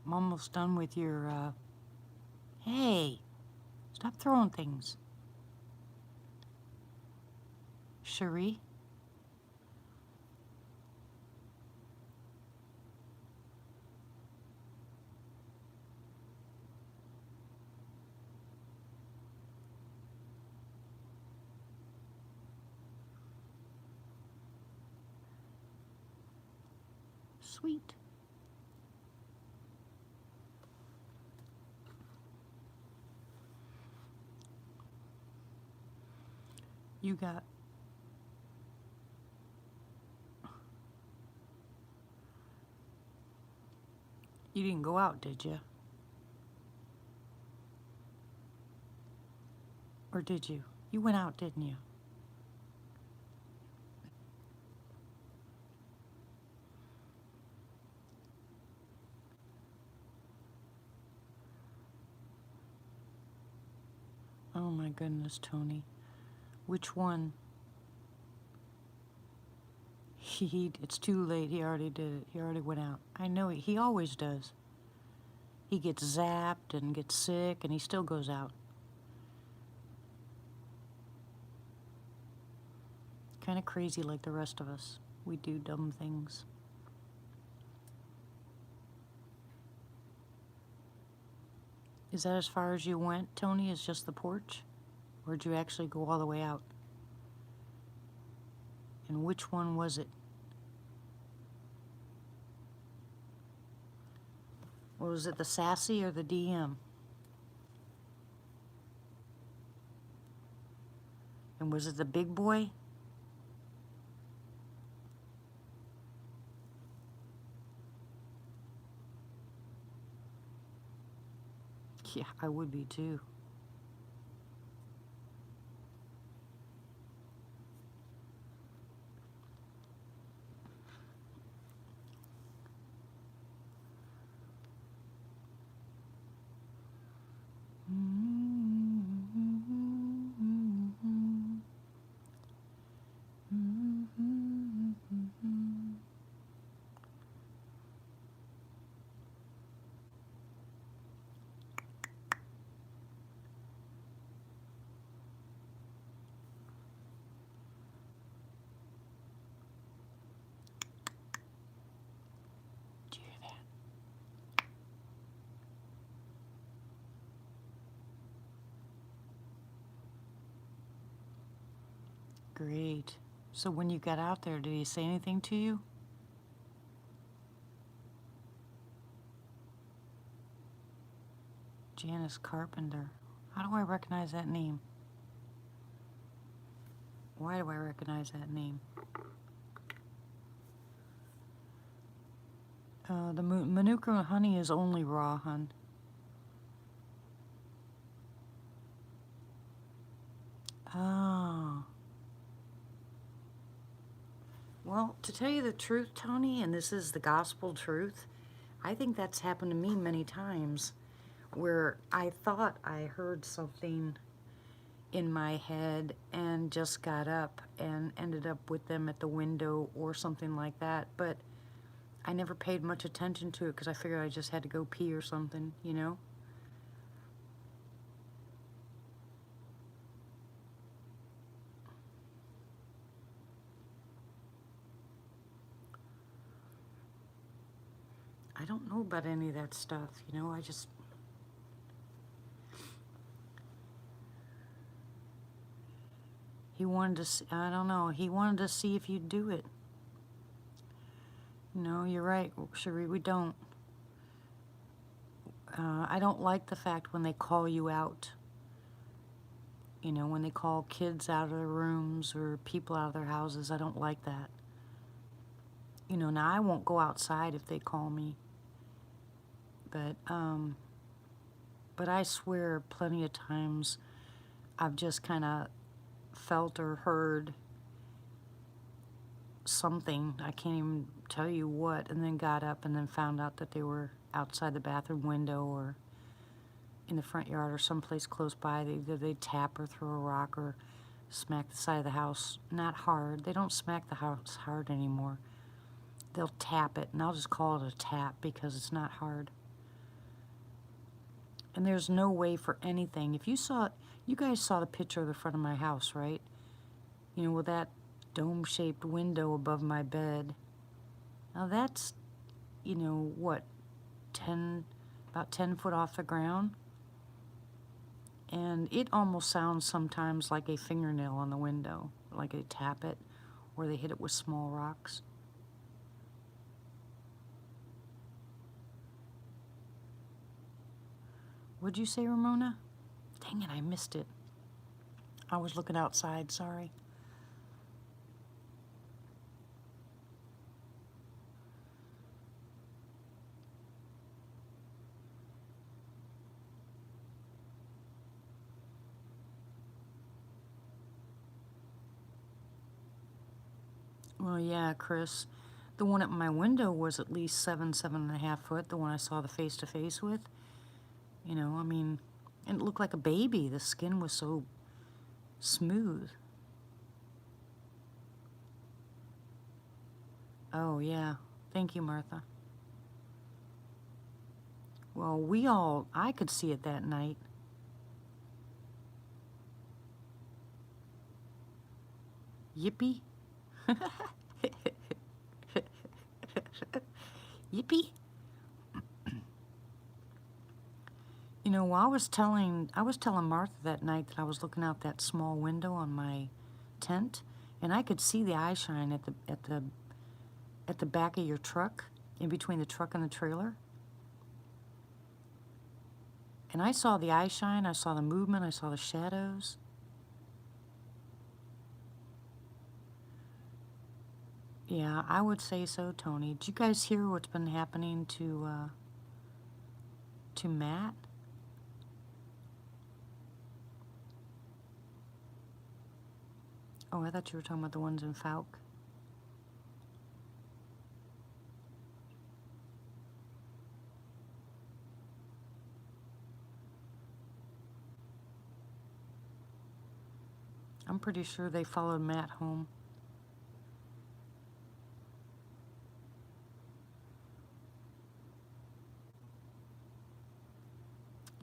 I'm almost done with your, Hey, stop throwing things. Cherie? Sweet. You got... You didn't go out, did you? Or did you? You went out, didn't you? Oh my goodness, Tony. Which one? It's too late. He already did it. He already went out. I know he always does. He gets zapped and gets sick, and he still goes out. kind of crazy like the rest of us. We do dumb things. Is that as far as you went, Tony? Is just the porch? Or did you actually go all the way out? And which one was it? Was it the Sassy or the DM? And was it the big boy? Yeah, I would be too. Did you hear that? Great. So when you got out there, did he say anything to you? Janice Carpenter. How do I recognize that name? Why do I recognize that name? The Manuka honey is only raw, hun. Oh. Well, to tell you the truth, Tony, and this is the gospel truth, I think that's happened to me many times where I thought I heard something in my head and just got up and ended up with them at the window or something like that, but I never paid much attention to it because I figured I just had to go pee or something, you know? I don't know about any of that stuff, you know, I just... He wanted to see, I don't know, he wanted to see if you'd do it. No, you're right, Cherie, we don't. I don't like the fact when they call you out. You know, when they call kids out of their rooms or people out of their houses, I don't like that. You know, now I won't go outside if they call me. But I swear plenty of times I've just kind of felt or heard something, I can't even tell you what, and then got up and then found out that they were outside the bathroom window or in the front yard or someplace close by. Either they'd tap or throw a rock or smack the side of the house. Not hard. They don't smack the house hard anymore. They'll tap it, and I'll just call it a tap because it's not hard. And there's no way for anything. If you saw, you guys saw the picture of the front of my house, right? You know, with that dome-shaped window above my bed. Now that's, you know, what, about 10 foot off the ground? And it almost sounds sometimes like a fingernail on the window, like they tap it or they hit it with small rocks. What'd you say, Ramona? Dang it, I missed it. I was looking outside, sorry. Well, yeah, Chris. The one at my window was at least 7.5 foot, the one I saw the face-to-face with. You know, I mean, and it looked like a baby. The skin was so smooth. Oh, yeah. Thank you, Martha. Well, I could see it that night. Yippee? Yippee. You know, I was telling Martha that night that I was looking out that small window on my tent, and I could see the eye shine at the back of your truck, in between the truck and the trailer. And I saw the eye shine, I saw the movement, I saw the shadows. Yeah, I would say so, Tony. Did you guys hear what's been happening to Matt? Oh, I thought you were talking about the ones in Fouke. I'm pretty sure they followed Matt home.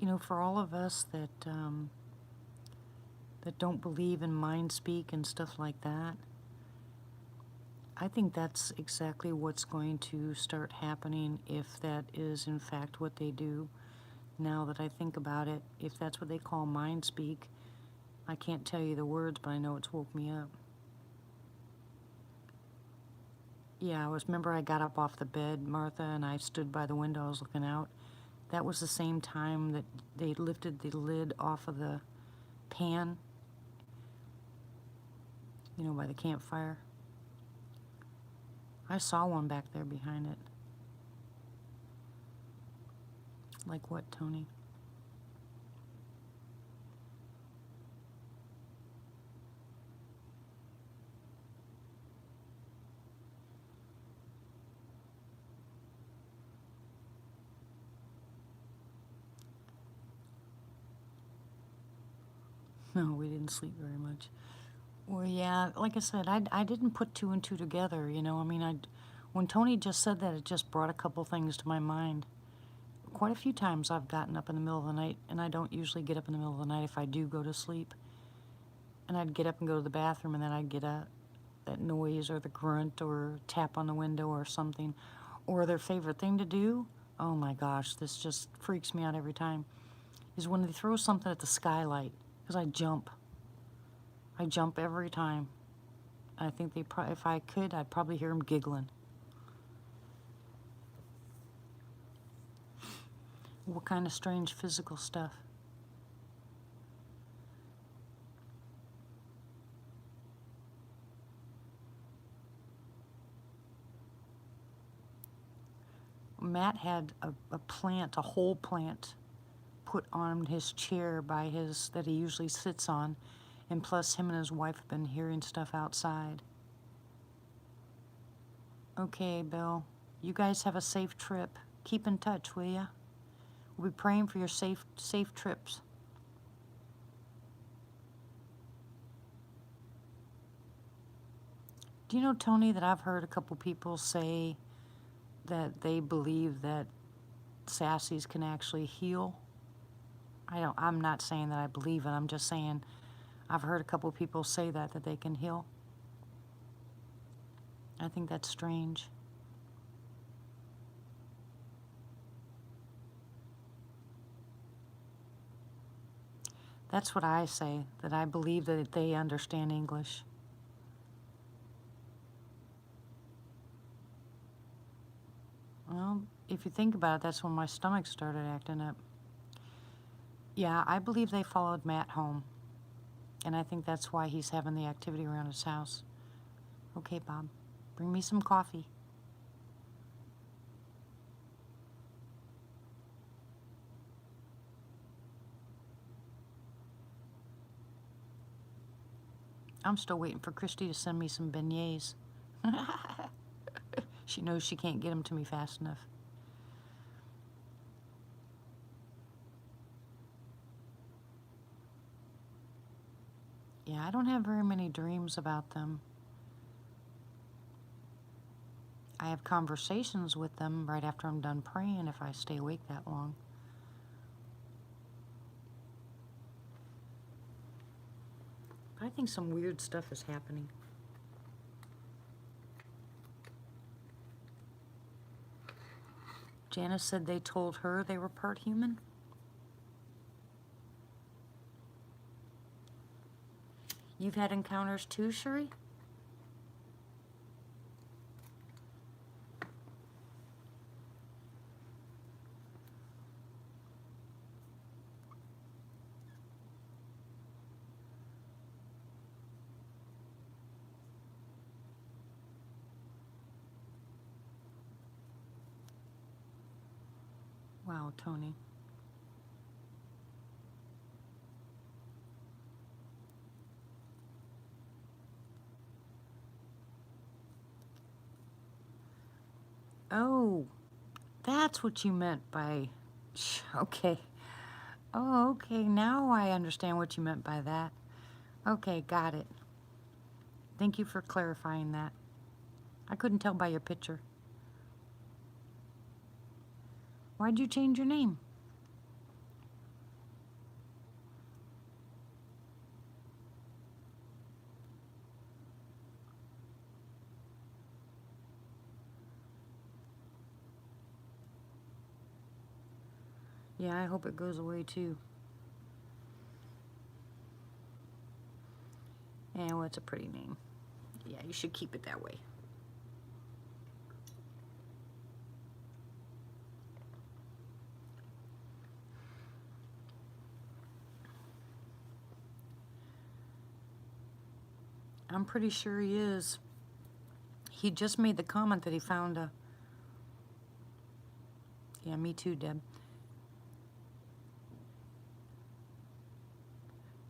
You know, for all of us that don't believe in mind speak and stuff like that, I think that's exactly what's going to start happening if that is in fact what they do. Now that I think about it, if that's what they call mind speak, I can't tell you the words, but I know it's woke me up. Yeah, remember I got up off the bed, Martha, and I stood by the window, I was looking out. That was the same time that they lifted the lid off of the pan, you know, by the campfire. I saw one back there behind it. Like what, Tony? No, we didn't sleep very much. Well, yeah, like I said, I didn't put two and two together, you know. I mean, when Tony just said that, it just brought a couple things to my mind. Quite a few times I've gotten up in the middle of the night, and I don't usually get up in the middle of the night if I do go to sleep. And I'd get up and go to the bathroom, and then I'd get that noise or the grunt or tap on the window or something. Or their favorite thing to do, oh my gosh, this just freaks me out every time, is when they throw something at the skylight, because I jump. I jump every time. I think if I could, I'd probably hear them giggling. What kind of strange physical stuff? Matt had a plant, a whole plant, put on his chair by that he usually sits on, and plus him and his wife have been hearing stuff outside. Okay, Bill, you guys have a safe trip. Keep in touch, will ya? We'll be praying for your safe trips. Do you know, Tony, that I've heard a couple people say that they believe that sassies can actually heal? I'm not saying that I believe it. I'm just saying I've heard a couple people say that they can heal. I think that's strange. That's what I say, that I believe that they understand English. Well, if you think about it, that's when my stomach started acting up. Yeah, I believe they followed Matt home. And I think that's why he's having the activity around his house. Okay, Bob, bring me some coffee. I'm still waiting for Christy to send me some beignets. She knows she can't get them to me fast enough. Yeah, I don't have very many dreams about them. I have conversations with them right after I'm done praying if I stay awake that long. I think some weird stuff is happening. Janice said they told her they were part human. You've had encounters too, Sherry? Wow, Tony. Oh, that's what you meant by... Okay. Oh, okay. Now I understand what you meant by that. Okay, got it. Thank you for clarifying that. I couldn't tell by your picture. Why'd you change your name? Yeah, I hope it goes away too. And well, it's a pretty name. Yeah, you should keep it that way. I'm pretty sure he is. He just made the comment that he found a... Yeah, me too, Deb.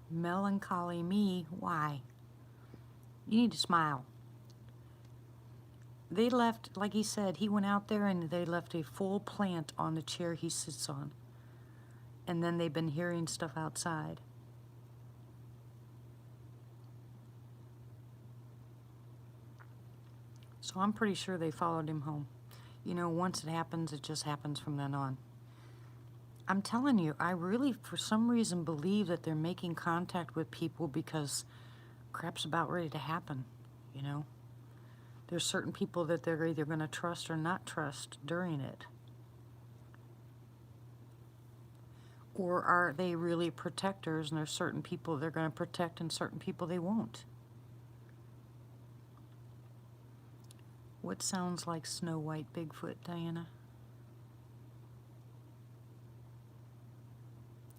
Melancholy me, why? You need to smile. They left, like he said, he went out there and they left a full plant on the chair he sits on. And then they've been hearing stuff outside. So I'm pretty sure they followed him home. You know, once it happens, it just happens from then on. I'm telling you, I really, for some reason, believe that they're making contact with people because crap's about ready to happen, you know? There's certain people that they're either going to trust or not trust during it. Or are they really protectors and there's certain people they're going to protect and certain people they won't? What sounds like Snow White Bigfoot, Diana?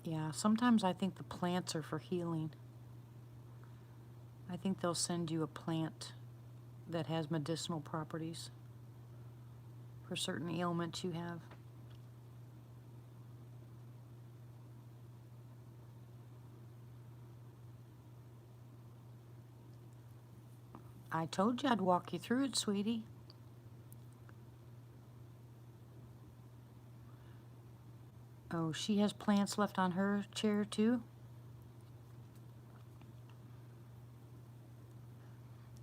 Yeah, sometimes I think the plants are for healing. I think they'll send you a plant that has medicinal properties for certain ailments you have. I told you I'd walk you through it, sweetie. Oh, she has plants left on her chair too?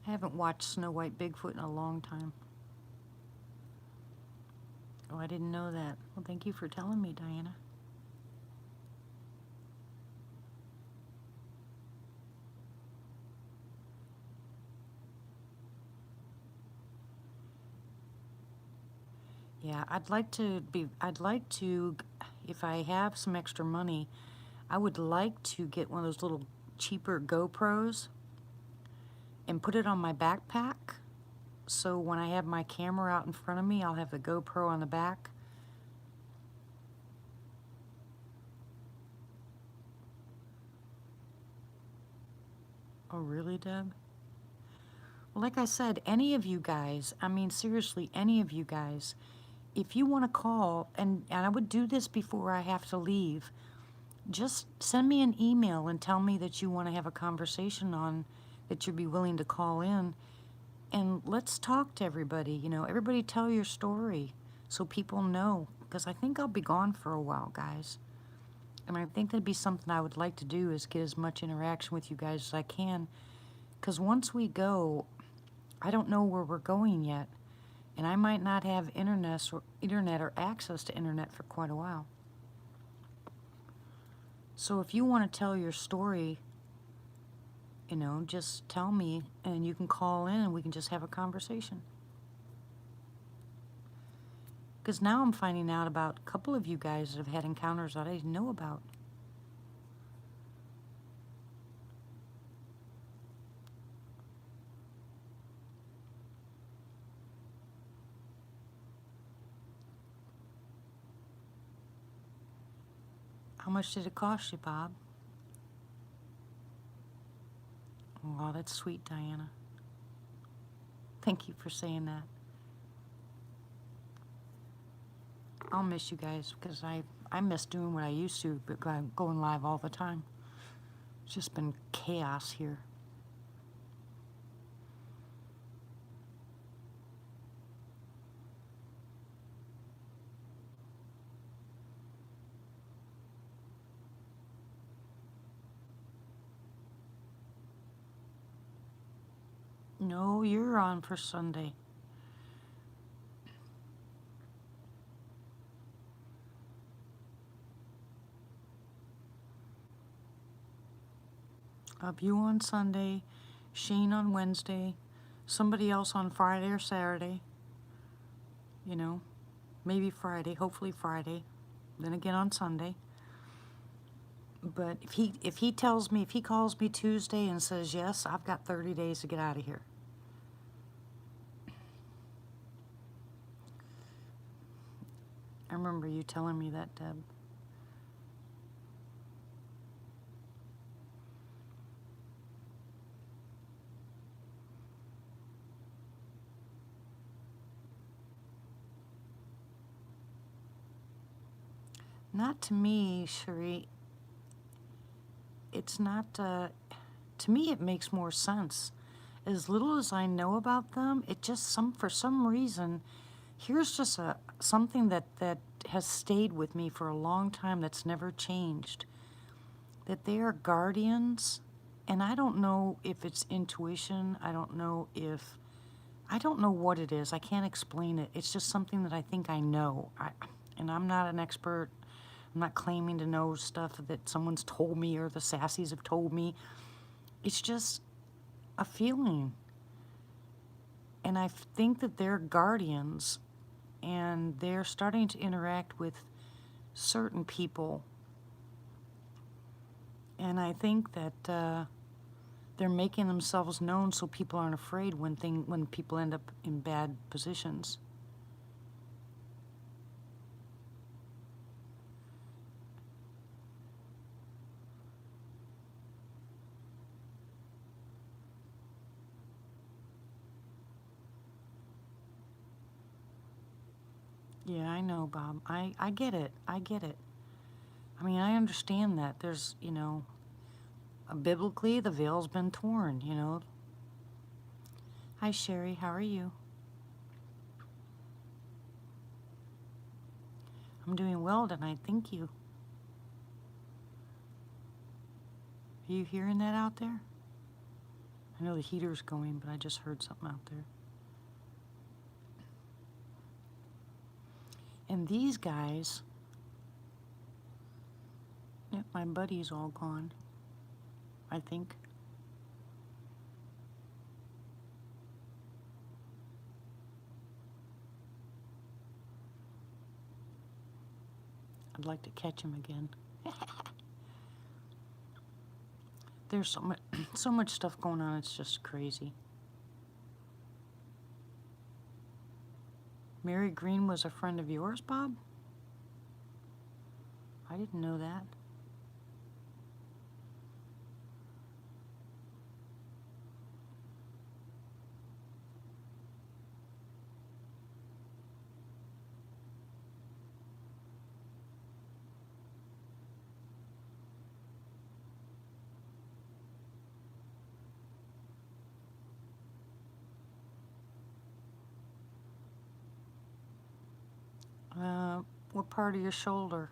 I haven't watched Snow White Bigfoot in a long time. Oh, I didn't know that. Well, thank you for telling me, Diana. Yeah, I'd like to, if I have some extra money, I would like to get one of those little cheaper GoPros and put it on my backpack. So when I have my camera out in front of me, I'll have the GoPro on the back. Oh, really, Deb? Well, like I said, any of you guys, I mean, seriously, any of you guys, if you want to call, and I would do this before I have to leave, just send me an email and tell me that you want to have a conversation on, that you'd be willing to call in, and let's talk to everybody. You know, everybody tell your story so people know, because I think I'll be gone for a while, guys. And I think that'd be something I would like to do, is get as much interaction with you guys as I can, because once we go, I don't know where we're going yet, and I might not have internet or access to internet for quite a while. So if you want to tell your story, you know, just tell me, and you can call in and we can just have a conversation. Because now I'm finding out about a couple of you guys that have had encounters that I didn't know about. How much did it cost you, Bob? Oh, that's sweet, Diana. Thank you for saying that. I'll miss you guys because I miss doing what I used to, but going live all the time. It's just been chaos here. No, you're on for Sunday. You on Sunday, Shane on Wednesday, somebody else on Friday or Saturday. You know, maybe Friday, hopefully Friday, then again on Sunday. But if he tells me, if he calls me Tuesday and says yes, I've got 30 days to get out of here. I remember you telling me that, Deb. Not to me, Cherie. It's not, to me it makes more sense. As little as I know about them, it just, for some reason, here's just something that has stayed with me for a long time that's never changed. That they are guardians, and I don't know if it's intuition, I don't know what it is. I can't explain it. It's just something that I think I know. And I'm not an expert. I'm not claiming to know stuff that someone's told me or the sassies have told me. It's just a feeling. And I think that they're guardians, and they're starting to interact with certain people. And I think that they're making themselves known so people aren't afraid when people end up in bad positions. Yeah, I know, Bob. I get it. I get it. I mean, I understand that. There's, biblically, the veil's been torn, Hi, Sherry. How are you? I'm doing well tonight. Thank you. Are you hearing that out there? I know the heater's going, but I just heard something out there. And these guys, my buddy's all gone, I think. I'd like to catch him again. There's so much stuff going on, it's just crazy. Mary Green was a friend of yours, Bob? I didn't know that. What part of your shoulder?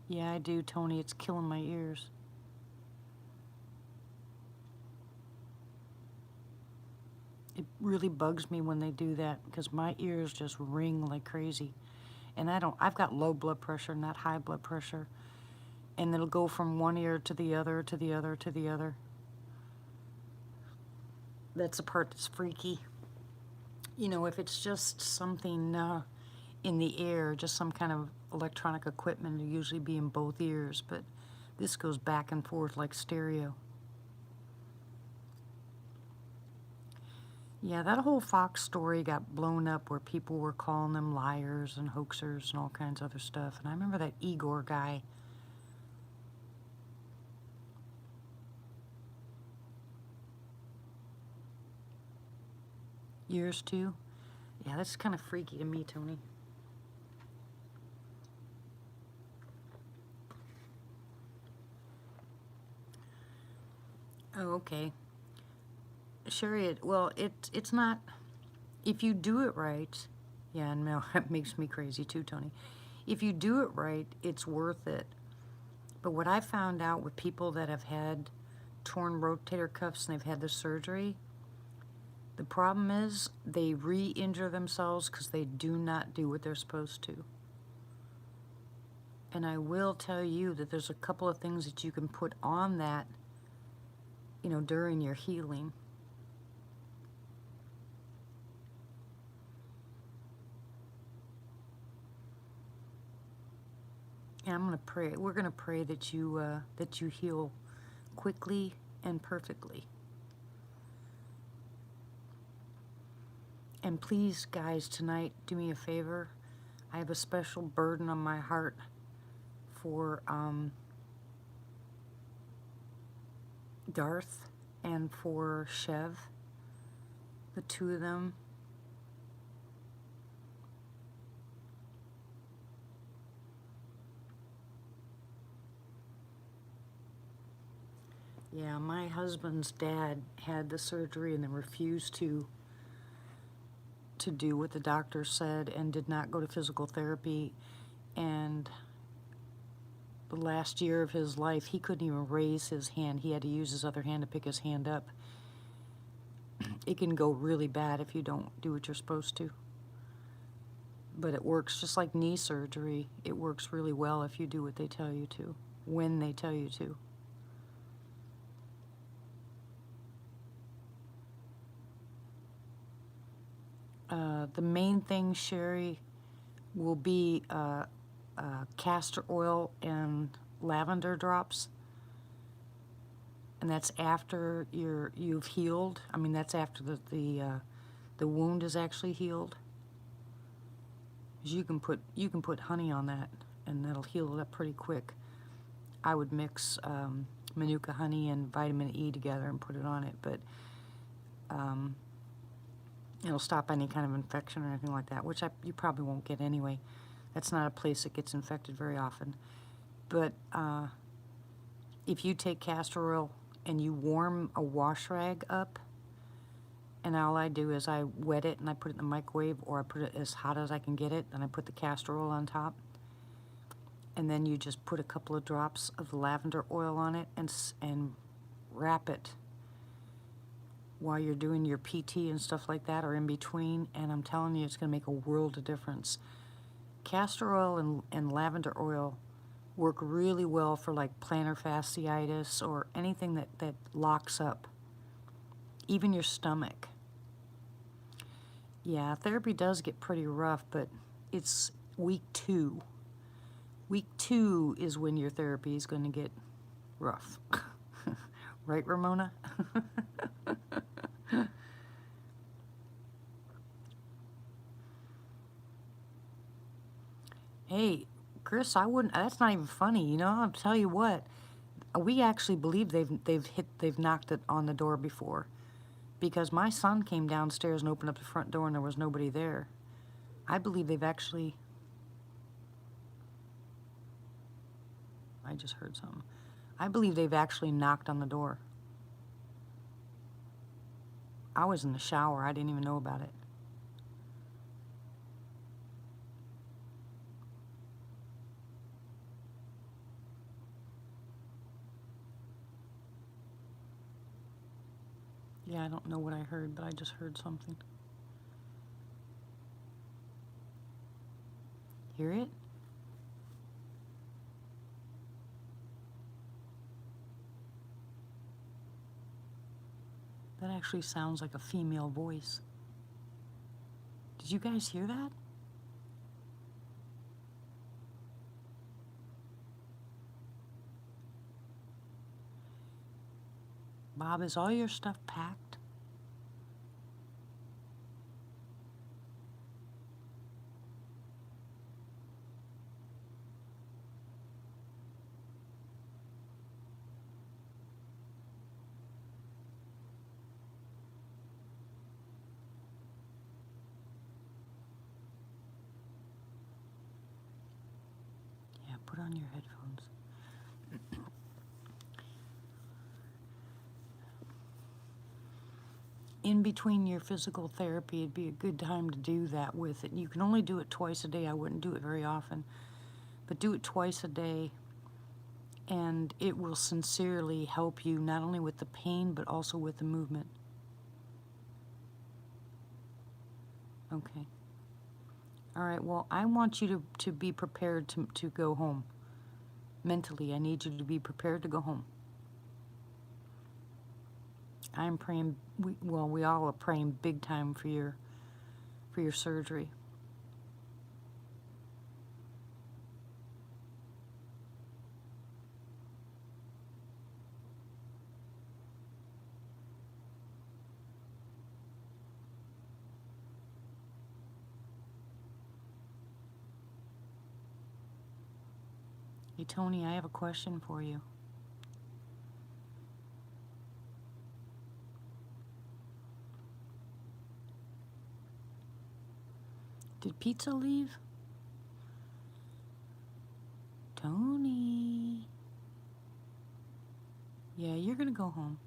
Yeah, I do, Tony. It's killing my ears. It really bugs me when they do that because my ears just ring like crazy. And I've got low blood pressure, not high blood pressure. And it'll go from one ear to the other, to the other, to the other. That's the part that's freaky. You know, if it's just something in the air, just some kind of electronic equipment, it'll usually be in both ears, but this goes back and forth like stereo. Yeah, that whole Fox story got blown up where people were calling them liars and hoaxers and all kinds of other stuff. And I remember that Igor guy. Yours too? Yeah, that's kind of freaky to me, Tony. Oh, okay. Sherry, well, it's not, if you do it right, yeah, no, that makes me crazy too, Tony. If you do it right, it's worth it. But what I found out with people that have had torn rotator cuffs and they've had the surgery, the problem is they re-injure themselves because they do not do what they're supposed to. And I will tell you that there's a couple of things that you can put on that, you know, during your healing. And I'm going to pray. We're going to pray that you heal quickly and perfectly. And please, guys, tonight, do me a favor. I have a special burden on my heart for Darth and for Chev, the two of them. Yeah, my husband's dad had the surgery and then refused to do what the doctor said and did not go to physical therapy. And the last year of his life, he couldn't even raise his hand. He had to use his other hand to pick his hand up. It can go really bad if you don't do what you're supposed to. But it works just like knee surgery. It works really well if you do what they tell you to, when they tell you to. The main thing, Sherry, will be castor oil and lavender drops. And that's after you've healed. I mean, that's after the wound is actually healed. You can put honey on that, and that'll heal it up pretty quick. I would mix Manuka honey and vitamin E together and put it on it, but it'll stop any kind of infection or anything like that, which you probably won't get anyway. That's not a place that gets infected very often. But if you take castor oil and you warm a wash rag up, and all I do is I wet it and I put it in the microwave, or I put it as hot as I can get it, and I put the castor oil on top. And then you just put a couple of drops of lavender oil on it and wrap it while you're doing your PT and stuff like that, or in between, and I'm telling you, it's going to make a world of difference. Castor oil and lavender oil work really well for like plantar fasciitis or anything that locks up, even your stomach. Yeah, therapy does get pretty rough, but it's week 2. Week 2 is when your therapy is going to get rough. Right, Ramona? Hey, Chris, I wouldn't. That's not even funny. You know, I'll tell you what. We actually believe they've knocked it on the door before, because my son came downstairs and opened up the front door and there was nobody there. I believe they've actually. I just heard something. I believe they've actually knocked on the door. I was in the shower. I didn't even know about it. Yeah, I don't know what I heard, but I just heard something. Hear it? That actually sounds like a female voice. Did you guys hear that? Bob, is all your stuff packed? Yeah, put on your headphones. In between your physical therapy, it'd be a good time to do that with it. You can only do it twice a day. I wouldn't do it very often, but do it twice a day, and it will sincerely help you not only with the pain but also with the movement. Okay. All right, well, I want you to be prepared to go home. Mentally, I need you to be prepared to go home. I'm praying, we all are praying big time for your surgery. Hey, Tony, I have a question for you. Did Pizza leave? Tony. Yeah, you're gonna go home.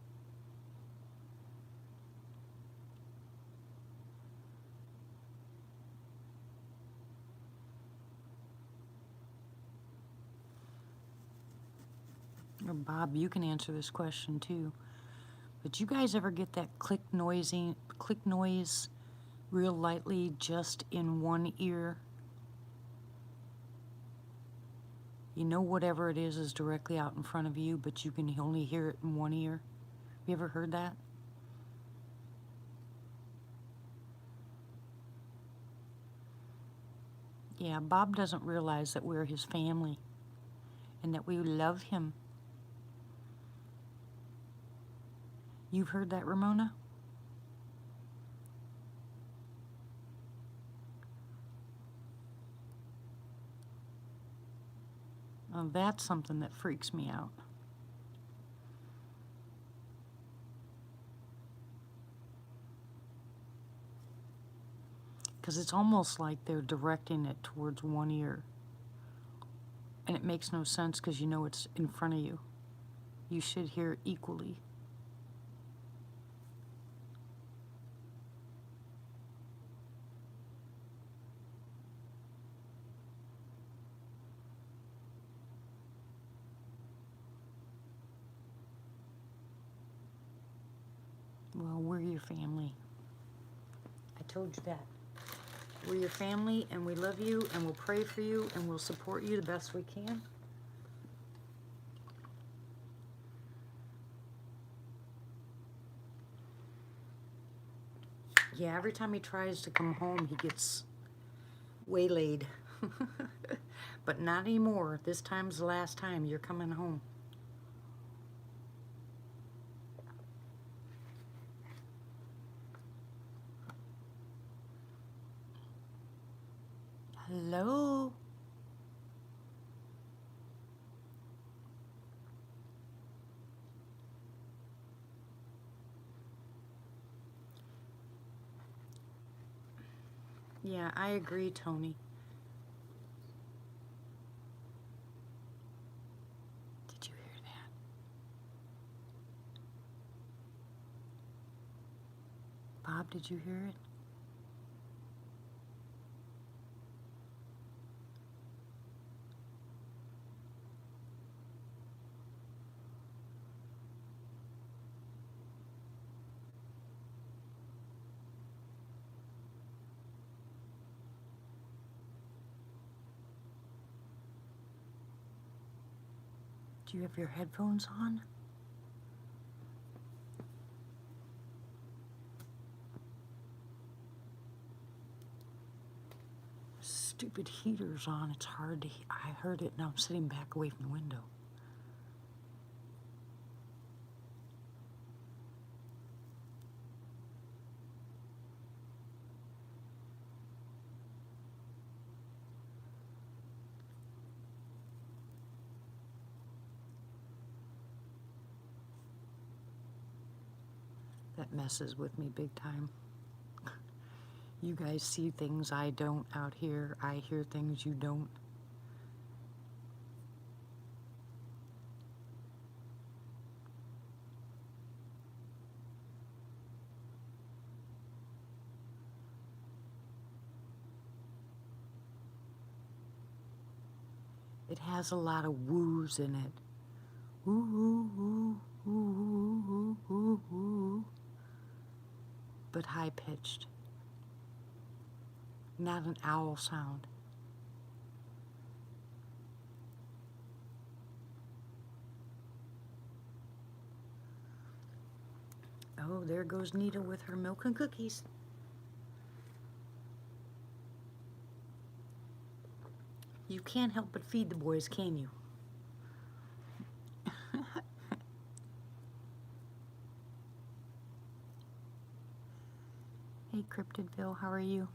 Or Bob, you can answer this question too. But you guys ever get that click noise real lightly just in one ear? You know whatever it is directly out in front of you, but you can only hear it in one ear. You ever heard that? Yeah, Bob doesn't realize that we're his family and that we love him. You've heard that, Ramona? Oh, that's something that freaks me out. Because it's almost like they're directing it towards one ear. And it makes no sense because you know it's in front of you. You should hear it equally. Well, we're your family. I told you that. We're your family, and we love you, and we'll pray for you, and we'll support you the best we can. Yeah, every time he tries to come home, he gets waylaid. But not anymore. This time's the last time you're coming home. Hello? Yeah, I agree, Tony. Did you hear that? Bob, did you hear it? Do you have your headphones on? stupid heater's on. It's hard to I heard it. Now I'm sitting back away from the window. That messes with me big time. You guys see things I don't out here. I hear things you don't. It has a lot of woos in it. Ooh, ooh, ooh, ooh, ooh, ooh, ooh. But high-pitched. Not an owl sound. Oh, there goes Nita with her milk and cookies. You can't help but feed the boys, can you? Hey, Cryptidville, how are you?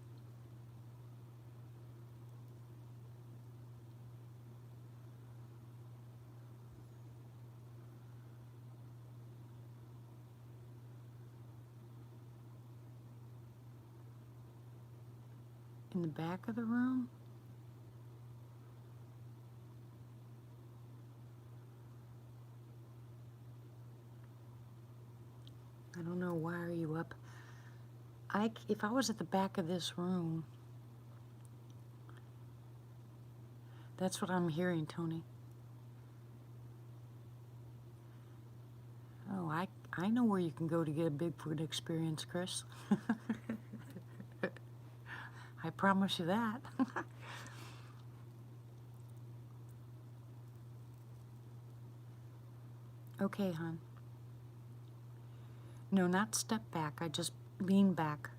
In the back of the room? I don't know, why are you up? If I was at the back of this room, that's what I'm hearing, Tony. Oh, I know where you can go to get a Bigfoot experience, Chris. I promise you that. Okay, hon. No, not step back. I just lean back.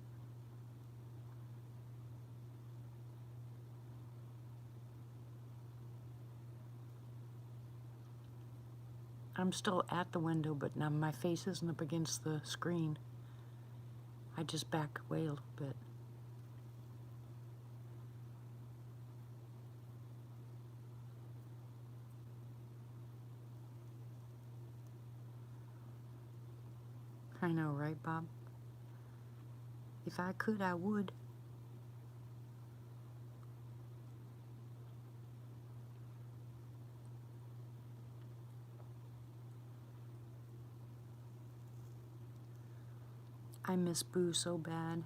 I'm still at the window, but now my face isn't up against the screen. I just back away a little bit. I know, right, Bob? If I could, I would. I miss Boo so bad.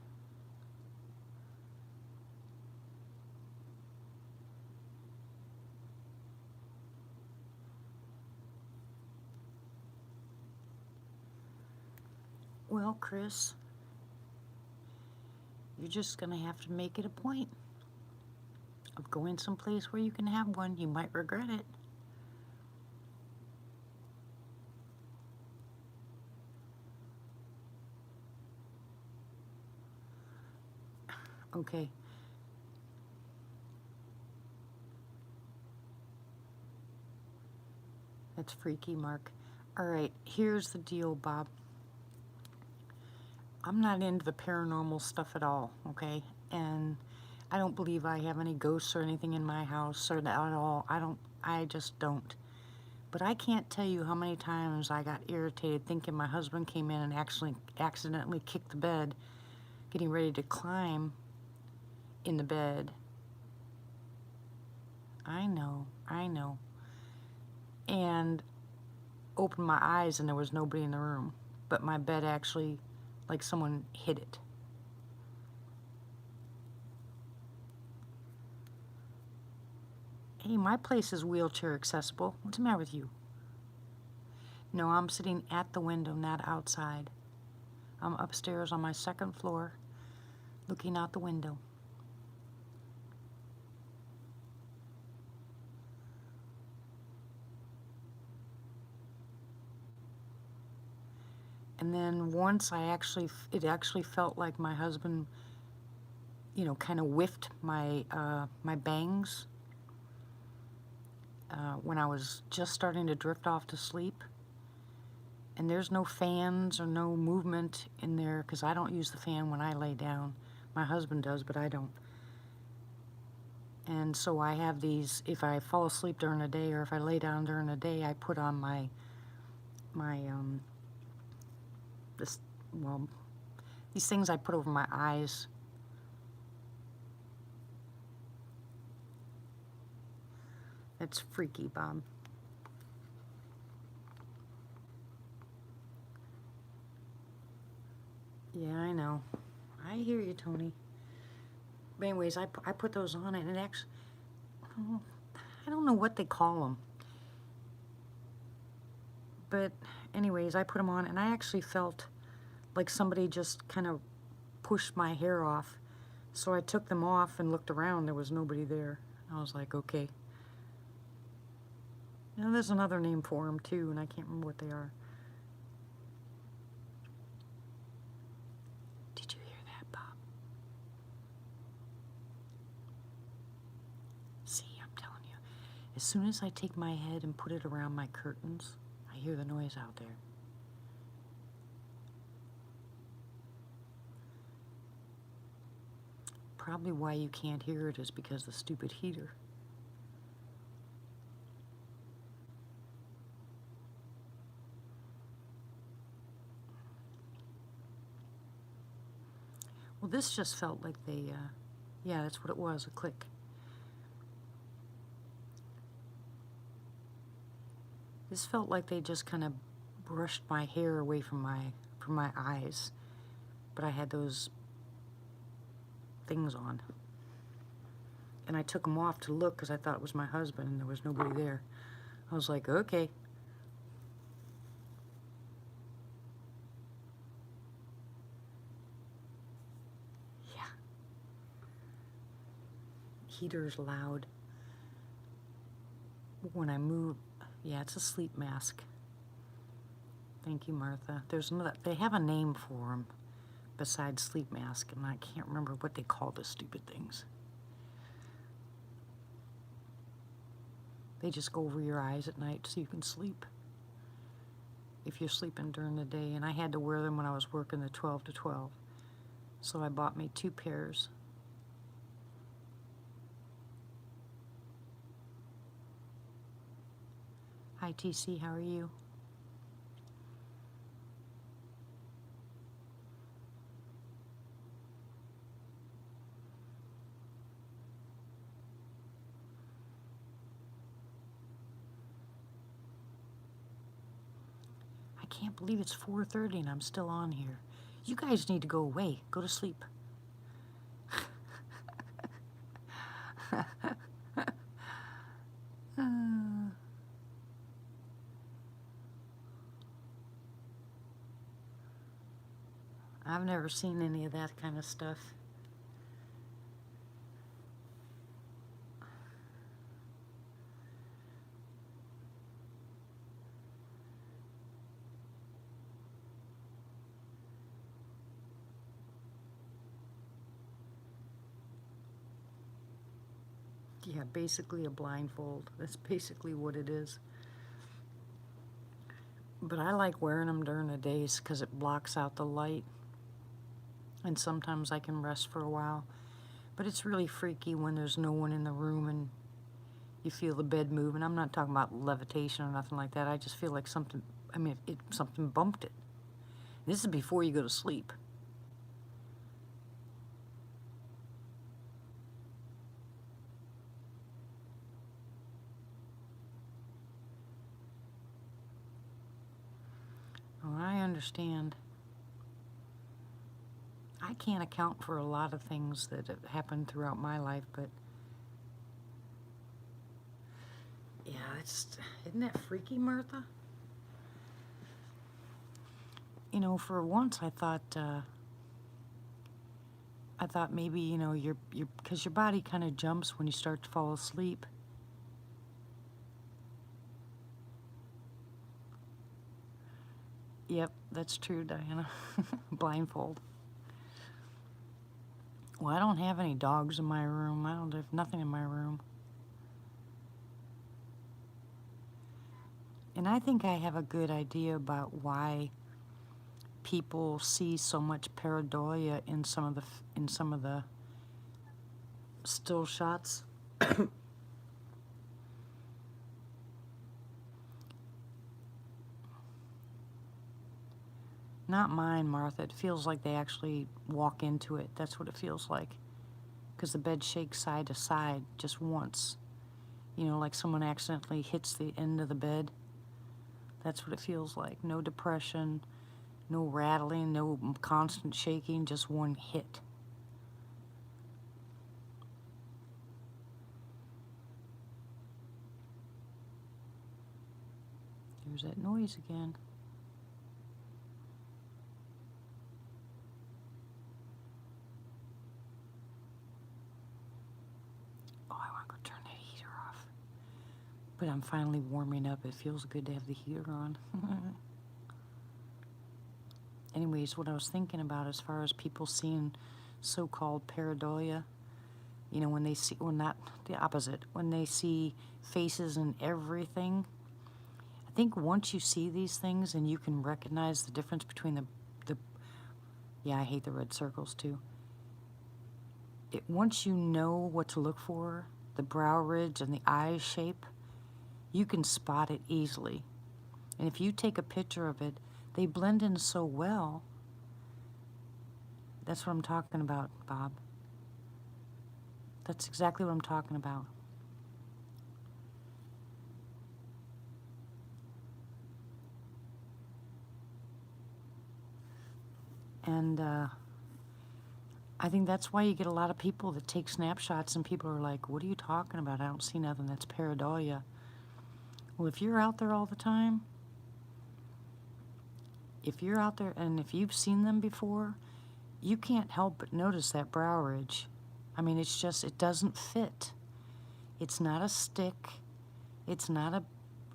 Well, Chris, you're just gonna have to make it a point of going someplace where you can have one. You might regret it. Okay. That's freaky, Mark. All right, here's the deal, Bob. I'm not into the paranormal stuff at all, okay? And I don't believe I have any ghosts or anything in my house or at all. I just don't. But I can't tell you how many times I got irritated thinking my husband came in and actually accidentally kicked the bed, getting ready to climb in the bed. I know. And opened my eyes and there was nobody in the room. But my bed actually, like someone hit it. Hey, my place is wheelchair accessible. What's the matter with you? No, I'm sitting at the window, not outside. I'm upstairs on my second floor, looking out the window. And then once it actually felt like my husband you know, kind of whiffed my, my bangs when I was just starting to drift off to sleep. And there's no fans or no movement in there because I don't use the fan when I lay down. My husband does, but I don't. And so I have these, if I fall asleep during the day or if I lay down during the day, I put on my, this, well, these things I put over my eyes. It's freaky, Bob. Yeah, I know. I hear you, Tony. But anyways, I put those on and it actually, I don't know what they call them. But anyways, I put them on and I actually felt like somebody just kind of pushed my hair off. So I took them off and looked around. There was nobody there. I was like, okay. Now there's another name for them too, and I can't remember what they are. Did you hear that, Bob? See, I'm telling you. As soon as I take my head and put it around my curtains, I hear the noise out there. Probably why you can't hear it is because of the stupid heater. Well, this just felt like they, yeah, that's what it was, a click. This felt like they just kind of brushed my hair away from my eyes, but I had those things on. And I took them off to look because I thought it was my husband and there was nobody there. I was like, okay. Yeah. Heater's loud. When I move, yeah, it's a sleep mask. Thank you, Martha. There's another, they have a name for them besides sleep mask, and I can't remember what they call the stupid things. They just go over your eyes at night so you can sleep if you're sleeping during the day. And I had to wear them when I was working the 12 to 12. So I bought me 2 pairs. Hi, TC, how are you? I can't believe it's 4:30 and I'm still on here. You guys need to go away. Go to sleep. I've never seen any of that kind of stuff. Yeah, basically a blindfold. That's basically what it is. But I like wearing them during the days because it blocks out the light. And sometimes I can rest for a while. But it's really freaky when there's no one in the room and you feel the bed move. And I'm not talking about levitation or nothing like that. I just feel like something, I mean, something bumped it. This is before you go to sleep. Oh, I understand. I can't account for a lot of things that have happened throughout my life, but yeah, isn't that freaky, Martha? You know, for once I thought maybe, you know, because your body kind of jumps when you start to fall asleep. Yep, that's true, Diana. Blindfold. Well, I don't have any dogs in my room. I don't have nothing in my room. And I think I have a good idea about why people see so much pareidolia in some of the still shots. Not mine, Martha. It feels like they actually walk into it. That's what it feels like. Because the bed shakes side to side just once. You know, like someone accidentally hits the end of the bed. That's what it feels like. No depression, no rattling, no constant shaking, just one hit. There's that noise again. Oh, I want to go turn that heater off. But I'm finally warming up. It feels good to have the heater on. Anyways, what I was thinking about as far as people seeing so-called pareidolia, you know, when they see, well, not the opposite, when they see faces and everything, I think once you see these things and you can recognize the difference between the yeah, I hate the red circles too. Once you know what to look for, the brow ridge and the eye shape, you can spot it easily. And if you take a picture of it, they blend in so well. That's what I'm talking about, Bob. That's exactly what I'm talking about. And I think that's why you get a lot of people that take snapshots and people are like, what are you talking about? I don't see nothing. That's pareidolia. Well, if you're out there all the time, if you're out there and if you've seen them before, you can't help but notice that brow ridge. I mean, it's just, it doesn't fit. It's not a stick. It's not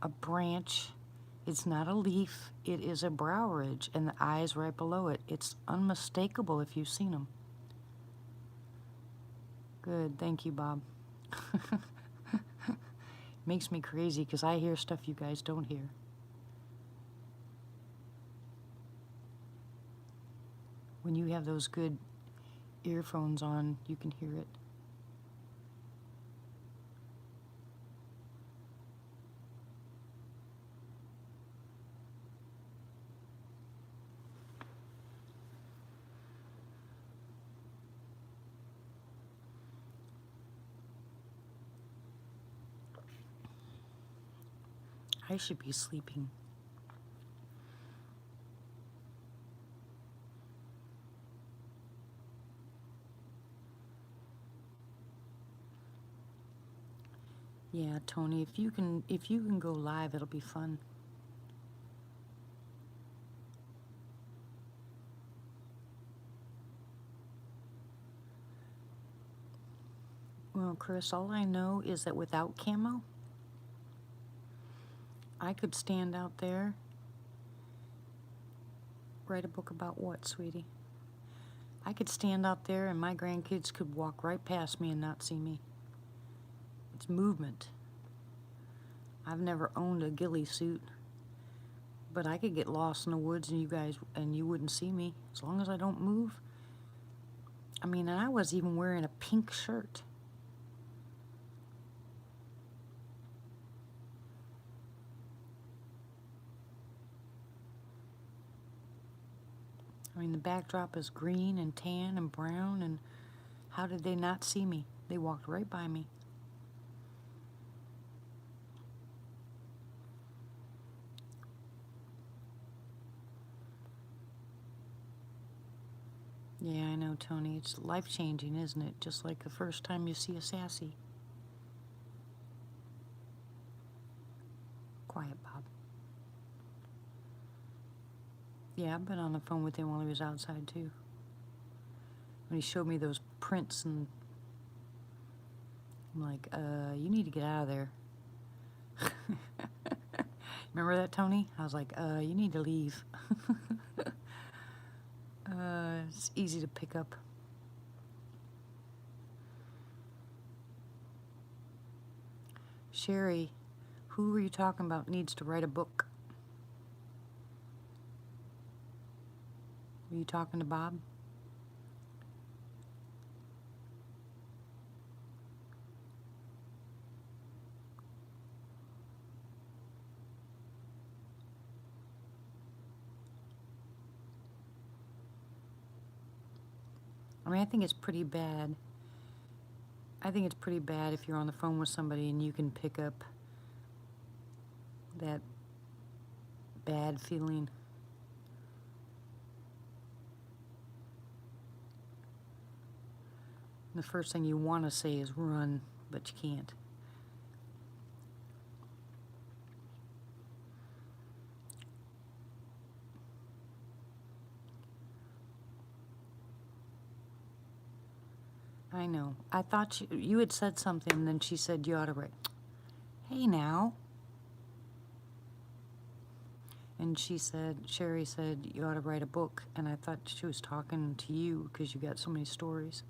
a branch. It's not a leaf. It is a brow ridge, and the eyes right below it. It's unmistakable if you've seen them. Good, thank you, Bob. Makes me crazy because I hear stuff you guys don't hear. When you have those good earphones on, you can hear it. I should be sleeping. Yeah, Tony, if you can go live, it'll be fun. Well, Chris, all I know is that without camo, I could stand out there, write a book about what, sweetie? I could stand out there and my grandkids could walk right past me and not see me. It's movement. I've never owned a ghillie suit, but I could get lost in the woods and you wouldn't see me as long as I don't move. I mean, and I was even wearing a pink shirt. I mean, the backdrop is green and tan and brown, and how did they not see me? They walked right by me. Yeah, I know, Tony. It's life-changing, isn't it? Just like the first time you see a sassy. Quiet, Bob. Yeah, I've been on the phone with him while he was outside, too. When he showed me those prints, and I'm like, you need to get out of there. Remember that, Tony? I was like, you need to leave. It's easy to pick up. Sherry, who were you talking about needs to write a book? Were you talking to Bob? I mean, I think it's pretty bad. I think it's pretty bad if you're on the phone with somebody and you can pick up that bad feeling. The first thing you want to say is run, but you can't. I know. I thought you had said something, and then she said you ought to write. Hey, now. And Sherry said you ought to write a book, and I thought she was talking to you because you got so many stories.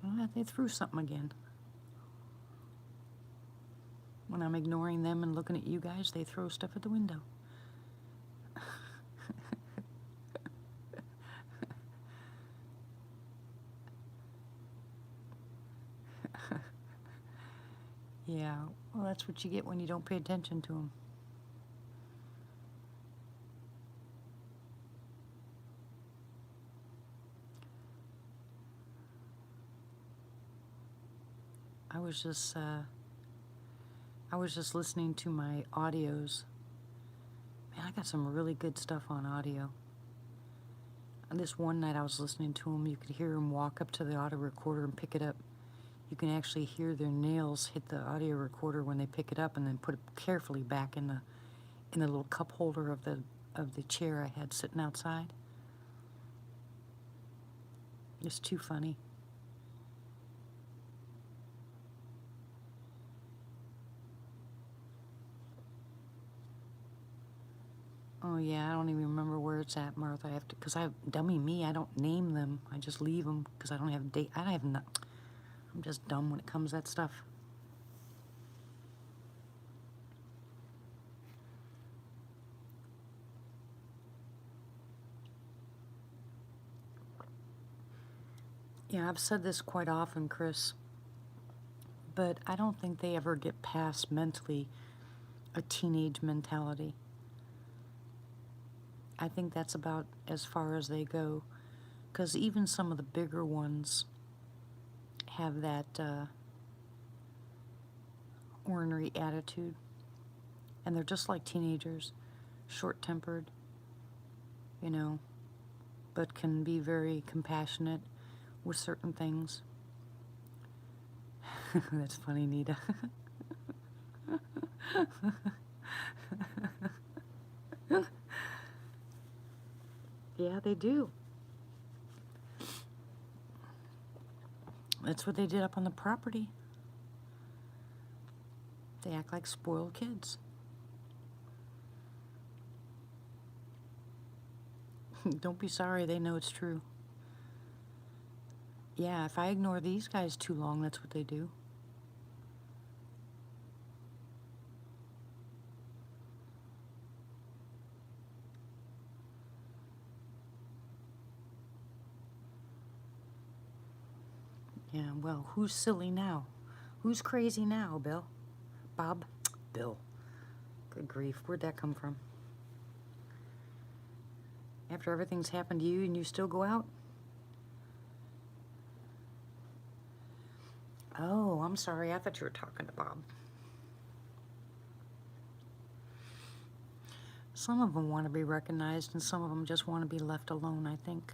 Well, they threw something again. When I'm ignoring them and looking at you guys, they throw stuff at the window. Yeah, well, that's what you get when you don't pay attention to them. I was just listening to my audios. Man, I got some really good stuff on audio. And this one night I was listening to them, you could hear them walk up to the audio recorder and pick it up. You can actually hear their nails hit the audio recorder when they pick it up, and then put it carefully back in the little cup holder of the chair I had sitting outside. It's too funny. Oh yeah, I don't even remember where it's at, Martha. I have to, cause dummy me, I don't name them. I just leave them because I don't have date. I don't have no. I'm just dumb when it comes to that stuff. Yeah, I've said this quite often, Chris, but I don't think they ever get past mentally a teenage mentality. I think that's about as far as they go, because even some of the bigger ones have that ornery attitude, and they're just like teenagers, short-tempered, you know, but can be very compassionate with certain things. That's funny, Nita. Yeah, they do. That's what they did up on the property. They act like spoiled kids. Don't be sorry, they know it's true. Yeah, if I ignore these guys too long, that's what they do. Yeah, well, who's silly now? Who's crazy now, Bill? Bob? Bill. Good grief, where'd that come from? After everything's happened to you and you still go out? Oh, I'm sorry, I thought you were talking to Bob. Some of them want to be recognized and some of them just want to be left alone, I think.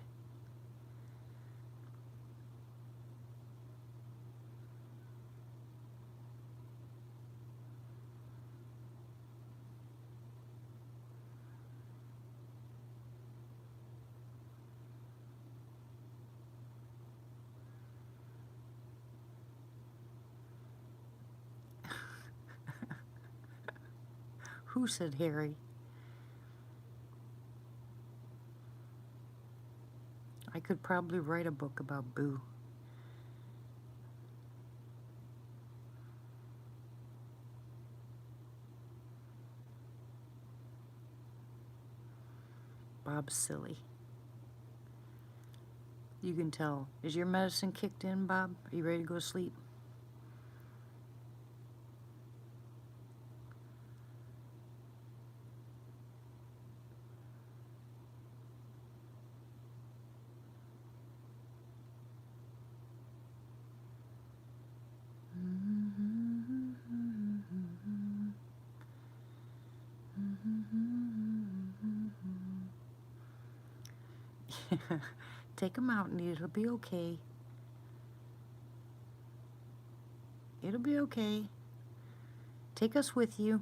Who said Harry? could probably write a book about Boo. Bob's silly. You can tell. Is your medicine kicked in, Bob? Are you ready to go to sleep? Take him out, Nita. It'll be okay. It'll be okay. Take us with you.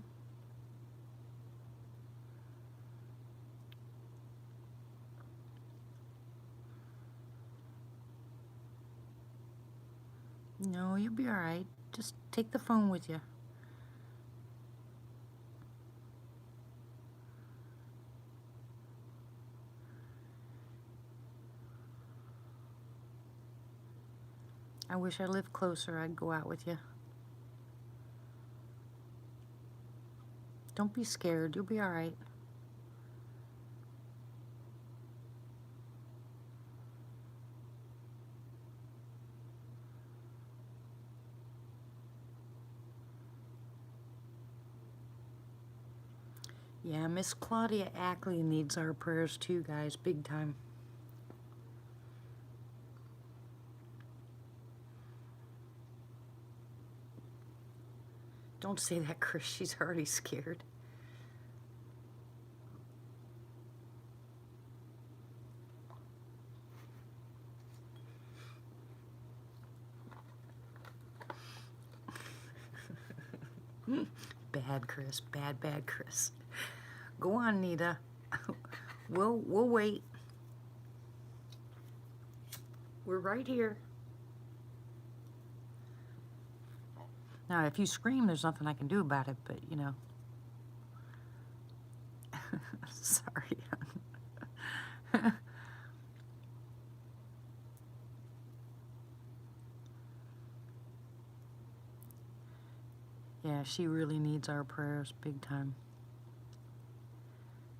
No, you'll be all right. Just take the phone with you. I wish I lived closer. I'd go out with you. Don't be scared. You'll be all right. Yeah, Miss Claudia Ackley needs our prayers too, guys. Big time. Don't say that, Chris. She's already scared. Bad, Chris. Bad, bad, Chris. Go on, Nita. We'll wait. We're right here. Now, if you scream, there's nothing I can do about it, but, you know. Sorry. Yeah, she really needs our prayers big time.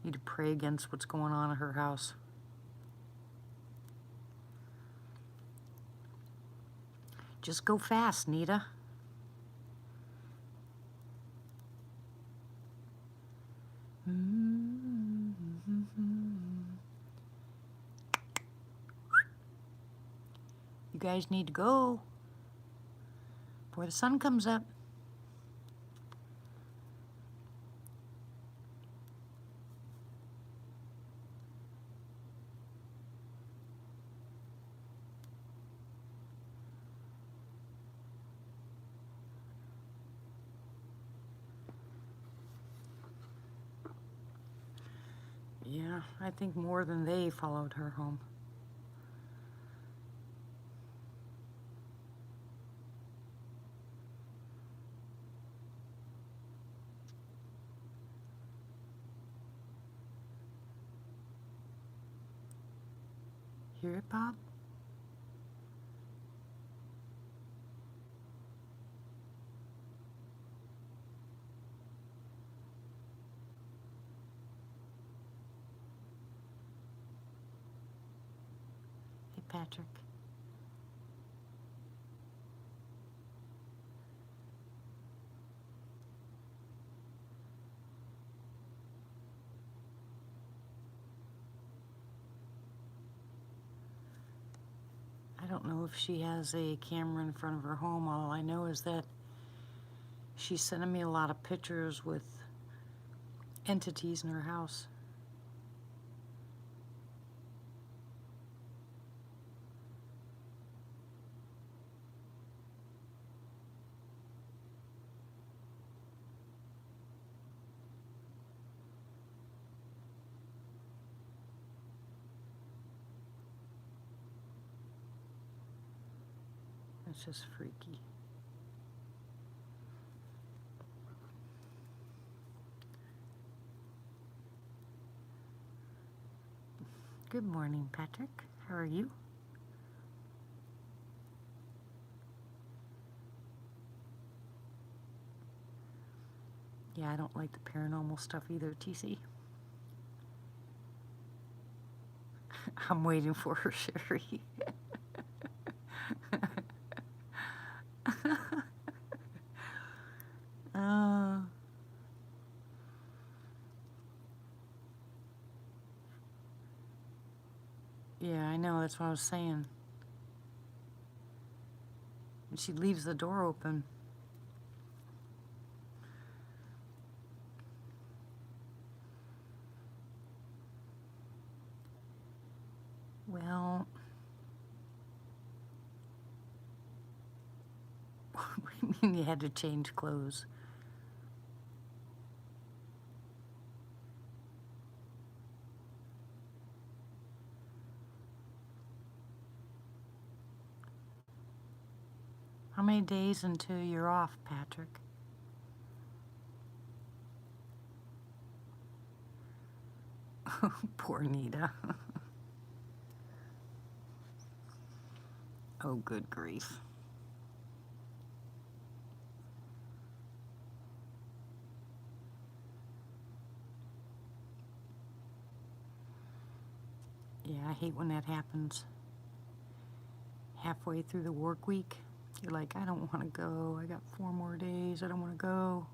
Need to pray against what's going on at her house. Just go fast, Nita. You guys need to go before the sun comes up. Yeah, I think more than they followed her home. Hear it, Bob? Hey, Patrick. I don't know if she has a camera in front of her home. All I know is that she's sending me a lot of pictures with entities in her house. It's just freaky. Good morning, Patrick. How are you? Yeah, I don't like the paranormal stuff either, TC. I'm waiting for her, Sherry. uh, yeah, I know, that's what I was saying. And she leaves the door open. Well, what do you mean you had to change clothes? How many days until you're off, Patrick? Poor Nita. Oh, good grief. Yeah, I hate when that happens. Halfway through the work week, you're like, I don't want to go. I got 4 more days. I don't want to go.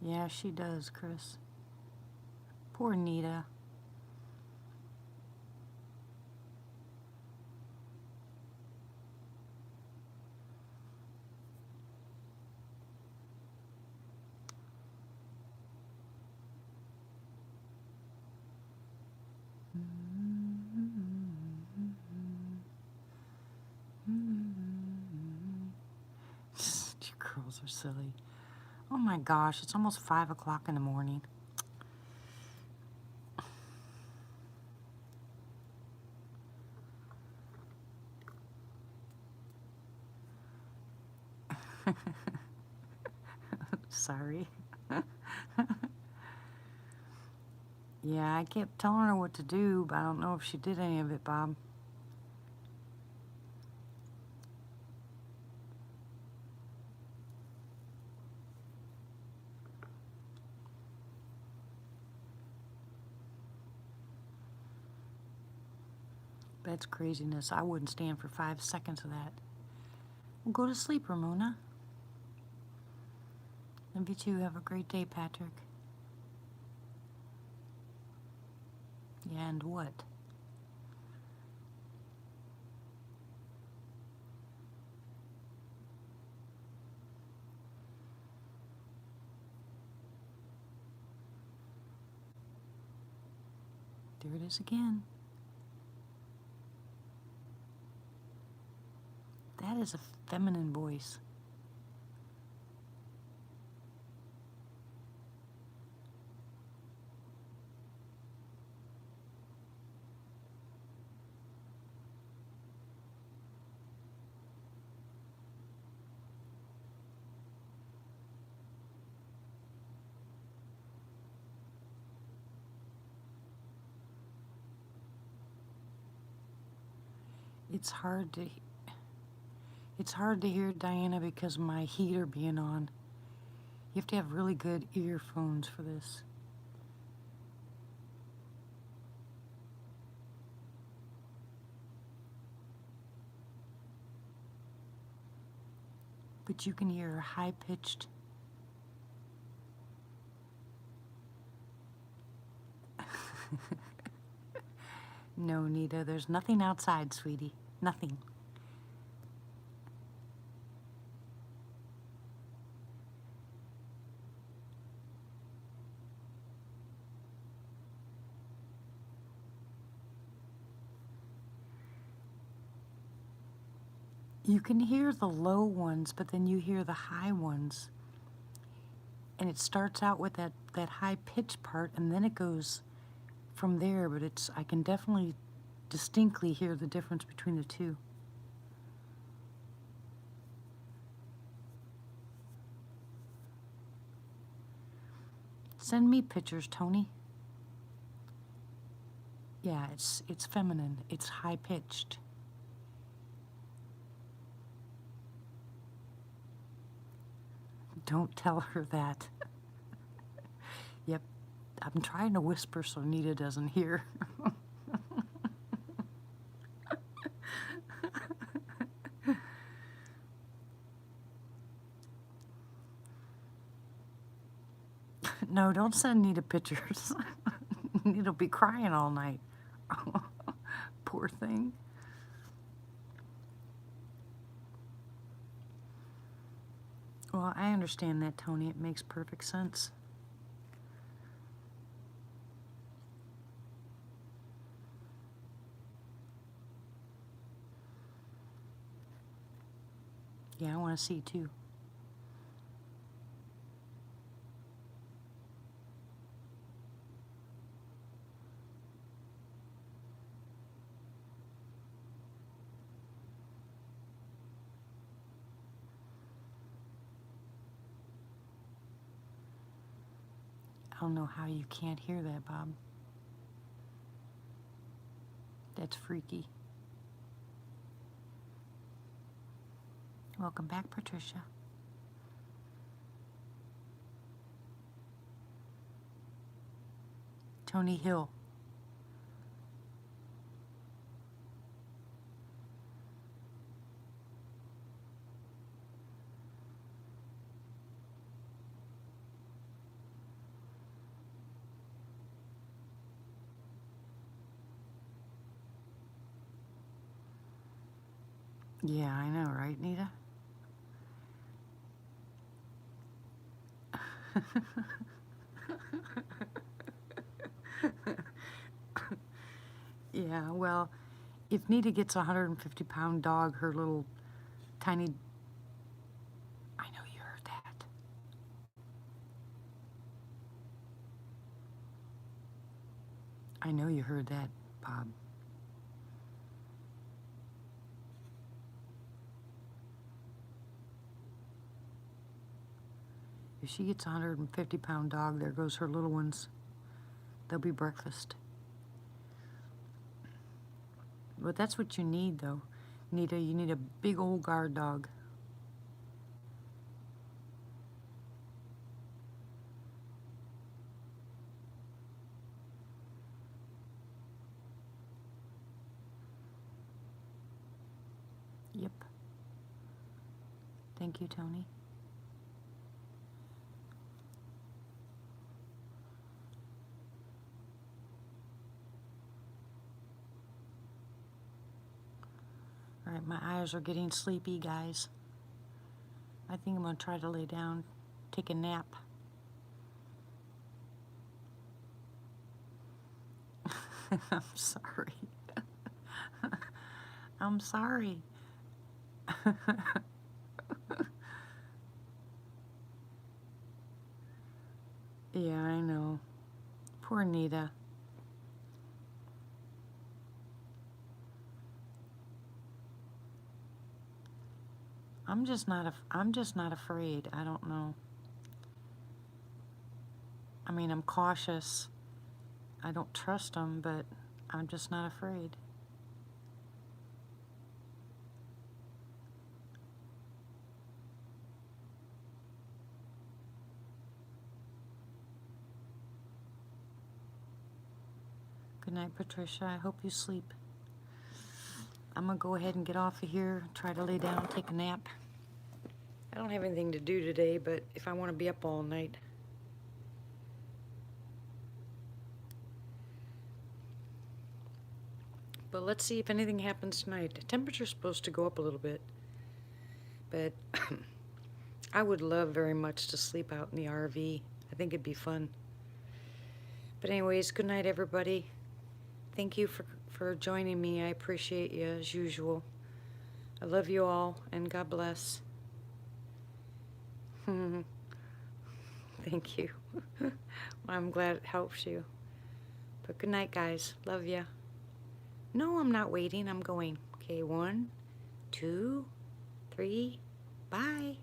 Yeah, she does, Chris. Poor Nita. You girls are silly. Oh my gosh, it's almost 5 o'clock in the morning. Sorry. Yeah, I kept telling her what to do, but I don't know if she did any of it, Bob. That's craziness. I wouldn't stand for 5 seconds of that. Well, go to sleep, Ramona. Love you too. Have a great day, Patrick. Yeah, and what? There it is again. That is a feminine voice. It's hard to hear Diana because of my heater being on. You have to have really good earphones for this. But you can hear high-pitched. No, Nita, there's nothing outside, sweetie. Nothing. You can hear the low ones, but then you hear the high ones. And it starts out with that high pitch part, and then it goes from there, but I can definitely distinctly hear the difference between the two. Send me pictures, Tony. Yeah, it's feminine. It's high pitched. Don't tell her that. Yep, I'm trying to whisper so Nita doesn't hear. No, don't send Nita pictures. Nita'll be crying all night. Poor thing. Well, I understand that, Tony. It makes perfect sense. Yeah, I want to see too. I don't know how you can't hear that, Bob. That's freaky. Welcome back, Patricia. Tony Hill. Yeah, I know, right, Nita? Yeah, well, if Nita gets a 150-pound dog, her little tiny... I know you heard that. I know you heard that, Bob. If she gets a 150-pound dog, there goes her little ones. They'll be breakfast. But that's what you need, though. Nita, you need a big old guard dog. Yep. Thank you, Tony. All right, my eyes are getting sleepy, guys. I think I'm going to try to lay down, take a nap. I'm sorry. I'm sorry. Yeah, I know. Poor Nita. I'm just not afraid. I don't know. I mean, I'm cautious. I don't trust them, but I'm just not afraid. Good night, Patricia. I hope you sleep. I'm going to go ahead and get off of here, try to lay down, take a nap. I don't have anything to do today, but if I want to be up all night. But let's see if anything happens tonight. The temperature's supposed to go up a little bit. But I would love very much to sleep out in the RV. I think it'd be fun. But anyways, good night, everybody. Thank you for joining me. I appreciate you as usual. I love you all, and God bless. Thank you. Well, I'm glad it helps you. But good night, guys. Love ya. No, I'm not waiting. I'm going. Okay, 1, 2, 3. Bye.